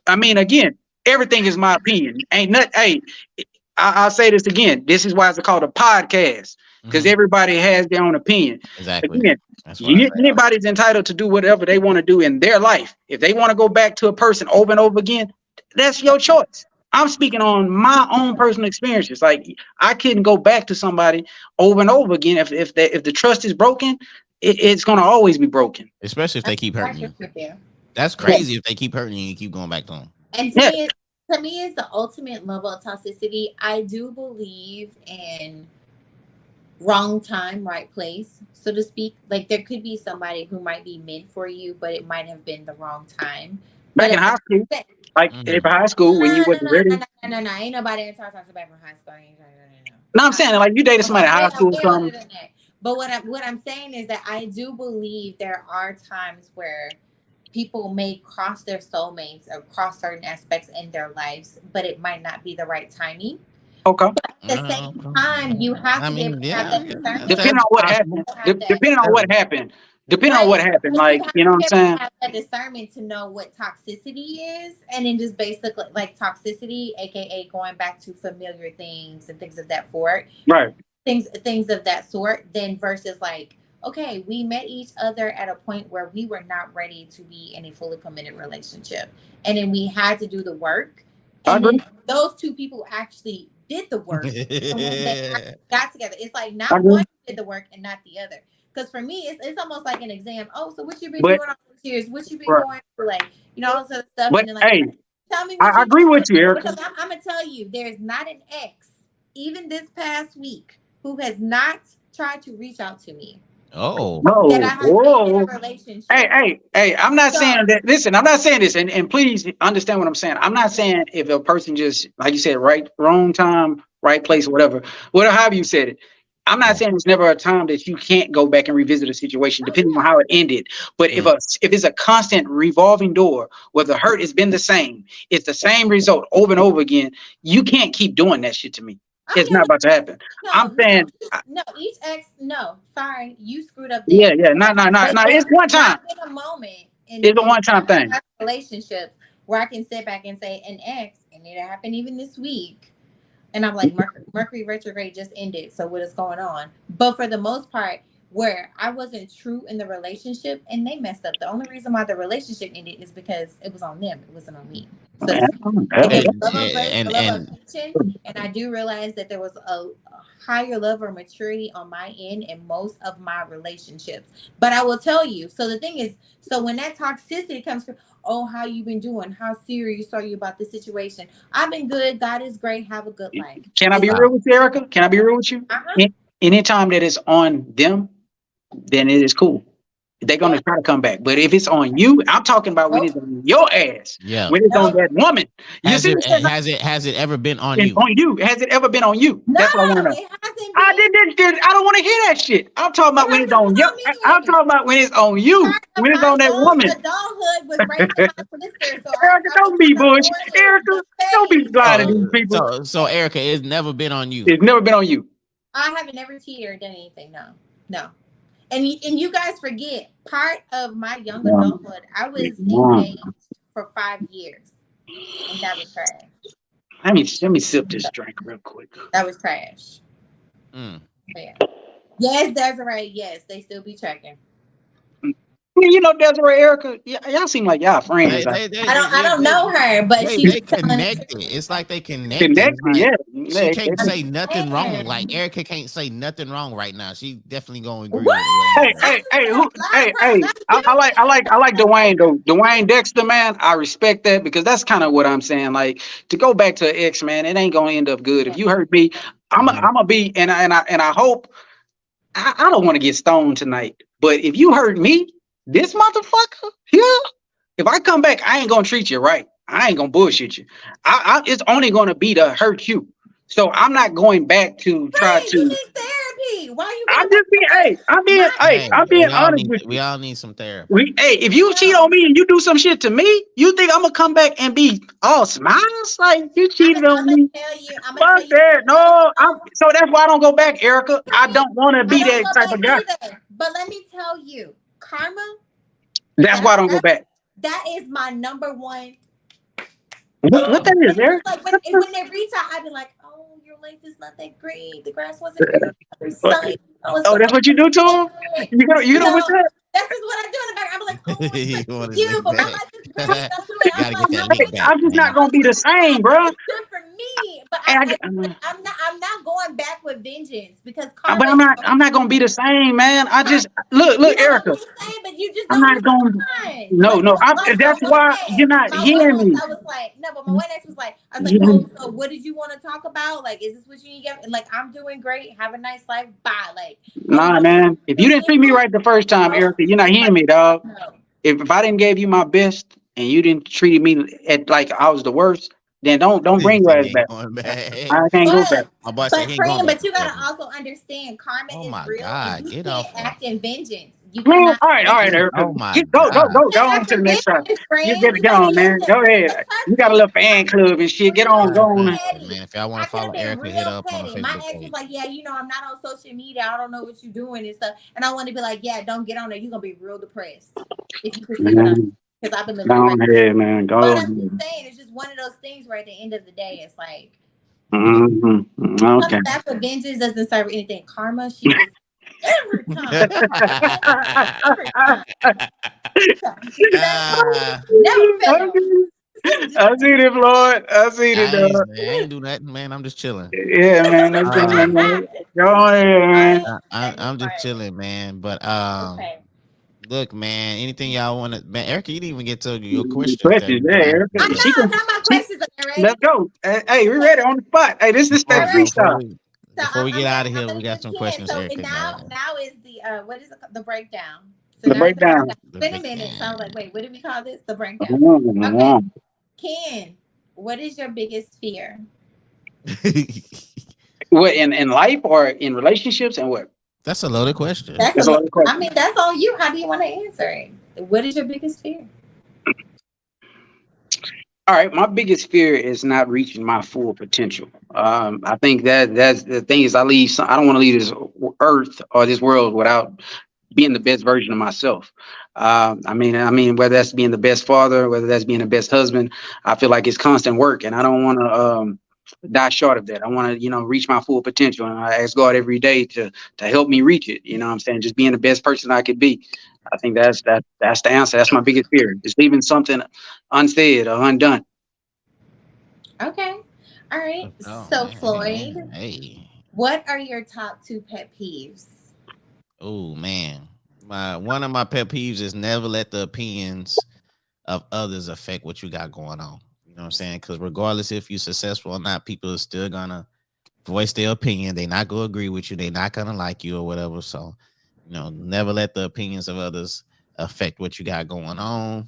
I mean, again, everything is my opinion. Ain't nothing. Hey, I'll say this again. This is why it's called a podcast because Mhm. everybody has their own opinion. Exactly. Again, That's what I say. anybody's entitled to do whatever they want to do in their life. If they want to go back to a person over and over again, that's your choice. I'm speaking on my own personal experiences. Like I couldn't go back to somebody over and over again if the trust is broken, it's gonna always be broken. Especially if I they keep hurting agree you. with you. That's Yeah, crazy if they keep hurting you and you keep going back to them. And yeah. to me, it's the ultimate level of toxicity. I do believe in wrong time, right place, so to speak. Like there could be somebody who might be meant for you, but it might have been the wrong time. But Back in at the high school, same like in Mhm. high school when you no, no, wasn't no, ready. no, no, no, no, no. Ain't nobody ever talks about from high school. No, no, No, I'm no. saying like you dated somebody Okay, in high school or way older something. than that. But what I'm saying is that I do believe there are times where people may cross their soulmates or cross certain aspects in their lives, but it might not be the right timing. Okay. At the same time, you have I to be able mean, to have yeah, that discernment. Depending that's on what possible. happened. To have that, Depending on That's, what happened. Depending on what right? happened. But you Like, have you know to what I'm be able to saying? have that discernment to know what toxicity is, and then just basically like toxicity, aka going back to familiar things and things of that sort, Right. things of that sort, then versus like, okay, we met each other at a point where we were not ready to be in a fully committed relationship, and then we had to do the work, I and agree. then those two people actually did the work, and when they actually got together, it's like I not agree. one did the work and not the other. Because for me, it's almost like an exam. Oh, so what you been But doing all these years? What you been right. going through? Like, all this other stuff. And But then like, hey, tell me what I you agree with doing. you, Erica. Because I'm gonna tell you, there's not an ex, even this past week, who has not tried to reach out to me oh, that I No, have been in a whoa. Hey, relationship. hey, hey, I'm not saying So that. Listen, I'm not saying this, and please understand what I'm saying. I'm not yeah, saying if a person just, like you said, right, wrong time, right place, or whatever, however you said it. I'm not yeah. saying there's never a time that you can't go back and revisit a situation, oh depending on yeah, how it ended. But Mm. if it's a constant revolving door where the hurt has been the same, it's the same result over and over again. You can't keep doing that shit to me. oh It's yeah, not about to happen. I'm no, saying, no. Each ex, no, sorry, you screwed up yeah, there. yeah, not. But It's there's one time. not been a moment It's a one time in thing. past relationships where I can sit back and say an ex, and it happened even this week. And I'm like, Mercury retrograde just ended. So what is going on? But for the most part, where I wasn't true in the relationship and they messed up. The only reason why the relationship ended is because it was on them. It wasn't on me. So to speak. And there's And a love of grace, a love of and patience. And I do realize that there was a higher level of maturity on my end in most of my relationships. But I will tell you, so the thing is, so when that toxicity comes from, oh, how you been doing? How serious are you about the situation? I've been good. God is great. Have a good life. Can I It's be wow. real with you, Erica? Can I be real with you? uh-huh. Anytime that it's on them, then it is cool. They're Yeah. gonna try to come back. But if it's on you, I'm talking about when it's Nope. on your ass, Yeah. when it's on Nope. that woman. You Has see it what I'm saying? has it ever been on And you? on you. Has it ever been on you? No, That's what I want to know. it hasn't I been. I don't want to hear that shit. I'm talking It about when it's hasn't on been you. on I'm me. talking about when it's on you. Part of When it's my on that young woman. adulthood was raising my sister, so Erica, I don't be was bush. loyal. Erica, But don't be hey, blind to hey, these people. So hey, Erica, it's never been on you. It's never been on you. I haven't ever cheated or done anything. No, no. And you guys forget part of my young Um, adulthood. I was um, engaged for 5 years. And that was trash. Let me sip this drink real quick. That was trash. Mm. Yeah. Yes, Desiree. Yes, they still be checking. You know, Desiree, Erica, y'all seem like y'all friends. They Like, they they I they don't I they don't they, know her, but they, she they be telling us connected. It's like they connected. It's connected, like yeah. she They- can't say nothing wrong. Like man. Erica can't say nothing wrong right now. She definitely gonna agree What? with whatever Hey, you I say. hey, just hey, heard who? a lot of Hey, hey, crap. You know I like Dwayne though. Dwayne Dexter, man. I respect that because that's kind of what I'm saying. Like to go back to X, man, it ain't gonna end up good. If what? you hurt me, Mhm. I'm gonna be, and I hope I don't want to get stoned tonight. But if you hurt me, this motherfucker, yeah. If I come back, I ain't gonna treat you right. I ain't gonna bullshit you. It's only gonna be to hurt you. So I'm not going back to try Right, you to. need therapy. Why you I'm going back just being, to hurt? My Hey, I'm being honest with we you. all need some therapy. Hey, if you cheat on no. me and you do some shit to me, you think I'm gonna come back and be all smiles like you cheated on me? I'm gonna tell Fuck you that. also, No, so that's why I don't go back, Erica. I okay, don't want to I be don't that go type back of guy. either. But let me tell you, karma, That's why that I don't go that back. that is my number one. What that is, It's just Erica? like when they reach out, I'd be like, "Oh, your life is not that great. The grass wasn't green on the other side. Oh, it's Oh, so that's what you do to him? bad." You know what's No, that? this is what I do in the back. I'm like, "Oh, it's You good for want to you, lick but my back? life is really not good." I'm Gotta get like, that "No, lick it's back, I'm just not man. gonna be the same, bro. it's good for me, but And I'm not going back with vengeance because but karma is I'm not gonna be the same, man. I karma. just You're look, not gonna Erica. be the same, but you just I'm don't not going. respond. No, Like no. my That's one why you're ex, not hearing me. I was like, no, but my one ex was like, I was like, oh, so what did you want to talk about? Like, is this what you need? Like, I'm doing great. Have a nice life. Bye. Like, oh, Nah, so man. If you didn't treat me right the first time, no. Erica, you're not It's hearing like, me, dog. no. If I didn't give you my best and you didn't treat me at like I was the worst, then don't He bring said your he ass ain't back. going back. I can't go back. But My boy said but he ain't going friend, back but to you gotta therapy. also understand karma Oh is my real and God, you get can't off of. act in vengeance. You Man, cannot all act right, Erica. Oh my Go God. on act to the in next time. vengeance, You friend. You get gotta be on, man. listen, Go ahead. You got a trust little me. fan club and shit. Get on, Real go All on. right, petty. man. If y'all want I to could follow have been Erica, hit her real up on her petty. My Facebook ex was page. like, "Yeah, I'm not on social media. I don't know what you're doing and stuff." And I want to be like, "Yeah, don't get on there. You're gonna be real depressed if you proceed on Man, because I've been go living a on regular." ahead, man. But Go I'm just ahead. saying, it's just one of those things where at the end of the day, it's like Okay. coming back with vengeance doesn't serve anything. Karma, she was every time, every time. Ah, Never failed. I seen it, Floyd. I seen it, dog. I ain't do nothing, man. I'm just chilling. Yeah, man. That's it, Uh, man. Go on ahead, man. I'm just chilling, man. But Okay. look, man. Anything y'all want to, man? Erica, you didn't even get to your questions that Questions, you yeah, want to ask Erica. I me. She know, can. now my She. questions are Let's ready. go. Hey, we Okay. ready on the spot. Hey, this that All right. Before freestyle. we So get out of I'm here, we gonna got do some 10. questions, So and Erica, man. now is the what is it, the breakdown. So The now is the breakdown. breakdown. The It's been a big minute. So I was like, wait, what do we call this? The breakdown. Okay. Mm. Ken, what is your biggest fear? What in life or in relationships and what? That's a loaded question. That's a That's a lo- lot of I questions. mean, that's on you. How do you want to answer it? What is your biggest fear? All right, my biggest fear is not reaching my full potential. I think that's the thing is I leave. I don't want to leave this earth or this world without being the best version of myself. I mean, whether that's being the best father, whether that's being the best husband, I feel like it's constant work, and I don't want to die short of that. I want to, reach my full potential, and I ask God every day to help me reach it. You know what I'm saying? Just being the best person I could be. I think that's the answer. That's my biggest fear. Just leaving something unsaid or undone. Okay. All right. Oh So man, hey Floyd, man, hey. what are your top two pet peeves? Oh man, my one of my pet peeves is never let the opinions of others affect what you got going on. You know what I'm saying? Because regardless if you're successful or not, people are still gonna voice their opinion. They're not gonna agree with you. They're not gonna like you or whatever. So, never let the opinions of others affect what you got going on.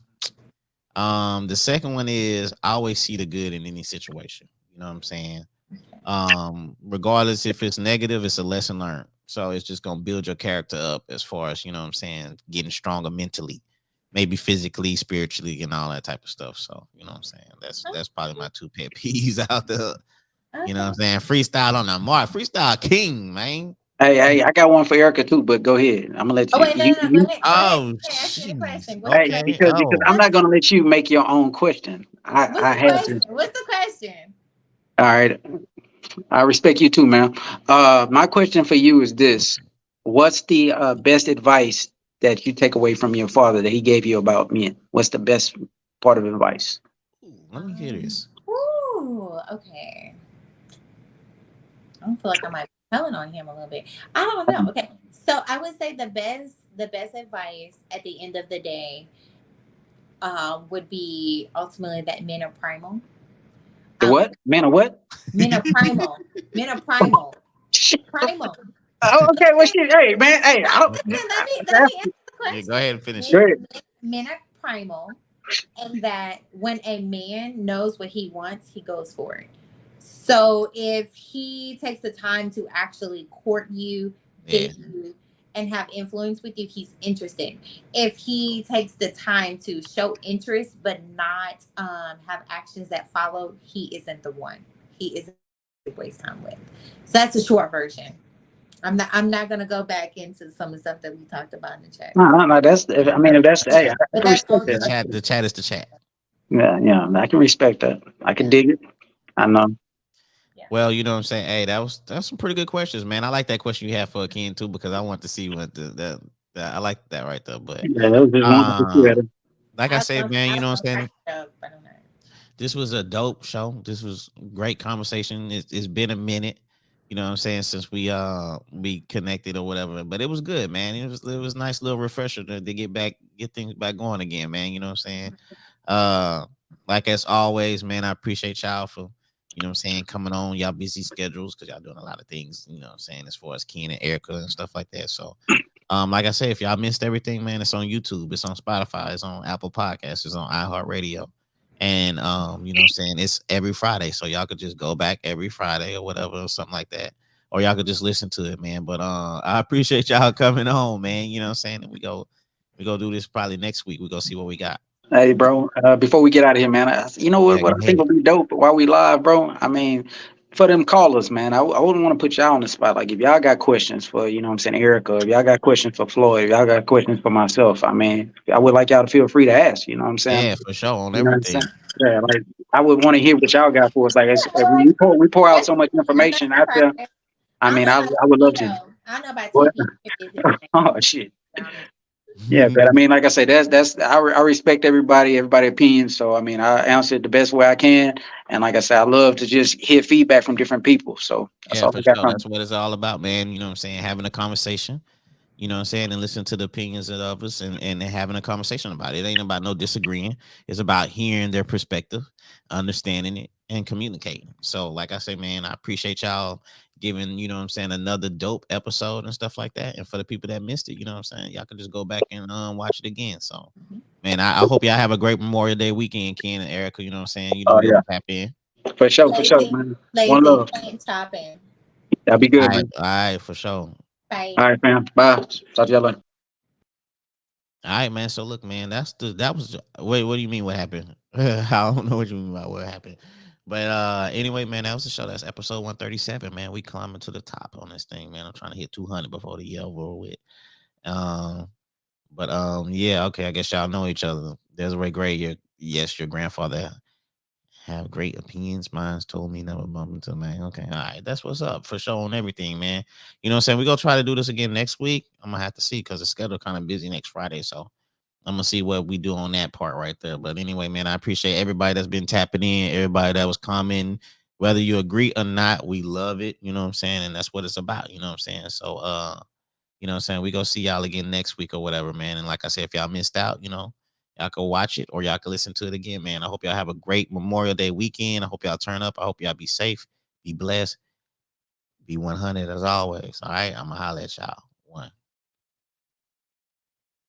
The second one is always see the good in any situation. You know what I'm saying? Regardless if it's negative, it's a lesson learned. So it's just gonna build your character up as far as, I'm saying, getting stronger mentally, maybe physically, spiritually, and all that type of stuff. So, you know what I'm saying? That's probably my two pet peeves out there. You know what Okay. I'm saying? Freestyle on the mark. Freestyle king, man. Hey, I got one for Erica too, but go ahead. I'm gonna let Oh you. wait, no, no, no. Go You ahead. Go ahead. Oh, Ask me the jeez. question. What's the hey, question? Okay. because Oh, I'm What's not gonna let you make your own question. what's I the had to. question? What's the question? All right. I respect you too, man. My question for you is this: what's the best advice that you take away from your father that he gave you about men? What's the best part of advice? let me hear this. Ooh, okay. I don't feel like I might be telling on him a little bit. I don't know. Okay. So I would say the best advice at the end of the day would be ultimately that men are primal. The Um, what? Man or what? men are primal. Men are primal. Shit. Primal. Oh, okay, well, shit. Hey, man. Hey, No, I don't. listen, let me answer the Yeah, go question. ahead and finish Go it. ahead. Men are primal, and that when a man knows what he wants, he goes for it. So if he takes the time to actually court you, Yeah. date you, and have influence with you, he's interested. If he takes the time to show interest but not have actions that follow, he isn't the one. He isn't to waste time with. So that's the short version. I'm not gonna go back into some of the stuff that we talked about in the chat. No. That's. I Yeah. mean, if that's. Hey, I But can that's respect The that. ultimately chat, the chat is the chat. Yeah, I can respect that. I can yeah. dig it. I know. Yeah. Well, you know what I'm saying? Hey, that's some pretty good questions, man. I like that question you have for Ken too, because I want to see what I like that right there. But Yeah, that was just one to see um that. like I said, man, I you know what don't I'm crack saying? it up. I don't know. This was a dope show. This was great conversation. It's been a minute, you know what I'm saying, since we connected or whatever. But it was good, man. It was a nice little refresher to get things back going again, man. You know what I'm saying? Uh like as always, man, I appreciate y'all for, you know what I'm saying, coming on y'all busy schedules because y'all doing a lot of things, you know what I'm saying, as far as Ken and Erica and stuff like that. So like I said, if y'all missed everything, man, it's on YouTube, it's on Spotify, it's on Apple Podcasts, it's on iHeartRadio. And you know what I'm saying, it's every Friday. So y'all could just go back every Friday or whatever, or something like that. Or y'all could just listen to it, man. But I appreciate y'all coming on, man. You know what I'm saying? And we go do this probably next week. We go see what we got. Hey, bro. Before we get out of here, man, you know what? Yeah, What go I think ahead. would be dope while we live, bro. I mean, for them callers, man. I wouldn't want to put y'all on the spot. Like, if y'all got questions for, you know, what I'm saying, Erica. If y'all got questions for Floyd. If y'all got questions for myself. I mean, I would like y'all to feel free to ask. You know what I'm saying? Yeah, for sure on You know what I'm saying? everything. Yeah, like I would want to hear what y'all got for us. Like, Yeah, if well, like, we pour out so question much one, that's information the out there. purpose. I I don't mean, know I about would 10 love to. though. I don't know about 10 What? people if it's Oh shit. be honest. Yeah, but I mean, like I say, that's I respect everybody's opinion. So I mean, I answer it the best way I can, and like I said, I love to just hear feedback from different people. So that's Yeah, all for I got sure. from. That's what it's all about, man. You know what I'm saying? Having a conversation, you know what I'm saying, and listen to the opinions of others, and having a conversation about it. It ain't about no disagreeing. It's about hearing their perspective, understanding it, and communicating. So, like I say, man, I appreciate y'all giving, you know what I'm saying, another dope episode and stuff like that. And for the people that missed it, you know what I'm saying, y'all can just go back and watch it again. So, Mhm. man, I hope y'all have a great Memorial Day weekend, Ken and Erica. You know what I'm saying? You know Oh where to yeah, tap in. for sure, Lazy, man. One lazy, love. playing, chopping. That'll be All good, right, man. all right, for sure. Bye. All right, fam. Bye. Talk to y'all later. All right, man. So look, man, wait. What do you mean? What happened? I don't know what you mean by what happened. But anyway, man, that was the show. That's episode 137, man. We climbing to the top on this thing, man. I'm trying to hit 200 before the year over with. Um, but yeah, okay. I guess y'all know each other. Desiree Gray, your grandfather have great opinions. Mine's told me never bump into man. Okay, all right, that's what's up for sure on everything, man. You know what I'm saying? We gonna try to do this again next week. I'm gonna have to see because the schedule kind of busy next Friday, so I'm gonna see what we do on that part right there. But anyway, man, I appreciate everybody that's been tapping in, everybody that was commenting, whether you agree or not. We love it, you know what I'm saying, and that's what it's about, you know what I'm saying. So, you know what I'm saying, we gonna see y'all again next week or whatever, man. And like I said, if y'all missed out, you know, y'all can watch it or y'all can listen to it again, man. I hope y'all have a great Memorial Day weekend. I hope y'all turn up. I hope y'all be safe, be blessed, be 100 as always. All right, I'm gonna holler at y'all. One.